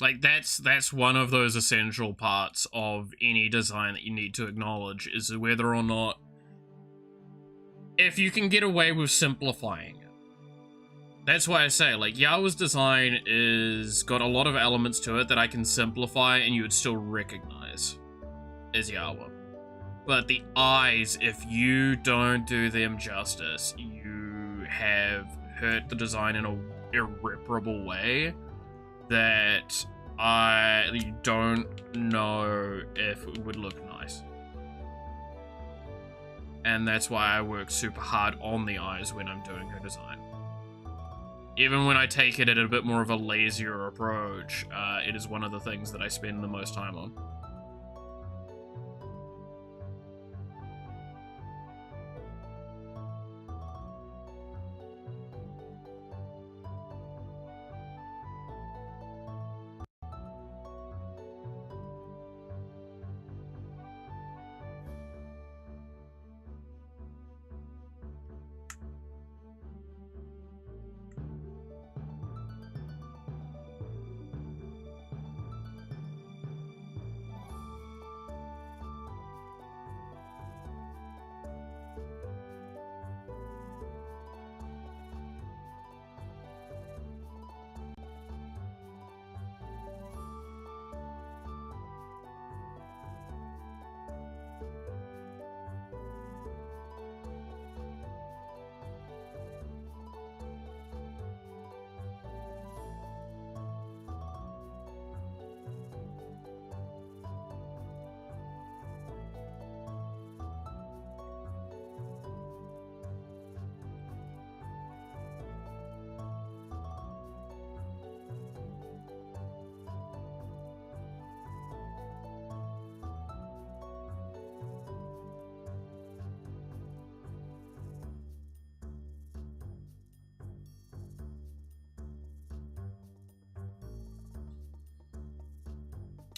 Like, that's one of those essential parts of any design that you need to acknowledge, is whether or not, if you can get away with simplifying it. That's why I say, like, Yawa's design is got a lot of elements to it that I can simplify and you would still recognize as Yawa. But the eyes, if you don't do them justice, you have hurt the design in an irreparable way that I don't know if it would look nice. And that's why I work super hard on the eyes when I'm doing her design. Even when I take it at a bit more of a lazier approach, it is one of the things that I spend the most time on.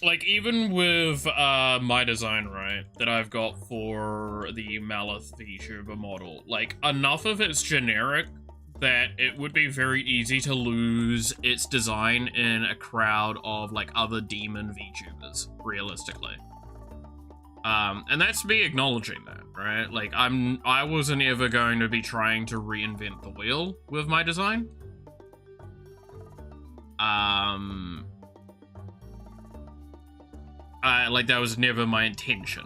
like, even with my design, right, that I've got for the Malith VTuber model, like, enough of it's generic that it would be very easy to lose its design in a crowd of, like, other demon VTubers, realistically. And that's me acknowledging that, right? Like, I wasn't ever going to be trying to reinvent the wheel with my design. Like, that was never my intention.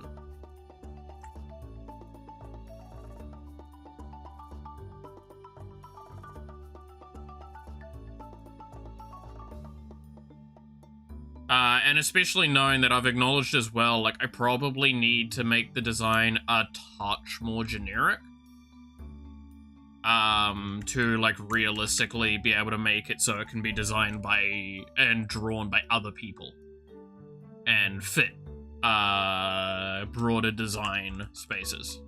And especially knowing that I've acknowledged as well, like, I probably need to make the design a touch more generic. To, like, realistically be able to make it so it can be designed by and drawn by other people. And fit, broader design spaces.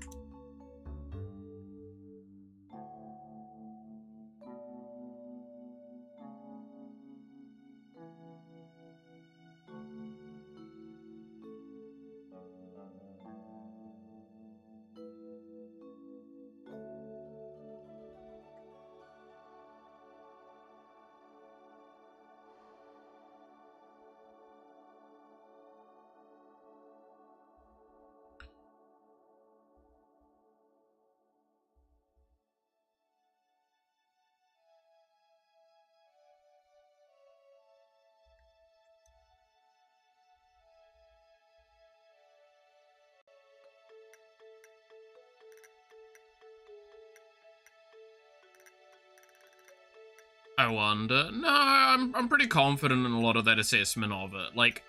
I wonder. No, I'm pretty confident in a lot of that assessment of it. Like,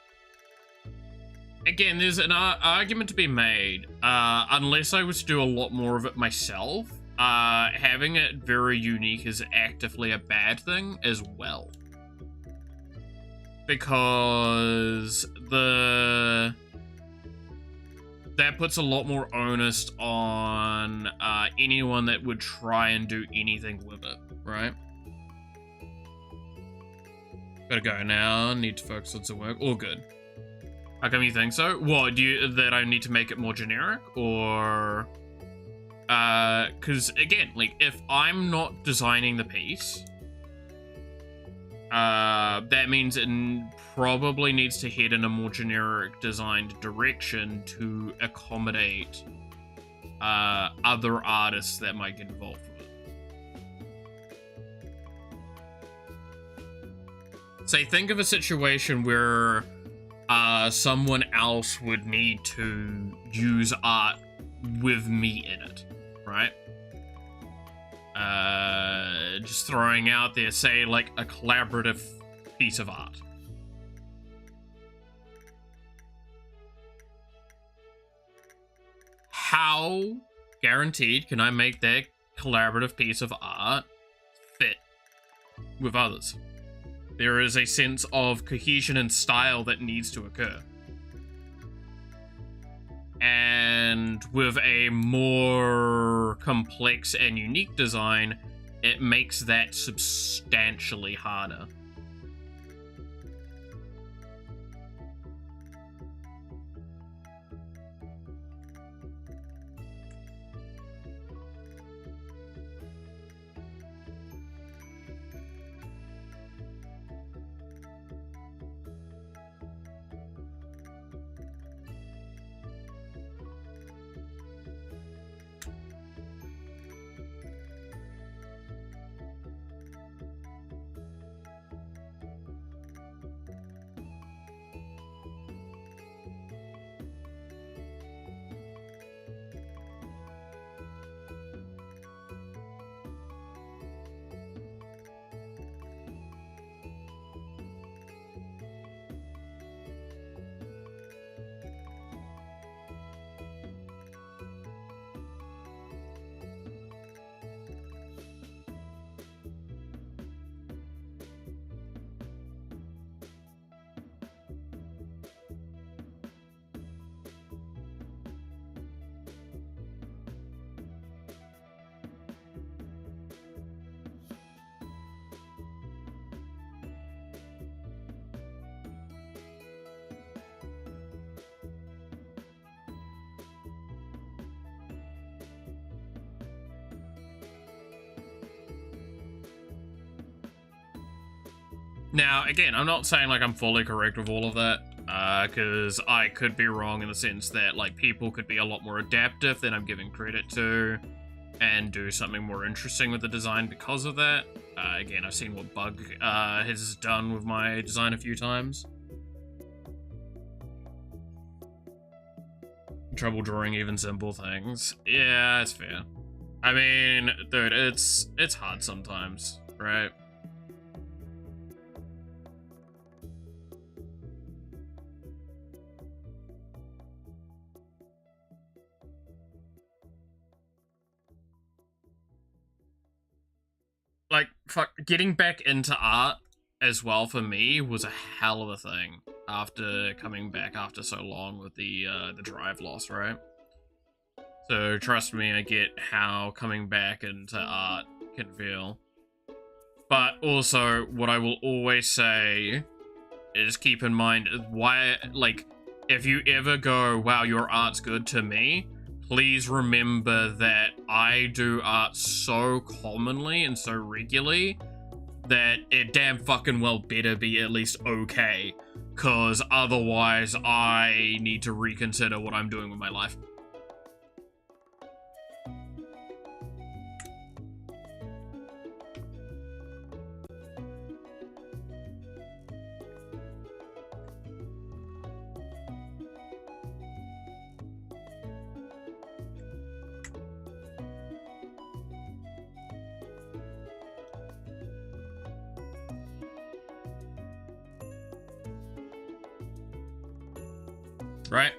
again, there's an argument to be made. Unless I was to do a lot more of it myself, having it very unique is actively a bad thing as well. Because that puts a lot more onus on anyone that would try and do anything with it, right? Gotta go now. Need to focus on some work. All good. How come you think so? What, that I need to make it more generic? Or... because, again, like, if I'm not designing the piece, that means it probably needs to head in a more generic designed direction to accommodate other artists that might get involved with it. Say, think of a situation where someone else would need to use art with me in it, right? Just throwing out there, say, like, a collaborative piece of art. How, guaranteed, can I make that collaborative piece of art fit with others? There is a sense of cohesion and style that needs to occur. And with a more complex and unique design, it makes that substantially harder. Now, again, I'm not saying, like, I'm fully correct with all of that, because I could be wrong in the sense that, like, people could be a lot more adaptive than I'm giving credit to, and do something more interesting with the design because of that. Again, I've seen what Bug has done with my design a few times. Trouble drawing even simple things. Yeah, it's fair. I mean, dude, it's hard sometimes, right? Like, fuck, getting back into art as well for me was a hell of a thing after coming back after so long with the drive loss, right? So trust me, I get how coming back into art can feel. But also, what I will always say is keep in mind why, like, if you ever go, wow, your art's good to me, please remember that I do art so commonly and so regularly that it damn fucking well better be at least okay, because otherwise I need to reconsider what I'm doing with my life. Right?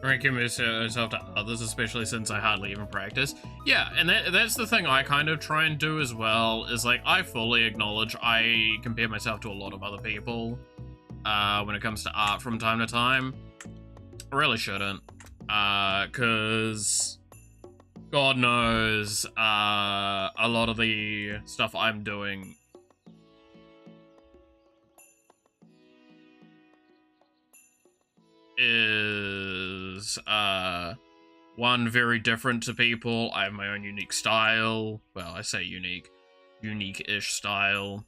Ranking myself to others, especially since I hardly even practice. Yeah, and that's the thing I kind of try and do as well, is like, I fully acknowledge I compare myself to a lot of other people when it comes to art from time to time. I really shouldn't, because God knows a lot of the stuff I'm doing is one, very different to people. I have my own unique style. Well, I say unique-ish style.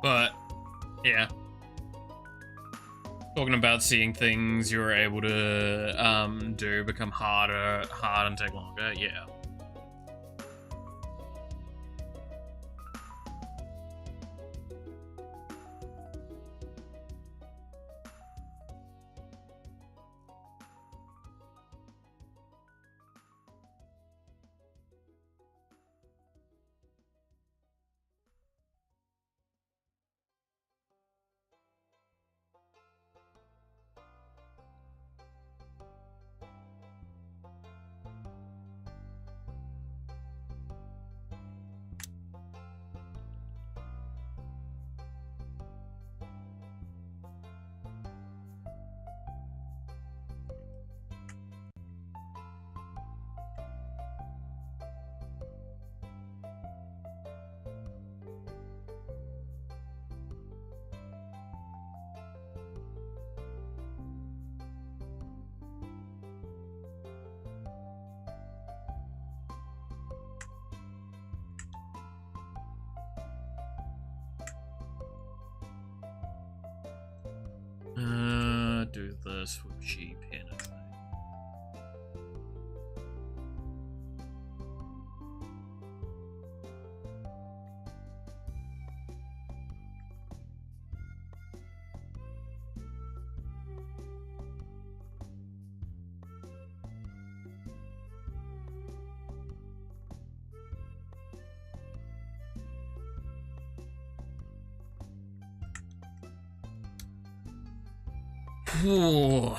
But, yeah. Talking about seeing things you're able to do become hard and take longer, yeah. do this with sheep pen, I think. Whew.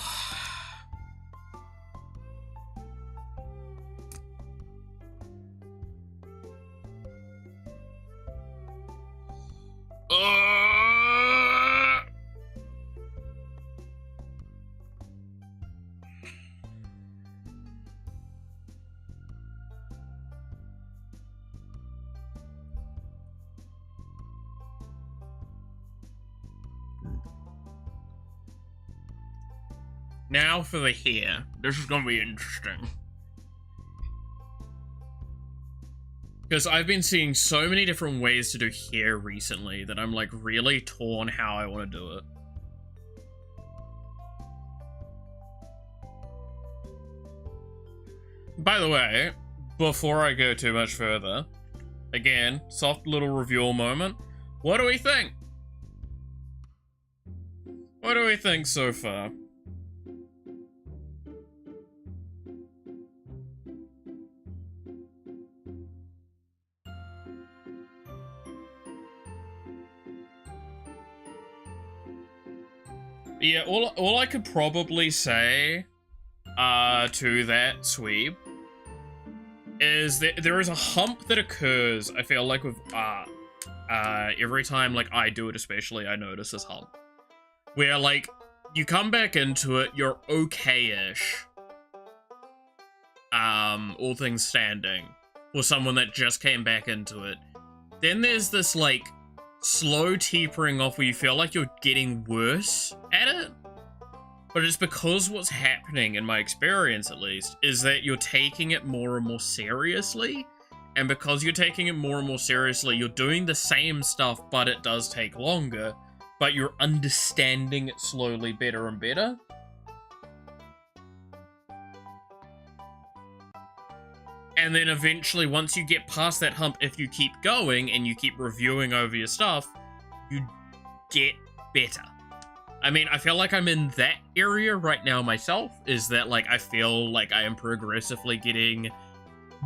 Now for the hair. This is gonna be interesting. Because I've been seeing so many different ways to do hair recently that I'm like really torn how I want to do it. By the way, before I go too much further, again, soft little review moment. What do we think? What do we think so far? Yeah, all I could probably say to that sweep is that there is a hump that occurs, I feel like, with art. Every time, like, I do it especially, I notice this hump. Where, like, you come back into it, you're okay-ish. All things standing. For someone that just came back into it. Then there's this, like, slow tapering off where you feel like you're getting worse at it. But it's because what's happening, in my experience at least, is that you're taking it more and more seriously. And because you're taking it more and more seriously, you're doing the same stuff, but it does take longer. But you're understanding it slowly better and better. And then eventually, once you get past that hump, if you keep going and you keep reviewing over your stuff, you get better. I mean, I feel like I'm in that area right now myself, is that, like, I feel like I am progressively getting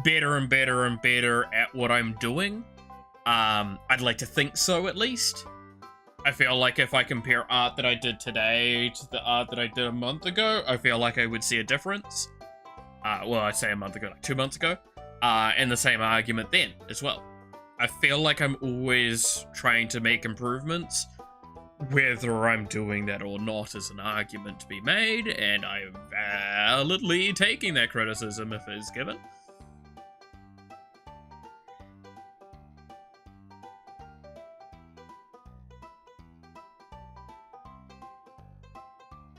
better and better and better at what I'm doing. I'd like to think so, at least. I feel like if I compare art that I did today to the art that I did a month ago, I feel like I would see a difference. Well, I'd say a month ago, like 2 months ago. And the same argument then, as well. I feel like I'm always trying to make improvements. Whether I'm doing that or not is an argument to be made, and I'm validly taking that criticism if it is given.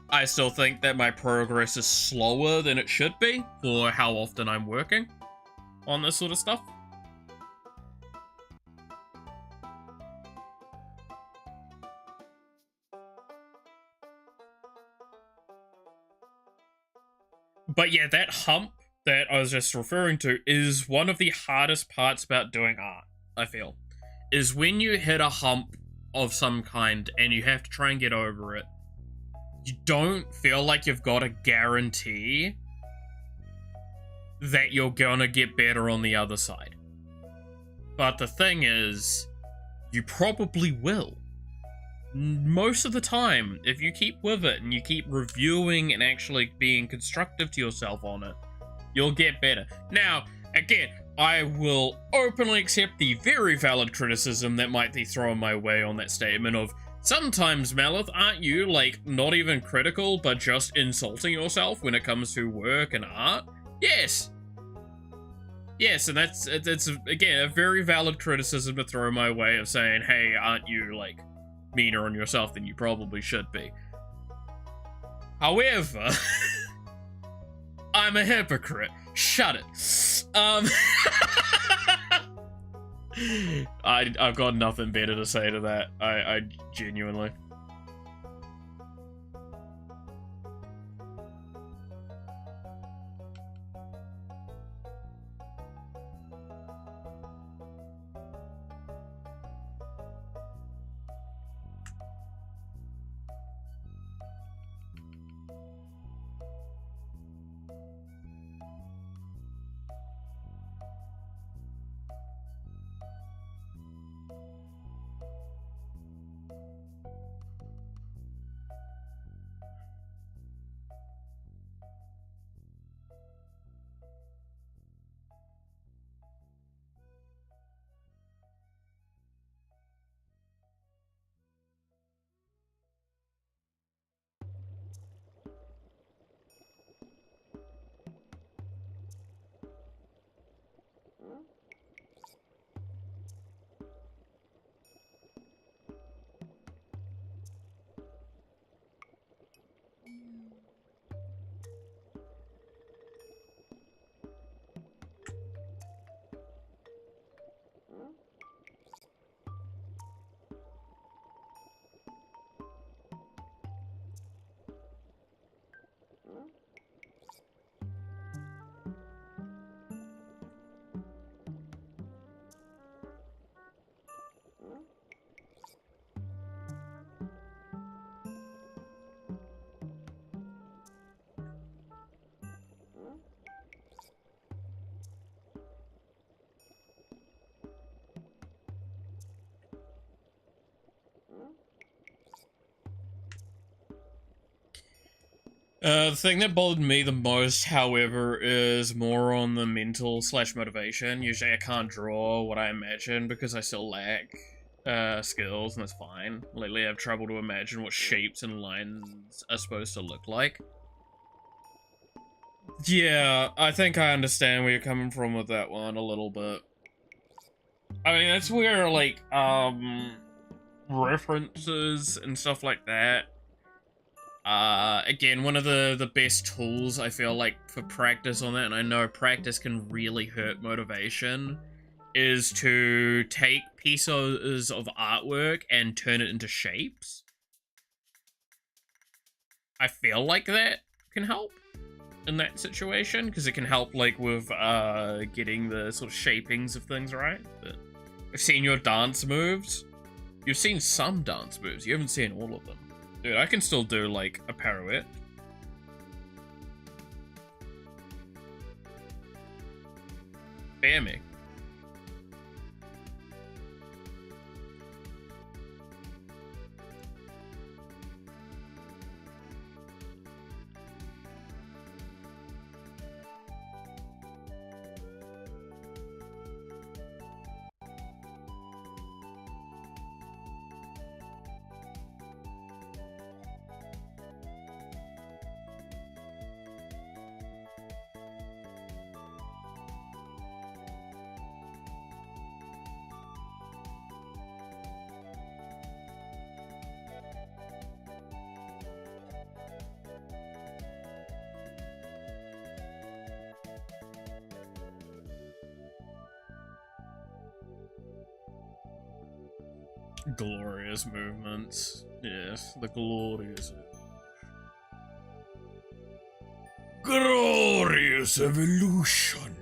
I still think that my progress is slower than it should be for how often I'm working on this sort of stuff. But yeah, that hump that I was just referring to is one of the hardest parts about doing art, I feel. Is when you hit a hump of some kind and you have to try and get over it, you don't feel like you've got a guarantee that you're gonna get better on the other side. But the thing is, you probably will. Most of the time, if you keep with it and you keep reviewing and actually being constructive to yourself on it, you'll get better. Now, again, I will openly accept the very valid criticism that might be thrown my way on that statement of, sometimes, Malith, aren't you, like, not even critical, but just insulting yourself when it comes to work and art? Yes! Yes, and that's again, a very valid criticism to throw my way of saying, hey, aren't you, like, meaner on yourself than you probably should be. However, I'm a hypocrite. Shut it. I've got nothing better to say to that. I genuinely. The thing that bothered me the most, however, is more on the mental / motivation. Usually I can't draw what I imagine because I still lack skills, and that's fine. Lately I have trouble to imagine what shapes and lines are supposed to look like. Yeah, I think I understand where you're coming from with that one a little bit. I mean, that's where, like, references and stuff like that. Again, one of the best tools, I feel like, for practice on that, and I know practice can really hurt motivation, is to take pieces of artwork and turn it into shapes. I feel like that can help in that situation, because it can help, like, with, getting the sort of shapings of things right. But I've seen your dance moves. You've seen some dance moves. You haven't seen all of them. Dude, I can still do, like, a pirouette. Bear me. Glorious movements. Yes, the glorious. Glorious evolution.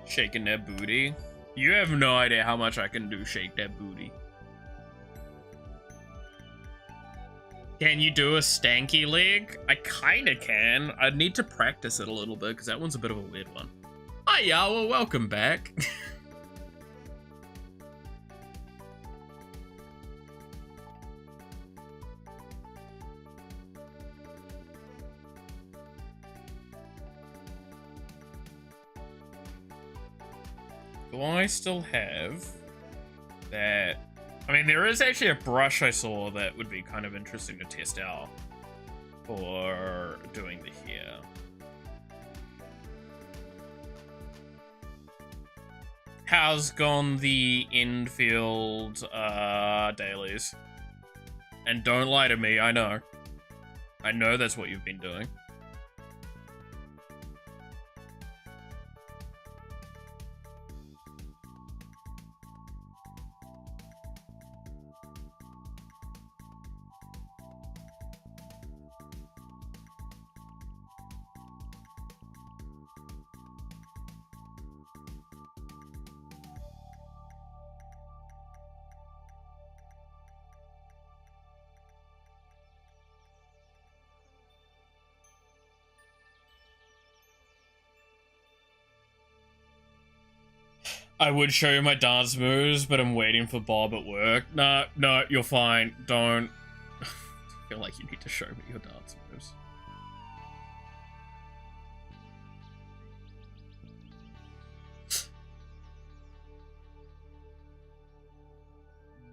Shaking that booty. You have no idea how much I can do shake that booty. Can you do a stanky leg? I kinda can. I'd need to practice it a little bit, because that one's a bit of a weird one. Hi, y'all. Well, welcome back. Do I still have that? I mean, there is actually a brush I saw that would be kind of interesting to test out for doing the hair. How's gone the infield dailies? And don't lie to me, I know. I know that's what you've been doing. I would show you my dance moves, but I'm waiting for Bob at work. No, you're fine. Don't. I feel like you need to show me your dance moves.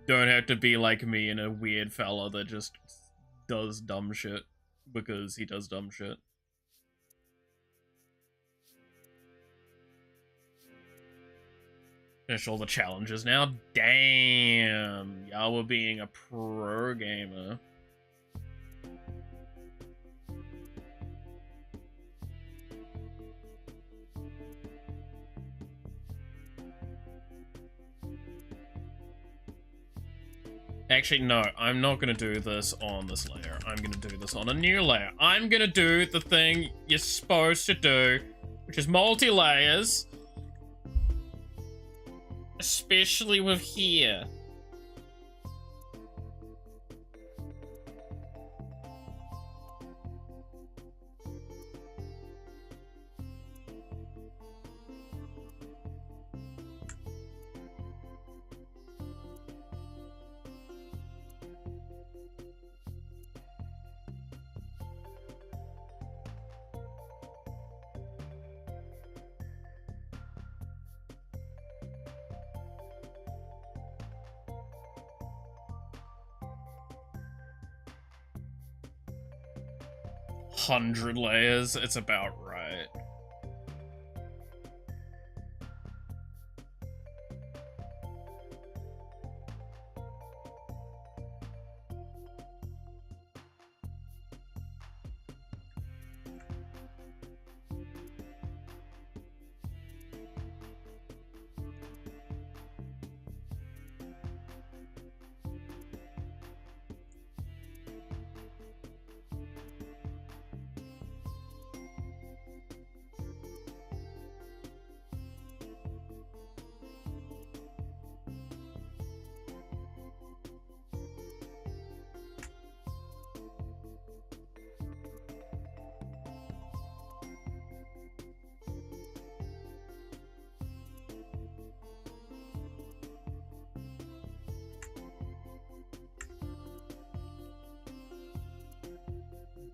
Don't have to be like me and a weird fella that just does dumb shit because he does dumb shit. Finish all the challenges now. Damn, y'all were being a pro gamer. Actually, no, I'm not gonna do this on this layer. I'm gonna do this on a new layer. I'm gonna do the thing you're supposed to do, which is multi-layers. Especially with here. 100 layers, it's about right.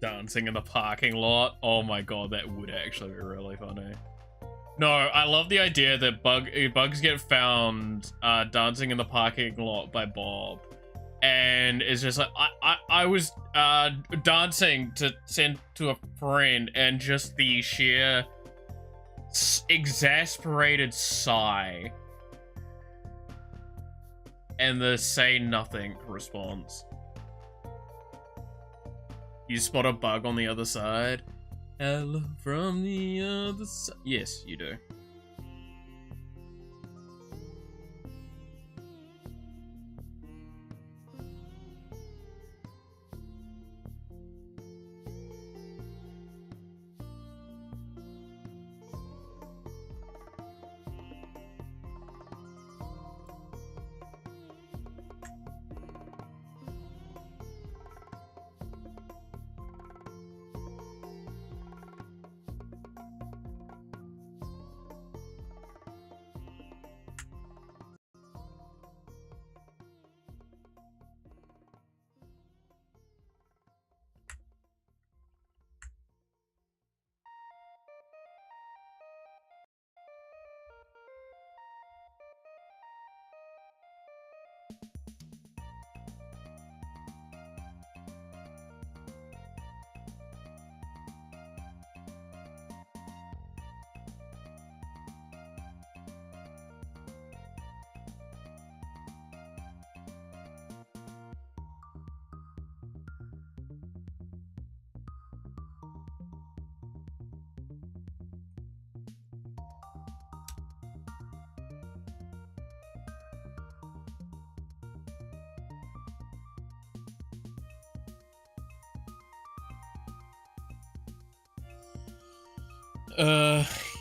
Dancing in the parking lot. Oh my god, that would actually be really funny. No, I love the idea that bugs get found dancing in the parking lot by Bob. And it's just like, I was dancing to send to a friend, and just the sheer exasperated sigh. And the say nothing response. You spot a bug on the other side. Hello from the other side. Yes, you do.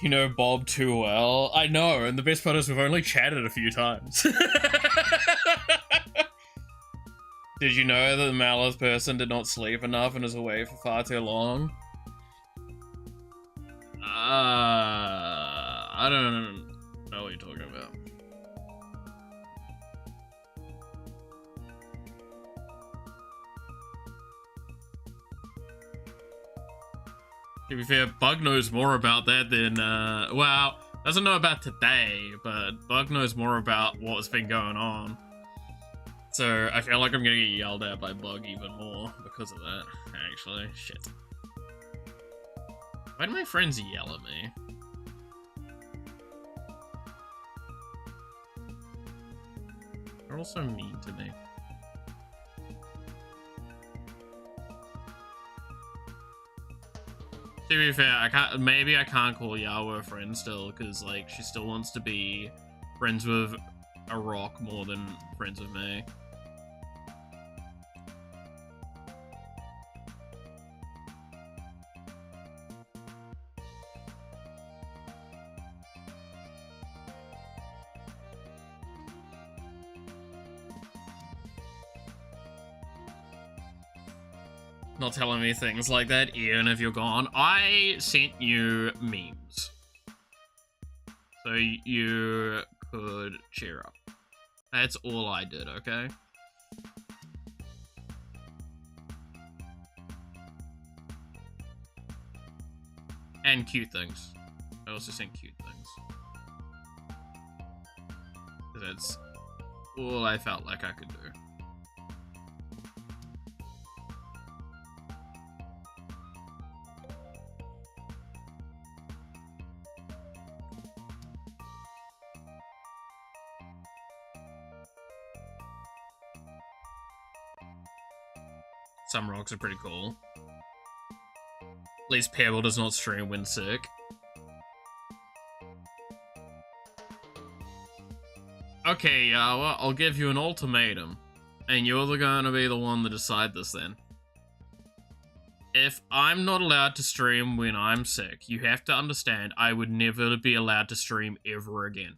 You know Bob too well. I know, and the best part is we've only chatted a few times. Did you know that the Malice person did not sleep enough and is away for far too long? I don't know what you're talking about. To be fair, Bug knows more about that than, well, doesn't know about today, but Bug knows more about what's been going on. So I feel like I'm gonna get yelled at by Bug even more because of that, actually. Shit. Why do my friends yell at me? They're all so mean to me. To be fair, maybe I can't call Yawa a friend still, because, like, she still wants to be friends with a rock more than friends with me. Not telling me things like that, even if you're gone. I sent you memes. So you could cheer up. That's all I did, okay? And cute things. I also sent cute things. That's all I felt like I could do. Some rocks are pretty cool. At least Pebble does not stream when sick. Okay, well, I'll give you an ultimatum. And you're gonna be the one to decide this then. If I'm not allowed to stream when I'm sick, you have to understand I would never be allowed to stream ever again.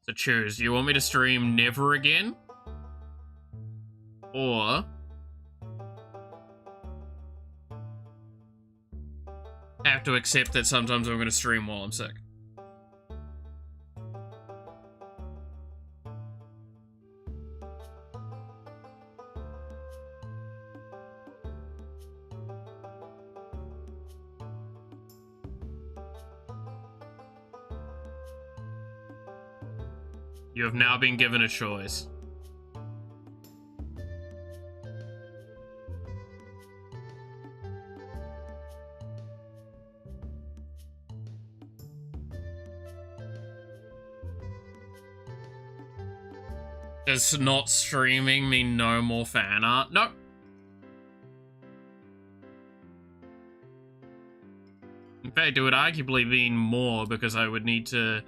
So choose, do you want me to stream never again? Or have to accept that sometimes I'm gonna stream while I'm sick? You have now been given a choice. Does not streaming mean no more fan art? No. In fact, it would arguably mean more, because I would need to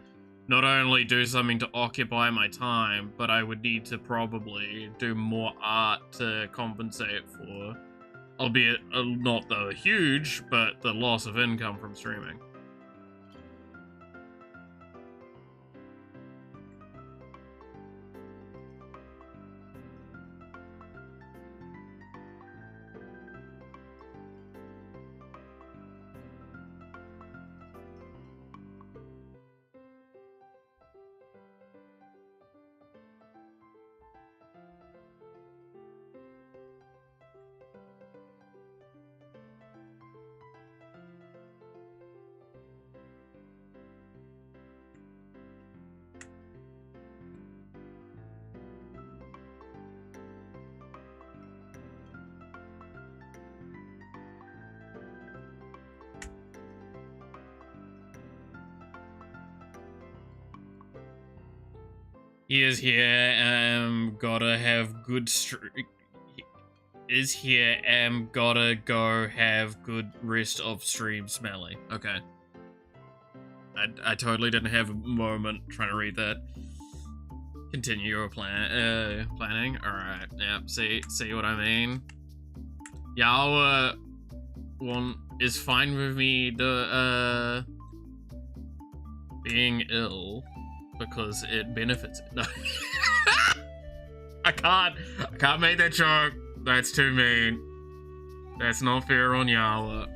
not only do something to occupy my time, but I would need to probably do more art to compensate for, albeit not the huge, but the loss of income from streaming. He is here, gotta have good is here, gotta go have good rest of stream, Smelly. Okay. I totally didn't have a moment trying to read that. Continue your planning. Alright, yeah, see what I mean? Yawa is fine with me being ill, because it benefits it. No. I can't make that joke. That's too mean. That's not fair on Yawa.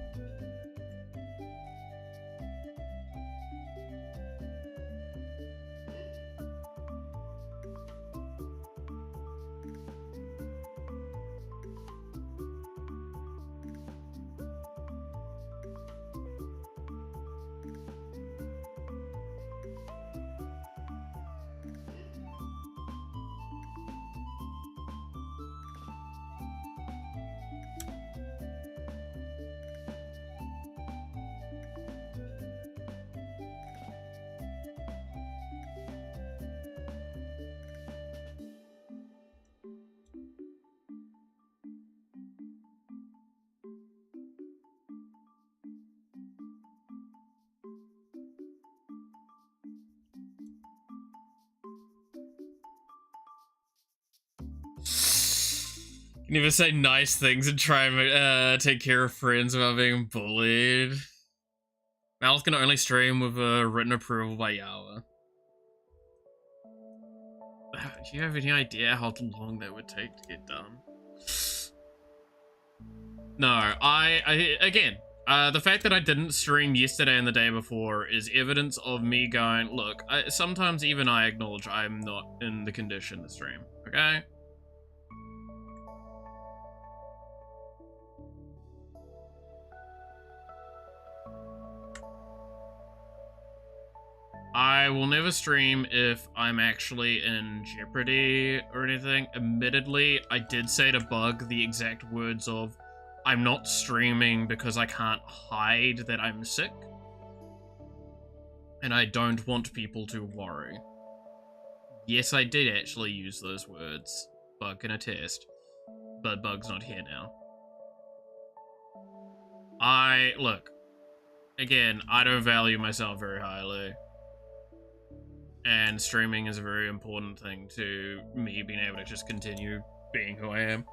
You never say nice things and try and take care of friends without being bullied. Mal's can only stream with a written approval by Yawa. Do you have any idea how long that would take to get done? No, again, the fact that I didn't stream yesterday and the day before is evidence of me going, look, sometimes even I acknowledge I'm not in the condition to stream, okay? I will never stream if I'm actually in jeopardy or anything. Admittedly, I did say to Bug the exact words of, I'm not streaming because I can't hide that I'm sick. And I don't want people to worry. Yes, I did actually use those words. Bug can attest. but Bug's not here now. Look, again, I don't value myself very highly. And streaming is a very important thing to me being able to just continue being who I am.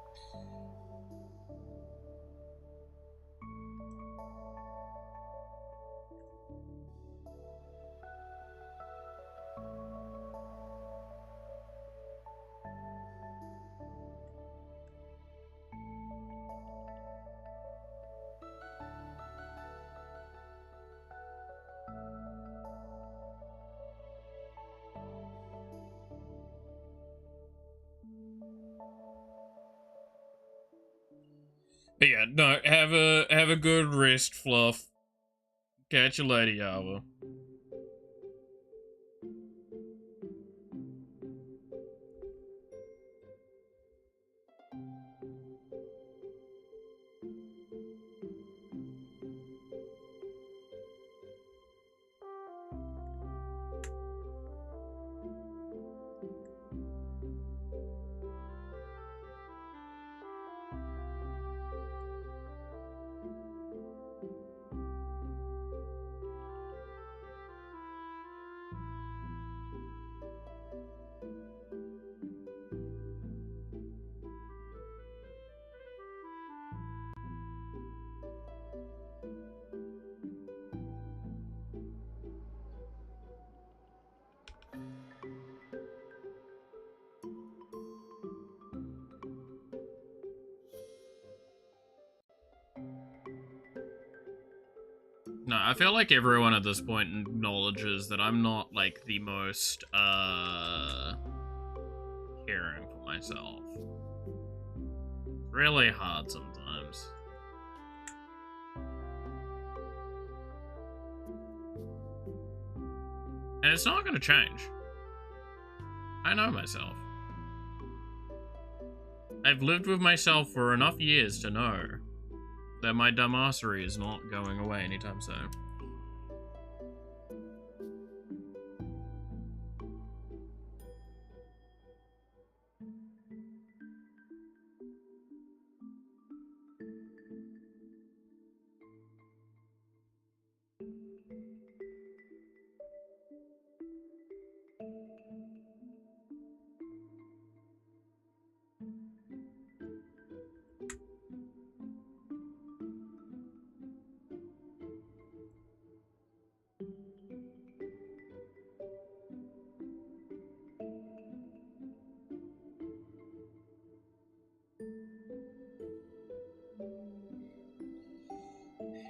But yeah, no, have a good rest, Fluff. Catch you later, Yava. No, I feel like everyone at this point acknowledges that I'm not, like, the most, caring for myself. It's really hard sometimes. And it's not gonna change. I know myself. I've lived with myself for enough years to know that my dumbassery is not going away anytime soon.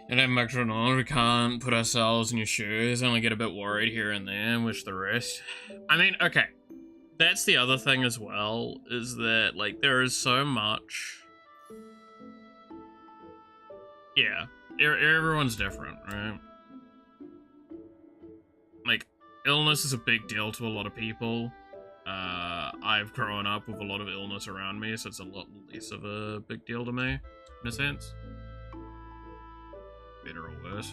And then McDonald, we can't put ourselves in your shoes, only get a bit worried here and there, and wish the rest. I mean, okay. That's the other thing as well, is that, like, there is so much. Yeah, everyone's different, right? Like, illness is a big deal to a lot of people. I've grown up with a lot of illness around me, so it's a lot less of a big deal to me, in a sense. Better or worse.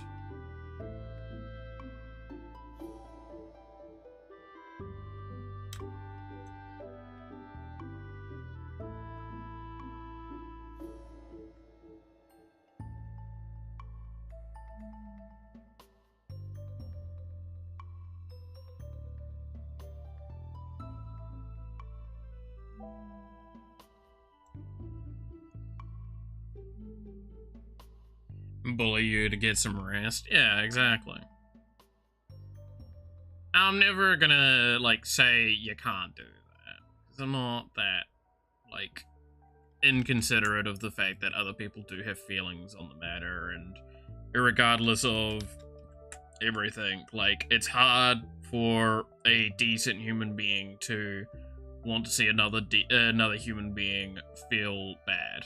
Bully you to get some rest. Yeah, exactly. I'm never gonna, like, say you can't do that. Because I'm not that, like, inconsiderate of the fact that other people do have feelings on the matter, and regardless of everything, like, it's hard for a decent human being to want to see another human being feel bad.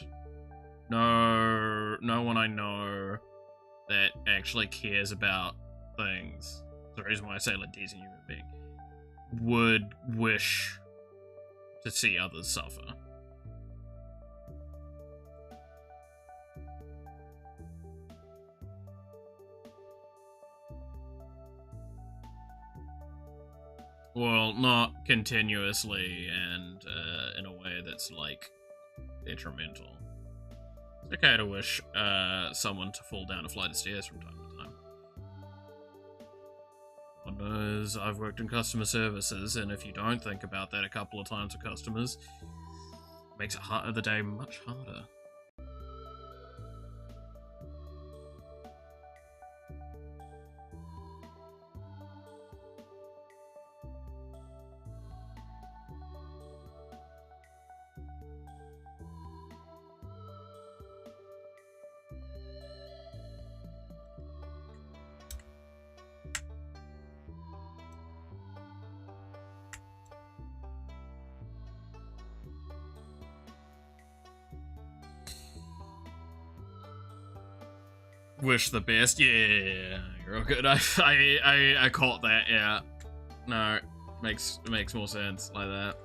No one I know that actually cares about things, the reason why I say, like, decent human being, would wish to see others suffer. Well, not continuously and in a way that's, like, detrimental. It's okay to wish someone to fall down a flight of stairs from time to time. God knows, I've worked in customer services, and if you don't think about that a couple of times with customers, it makes the day much harder. Wish the best. Yeah, you're all good. I caught that. Yeah. No, makes more sense like that.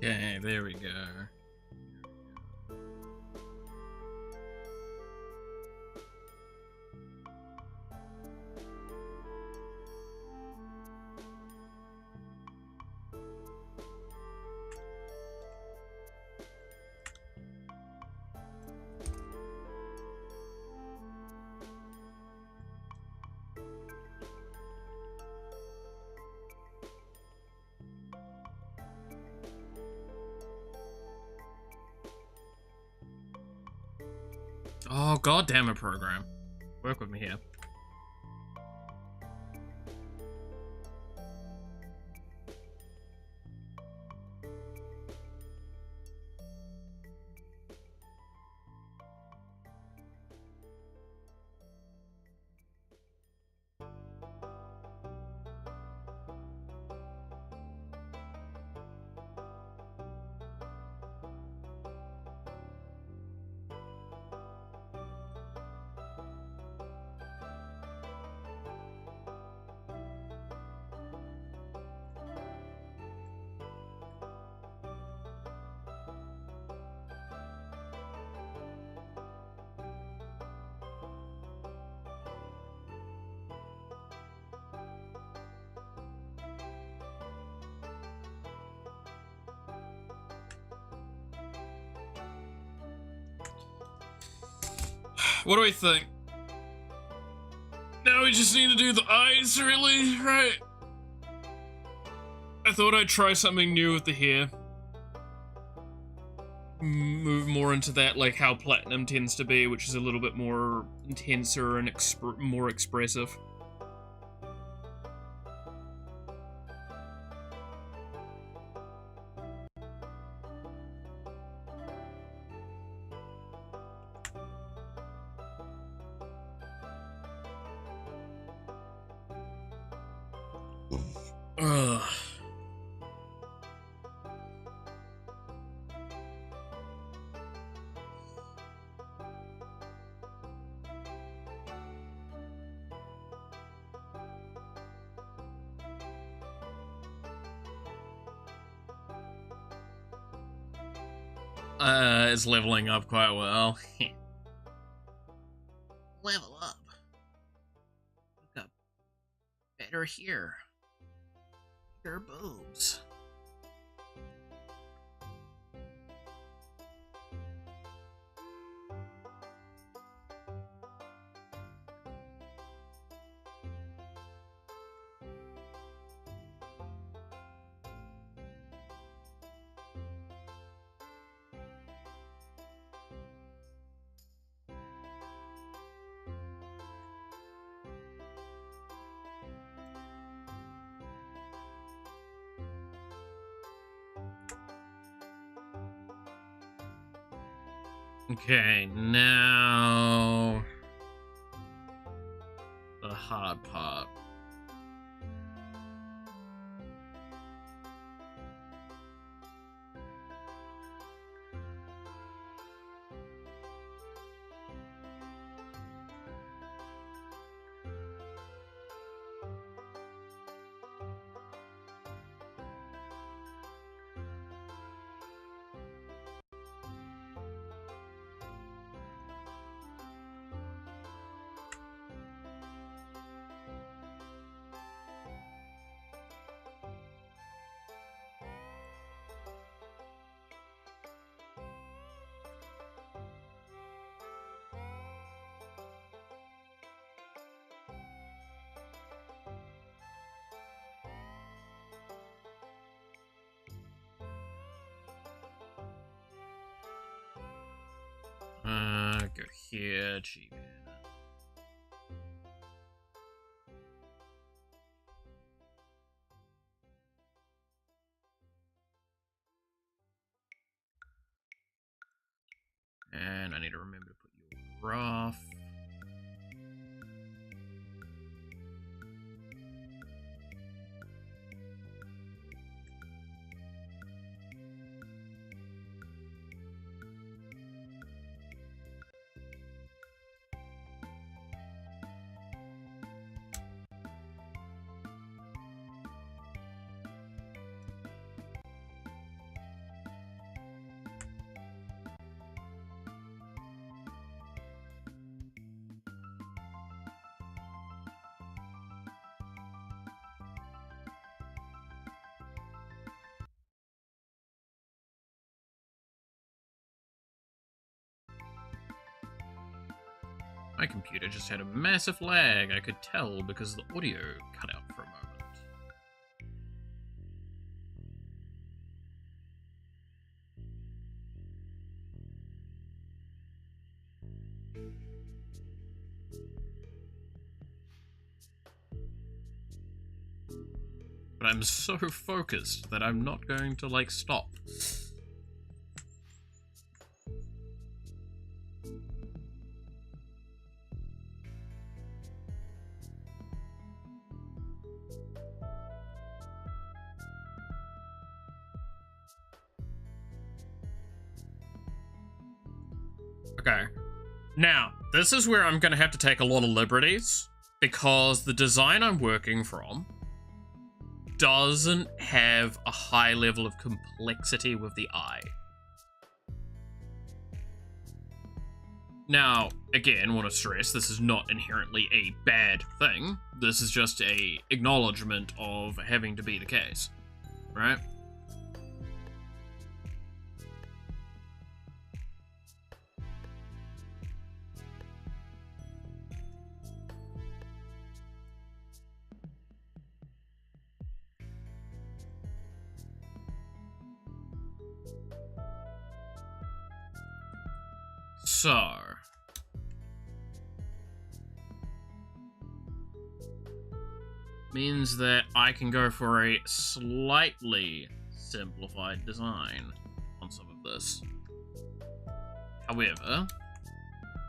Okay, there we go. Oh, goddamn it, program. Work with me here. What do we think? Now we just need to do the eyes, really, right? I thought I'd try something new with the hair. Move more into that, like how platinum tends to be, which is a little bit more intenser and more expressive. Ugh. It's leveling up quite well. Level up. Look up. Better here. Bigger boobs. Okay, now the hard part. Go here, G. And I need to remember to put your graph. My computer just had a massive lag. I could tell because the audio cut out for a moment. But I'm so focused that I'm not going to, like, stop. Okay. Now, this is where I'm going to have to take a lot of liberties, because the design I'm working from doesn't have a high level of complexity with the eye. Now, again, want to stress, this is not inherently a bad thing. This is just a acknowledgement of having to be the case, right? So... means that I can go for a slightly simplified design on some of this. However,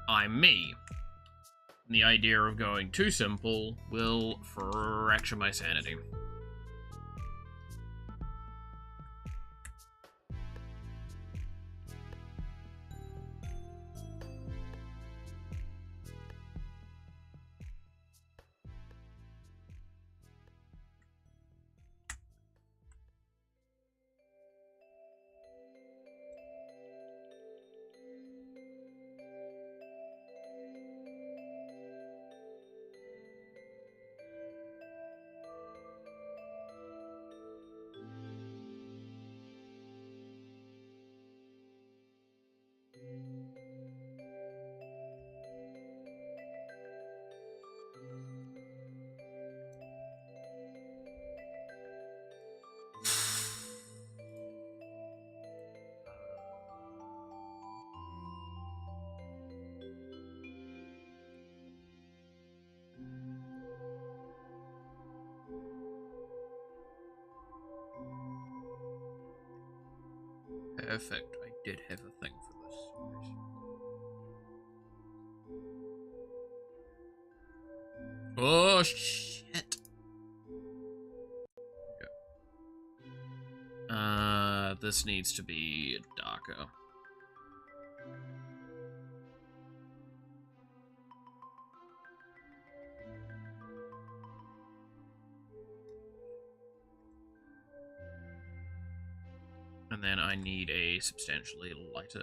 I'm me. And the idea of going too simple will fracture my sanity. Perfect. I did have a thing for this. Oh, shit. This needs to be darker. And then I need a substantially lighter...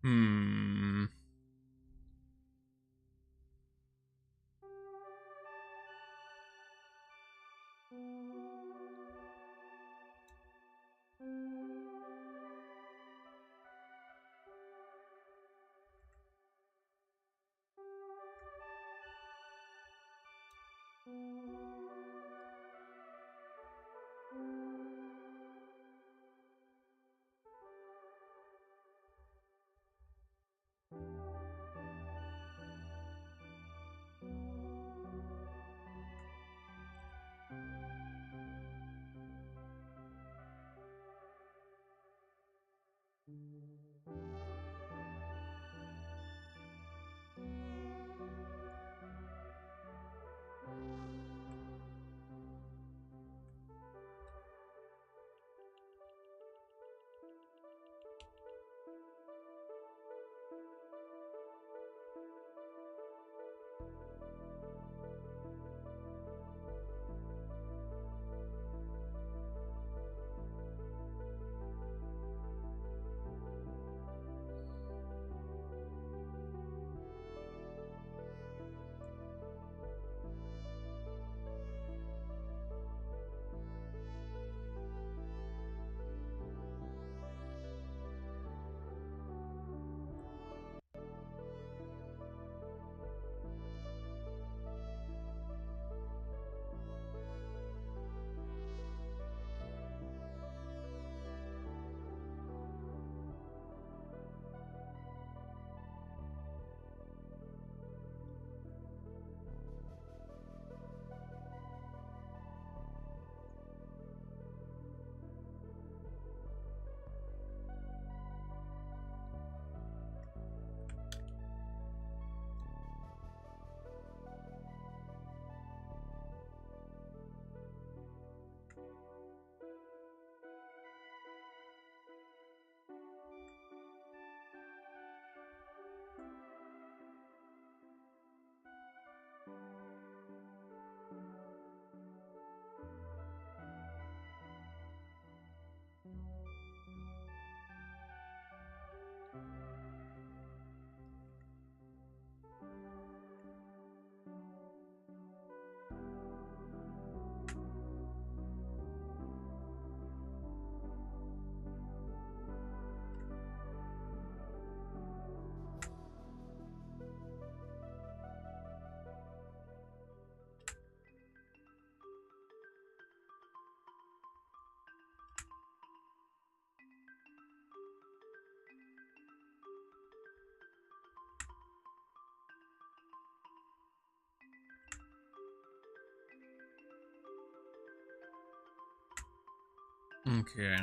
Hmm... Okay.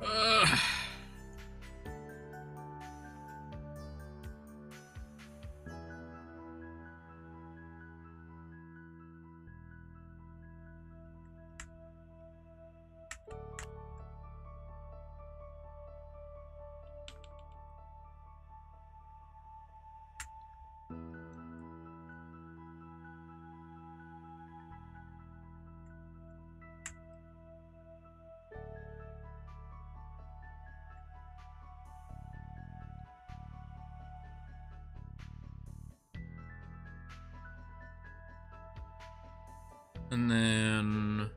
Ugh. And then...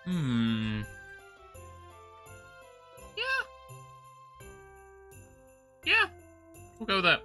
Hmm. Yeah, we'll go with that.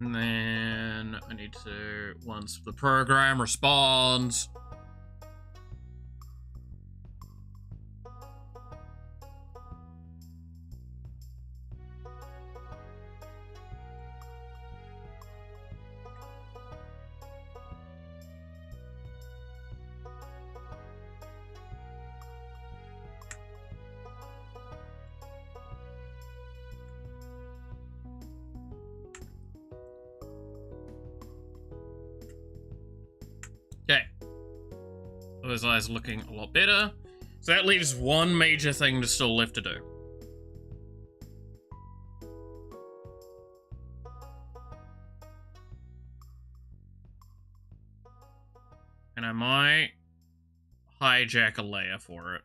And then I need to, once the program responds, okay. Those eyes are looking a lot better. So that leaves one major thing to still left to do. And I might hijack a layer for it.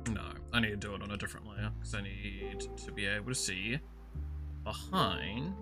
No, I need to do it on a different layer, because I need to be able to see behind.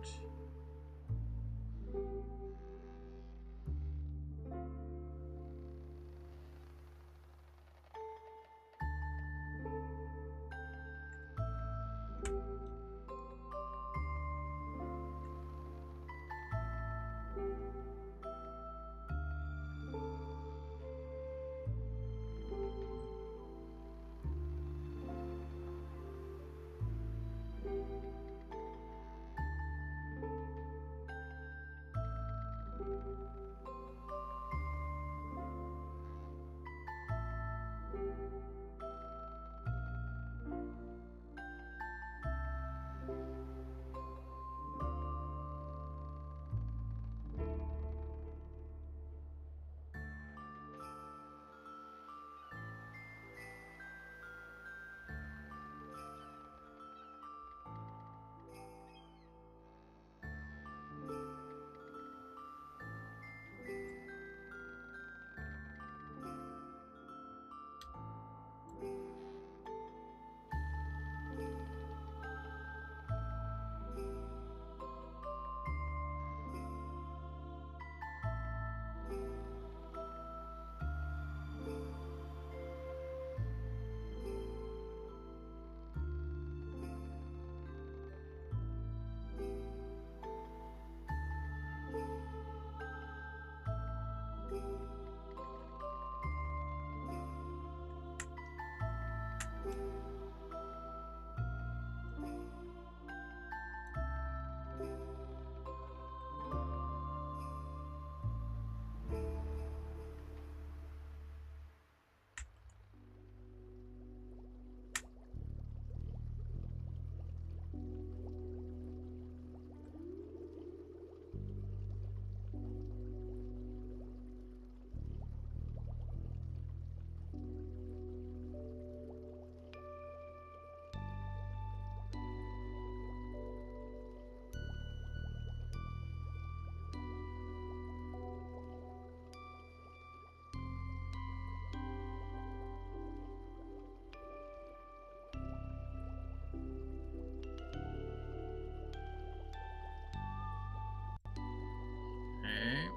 Okay.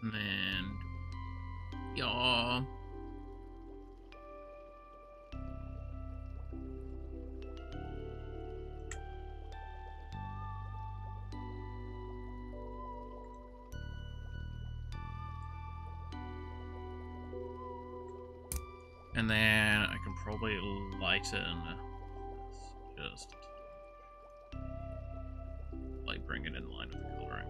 And then, yeah. And then I can probably lighten this just like bring it in line with the coloring.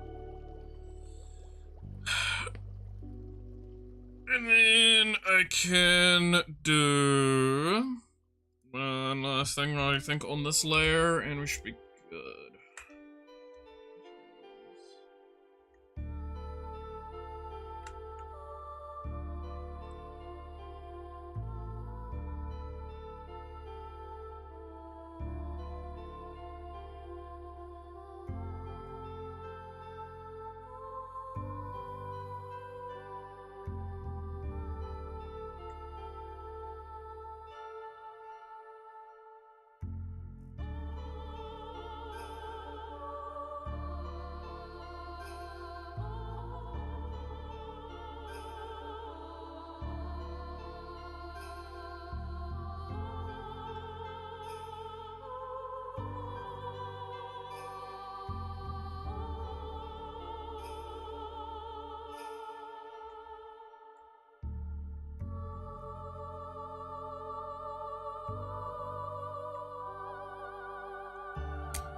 And then I can do one last thing I think on this layer, and we should be good.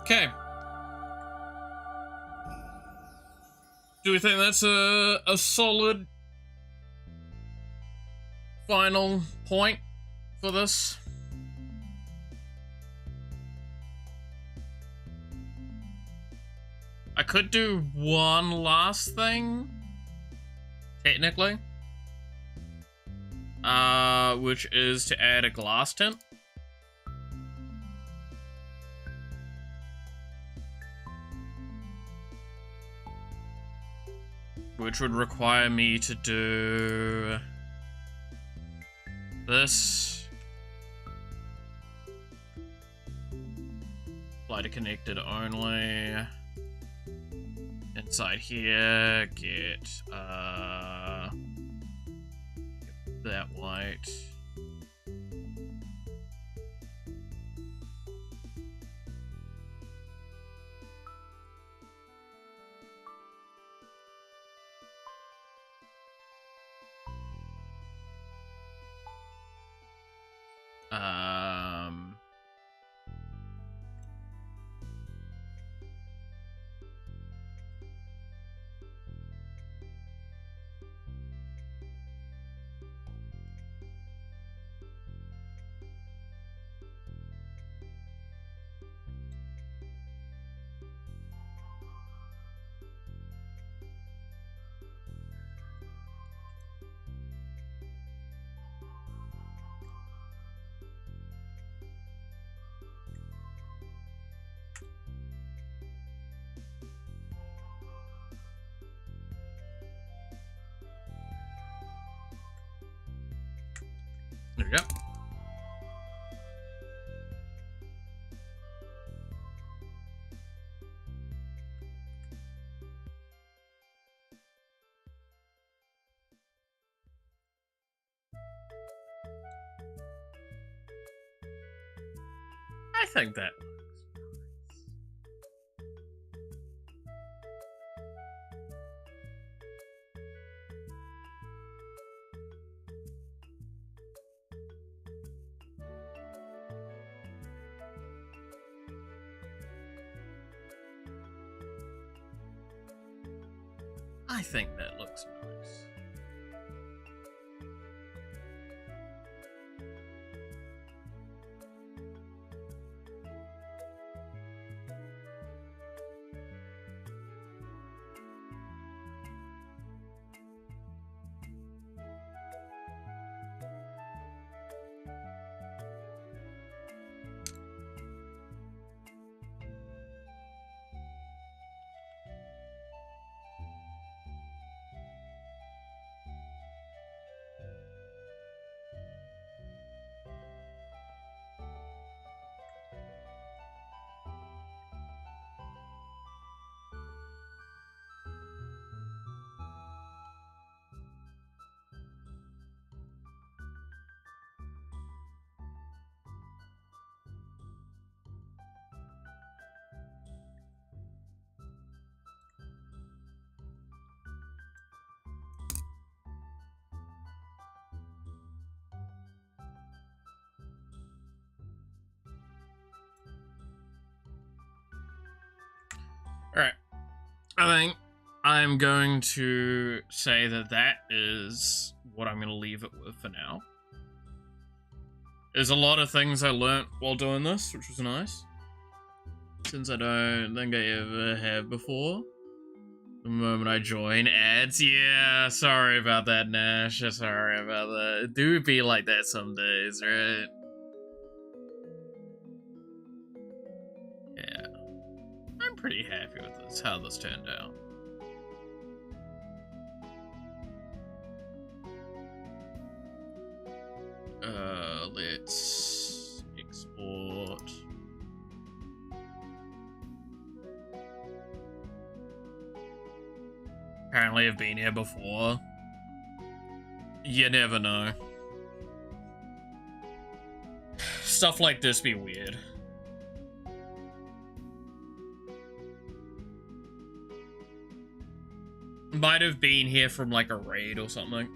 Okay. Do we think that's a solid final point for this? I could do one last thing, technically, which is to add a glass tint. Which would require me to do this. Apply to connected only. Inside here, get that white. There we go. I think that looks nice. Alright. I think I'm going to say that that is what I'm gonna leave it with for now. There's a lot of things I learnt while doing this, which was nice. Since I don't think I ever have before. The moment I join ads, yeah, sorry about that, Nash. Sorry about that. It do be like that some days, right? Yeah. I'm pretty happy with this, how this turned out. Let's export. Apparently I've been here before. You never know. Stuff like this be weird. Might have been here from like a raid or something.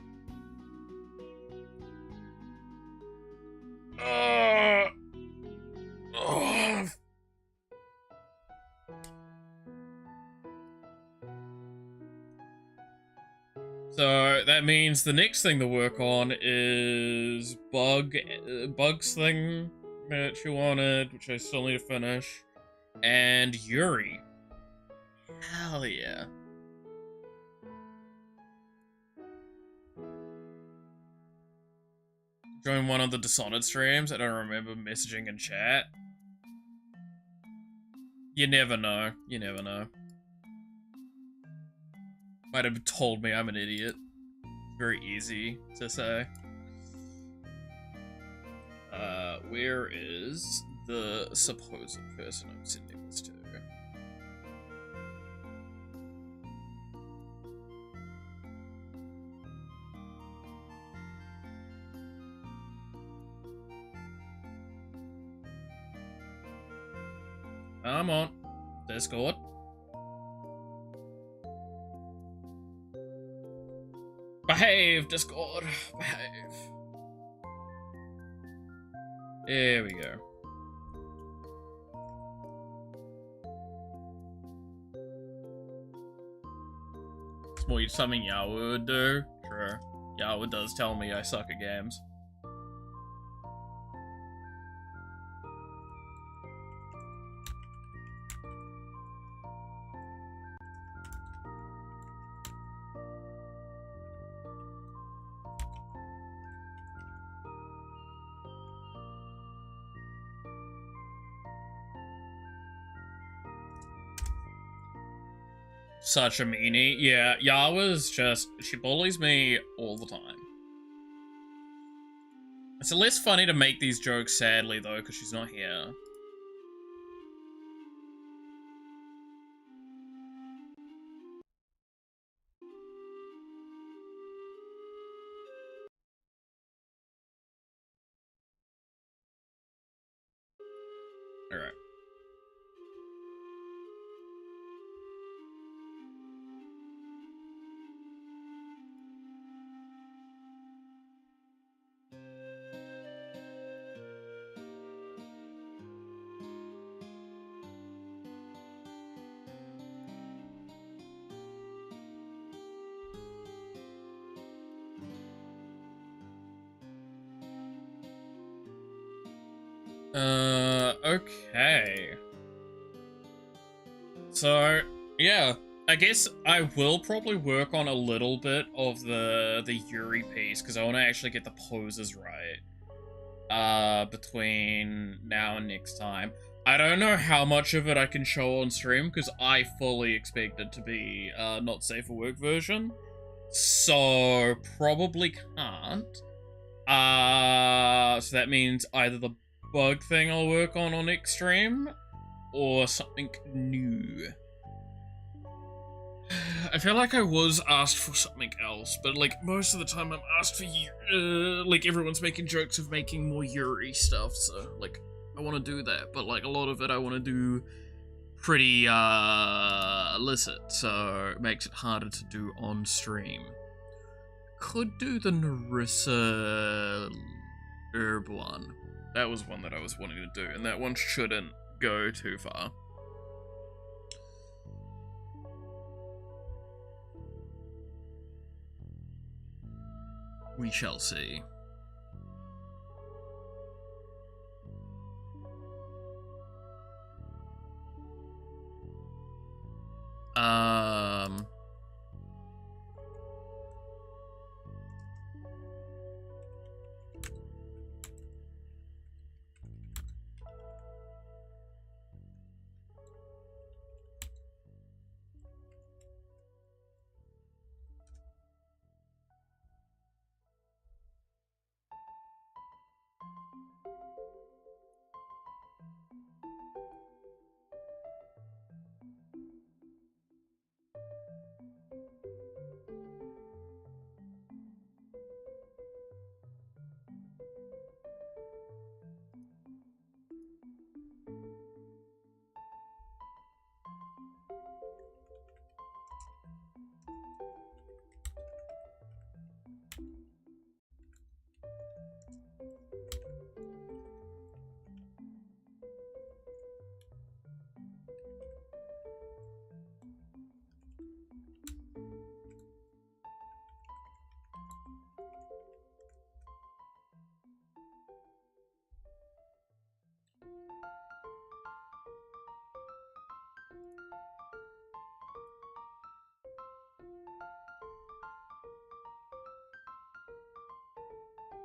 So that means the next thing to work on is Bugs thing that you wanted, which I still need to finish, and Yuri. Hell yeah. Join one of the Dishonored streams. I don't remember messaging in chat. You never know. You never know. Might have told me I'm an idiot. Very easy to say. Where is the supposed person I'm sending this to? Come on. Discord. Behave, Discord. Behave. There we go. It's more something Yawa would do. Sure. Yawa does tell me I suck at games. Such a meanie. Yeah, Yawa's just, she bullies me all the time. It's less funny to make these jokes, sadly, though, because she's not here. Alright. Okay. So, yeah. I guess I will probably work on a little bit of the Yuri piece, because I want to actually get the poses right. Between now and next time. I don't know how much of it I can show on stream, because I fully expect it to be, not safe for work version. So, probably can't. So that means either the bug thing I'll work on next stream, or something new. I feel like I was asked for something else, but like most of the time I'm asked for like everyone's making jokes of making more Yuri stuff, so like I want to do that, but like a lot of it I want to do pretty illicit, so it makes it harder to do on stream. Could do the Narissa herb one. That was one that I was wanting to do, and that one shouldn't go too far. We shall see.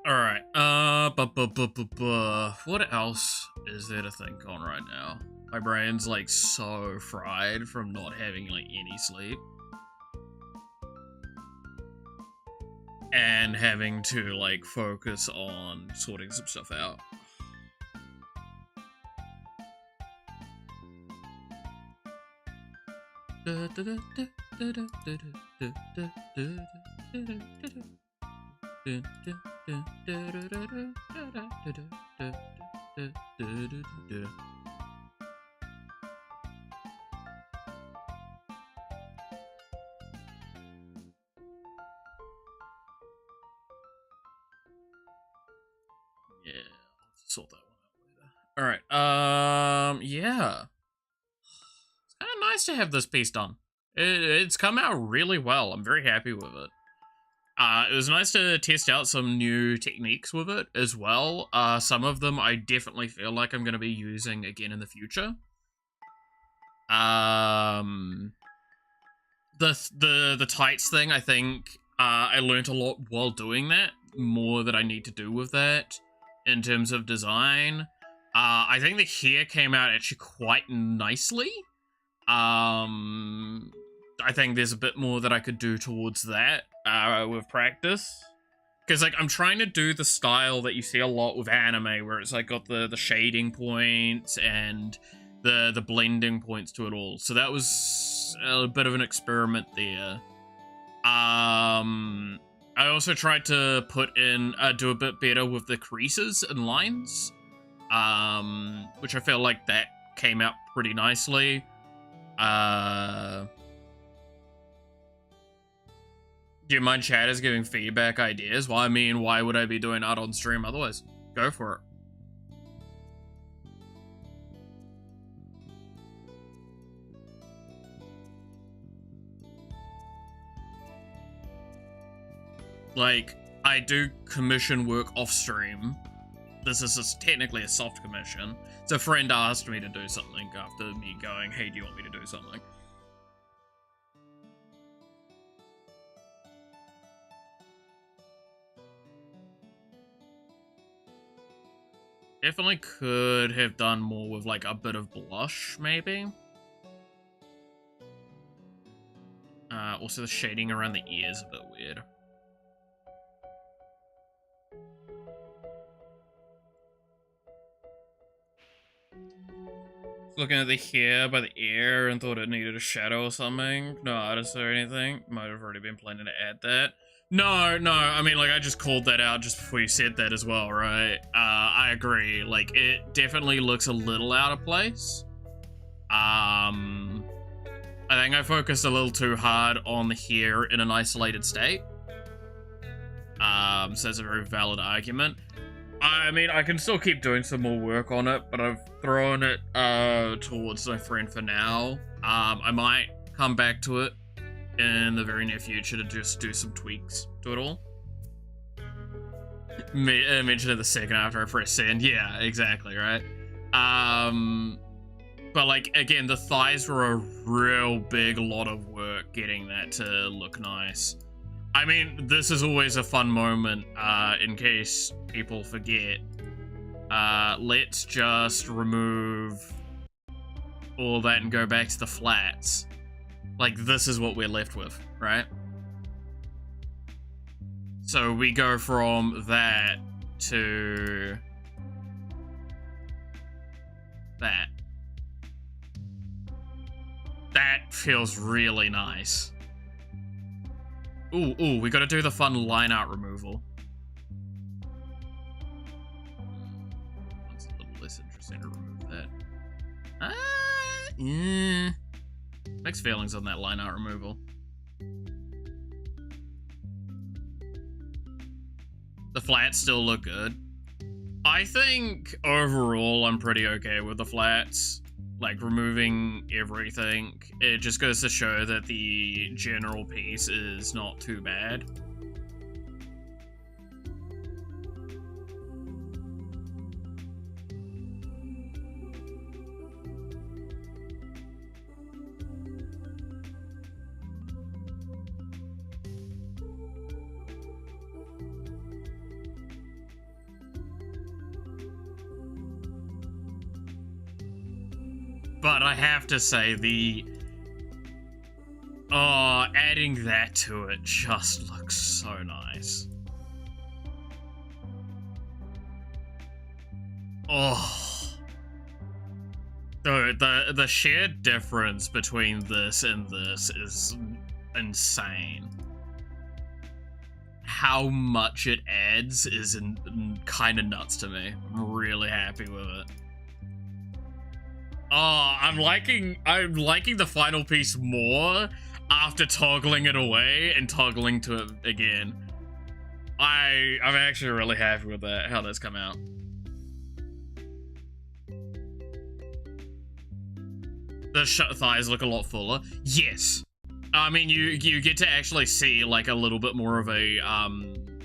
Alright, what else is there to think on right now? My brain's like so fried from not having like any sleep. And having to like focus on sorting some stuff out. Yeah, let's sort that one out later. Alright, yeah. It's kind of nice to have this piece done. It's come out really well. I'm very happy with it. It was nice to test out some new techniques with it as well. Some of them I definitely feel like I'm going to be using again in the future. The tights thing, I think I learned a lot while doing that. More that I need to do with that in terms of design. I think the hair came out actually quite nicely. I think there's a bit more that I could do towards that with practice. Because like I'm trying to do the style that you see a lot with anime, where it's like got the shading points and the blending points to it all. So that was a bit of an experiment there. I also tried to put in do a bit better with the creases and lines, which I feel like that came out pretty nicely. Do you mind chatters giving feedback ideas? Well, I mean, why would I be doing art on stream otherwise? Go for it. Like, I do commission work off stream. This is technically a soft commission. So a friend asked me to do something after me going, hey, do you want me to do something? Definitely could have done more with like a bit of blush, maybe. Also the shading around the ears is a bit weird. Looking at the hair by the ear and thought it needed a shadow or something. No artist or anything. Might have already been planning to add that. No, I mean, like, I just called that out just before you said that as well, right? I agree. Like, it definitely looks a little out of place. I think I focused a little too hard on the hair in an isolated state. So that's a very valid argument. I mean, I can still keep doing some more work on it, but I've thrown it towards my friend for now. I might come back to it in the very near future to just do some tweaks to it all. mention it the second after I press send. Yeah, exactly, right? But like, again, the thighs were a real big lot of work getting that to look nice. I mean, this is always a fun moment, in case people forget. Let's just remove all that and go back to the flats. Like, this is what we're left with, right? So we go from that to that. That feels really nice. Ooh, we gotta do the fun line art removal. It's a little less interesting to remove that. Yeah. Mixed feelings on that line art removal. The flats still look good. I think overall I'm pretty okay with the flats. Like, removing everything. It just goes to show that the general piece is not too bad. But I have to say, adding that to it just looks so nice. Oh. The sheer difference between this and this is insane. How much it adds is kind of nuts to me. I'm really happy with it. Oh, I'm liking the final piece more after toggling it away and toggling to it again. I'm actually really happy with that, how that's come out. The thighs look a lot fuller. Yes. I mean, you get to actually see like a little bit more of a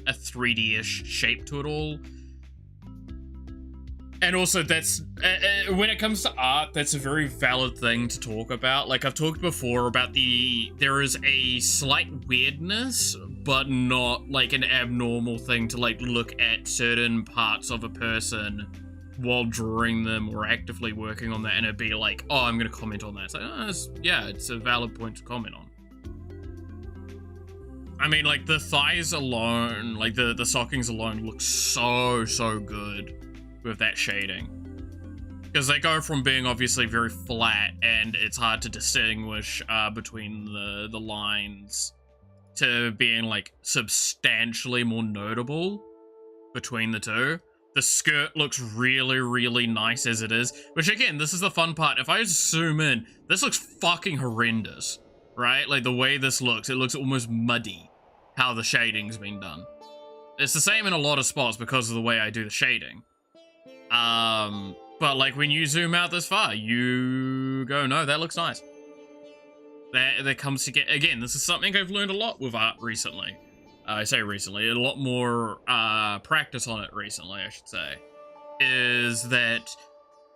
3D-ish shape to it all. And also, that's when it comes to art, that's a very valid thing to talk about. Like, I've talked before about there is a slight weirdness, but not like an abnormal thing to like look at certain parts of a person while drawing them or actively working on that, and it'd be like, oh, I'm gonna comment on that. It's like, oh, yeah, it's a valid point to comment on. I mean, like, the thighs alone, like the stockings alone look so good with that shading, because they go from being obviously very flat and it's hard to distinguish between the lines to being like substantially more notable between the two. The skirt looks really nice as it is, which again, this is the fun part. If I zoom in, this looks fucking horrendous, right? Like, the way this looks, it looks almost muddy how the shading's been done. It's the same in a lot of spots because of the way I do the shading. But like, when you zoom out this far, you go, no, that looks nice. That comes to get, again, this is something I've learned a lot with art recently. I say recently, a lot more practice on it recently, I should say, is that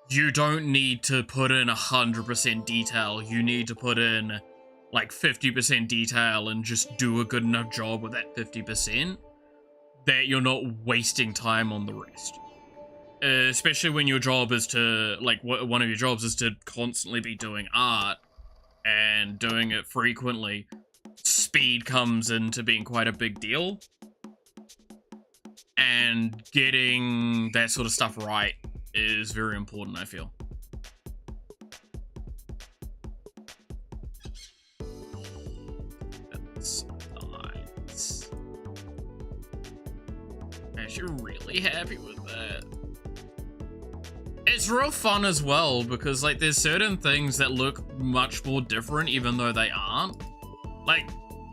you don't need to put in 100% detail. You need to put in like 50% detail and just do a good enough job with that 50% that you're not wasting time on the rest. Especially when your job is to, like, one of your jobs is to constantly be doing art and doing it frequently. Speed comes into being quite a big deal. And getting that sort of stuff right is very important, I feel. That's nice. I'm actually really happy with that. It's real fun as well, because like, there's certain things that look much more different even though they aren't. Like,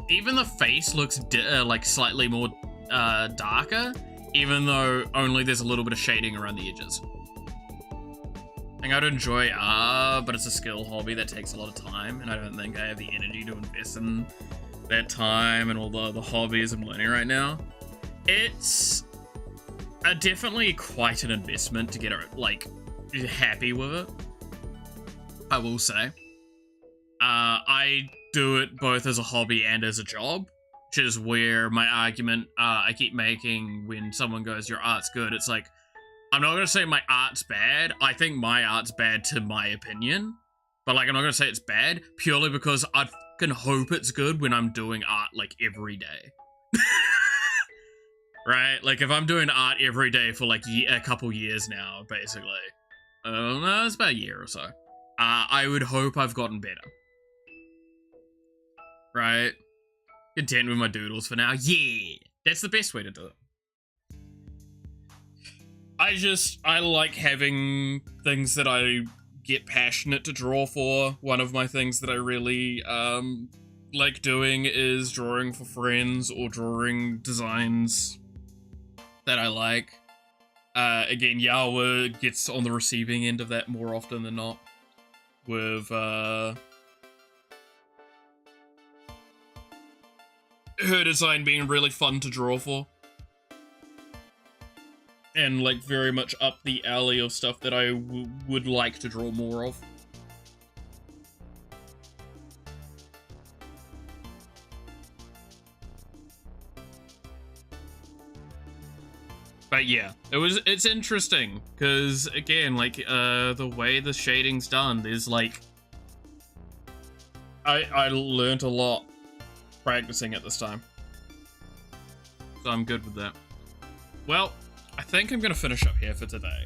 even the face looks like slightly more darker, even though only there's a little bit of shading around the edges. I think I'd enjoy art, but it's a skill hobby that takes a lot of time, and I don't think I have the energy to invest in that time and all the hobbies I'm learning right now. It's definitely quite an investment to get like happy with it. I will say. I do it both as a hobby and as a job, which is where my argument I keep making when someone goes, your art's good. It's like, I'm not going to say my art's bad. I think my art's bad to my opinion. But, like, I'm not going to say it's bad purely because I can hope it's good when I'm doing art, like, every day. Right? Like, if I'm doing art every day for, like, a couple years now, basically. No, it's about a year or so. I would hope I've gotten better. Right? Content with my doodles for now. Yeah! That's the best way to do it. I like having things that I get passionate to draw for. One of my things that I really, like doing is drawing for friends or drawing designs that I like. Again, Yawa gets on the receiving end of that more often than not. With, her design being really fun to draw for. And, like, very much up the alley of stuff that I would like to draw more of. But yeah, it's interesting, because, again, like, the way the shading's done, there's, like... I learned a lot practicing it this time. So I'm good with that. Well, I think I'm going to finish up here for today,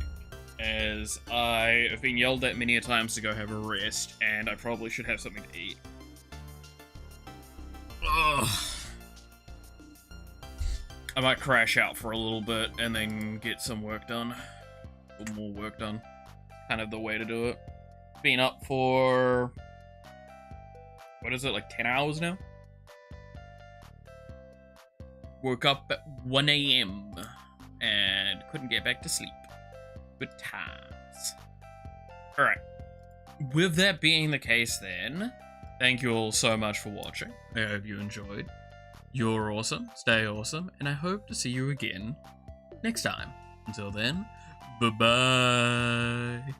as I have been yelled at many a times to go have a rest, and I probably should have something to eat. Ugh. I might crash out for a little bit and then get some work done. Or more work done. Kind of the way to do it. Been up for... what is it, like 10 hours now? Woke up at 1 AM. And couldn't get back to sleep. Good times. Alright. With that being the case then, thank you all so much for watching. I hope you enjoyed. You're awesome, stay awesome, and I hope to see you again next time. Until then, bye-bye.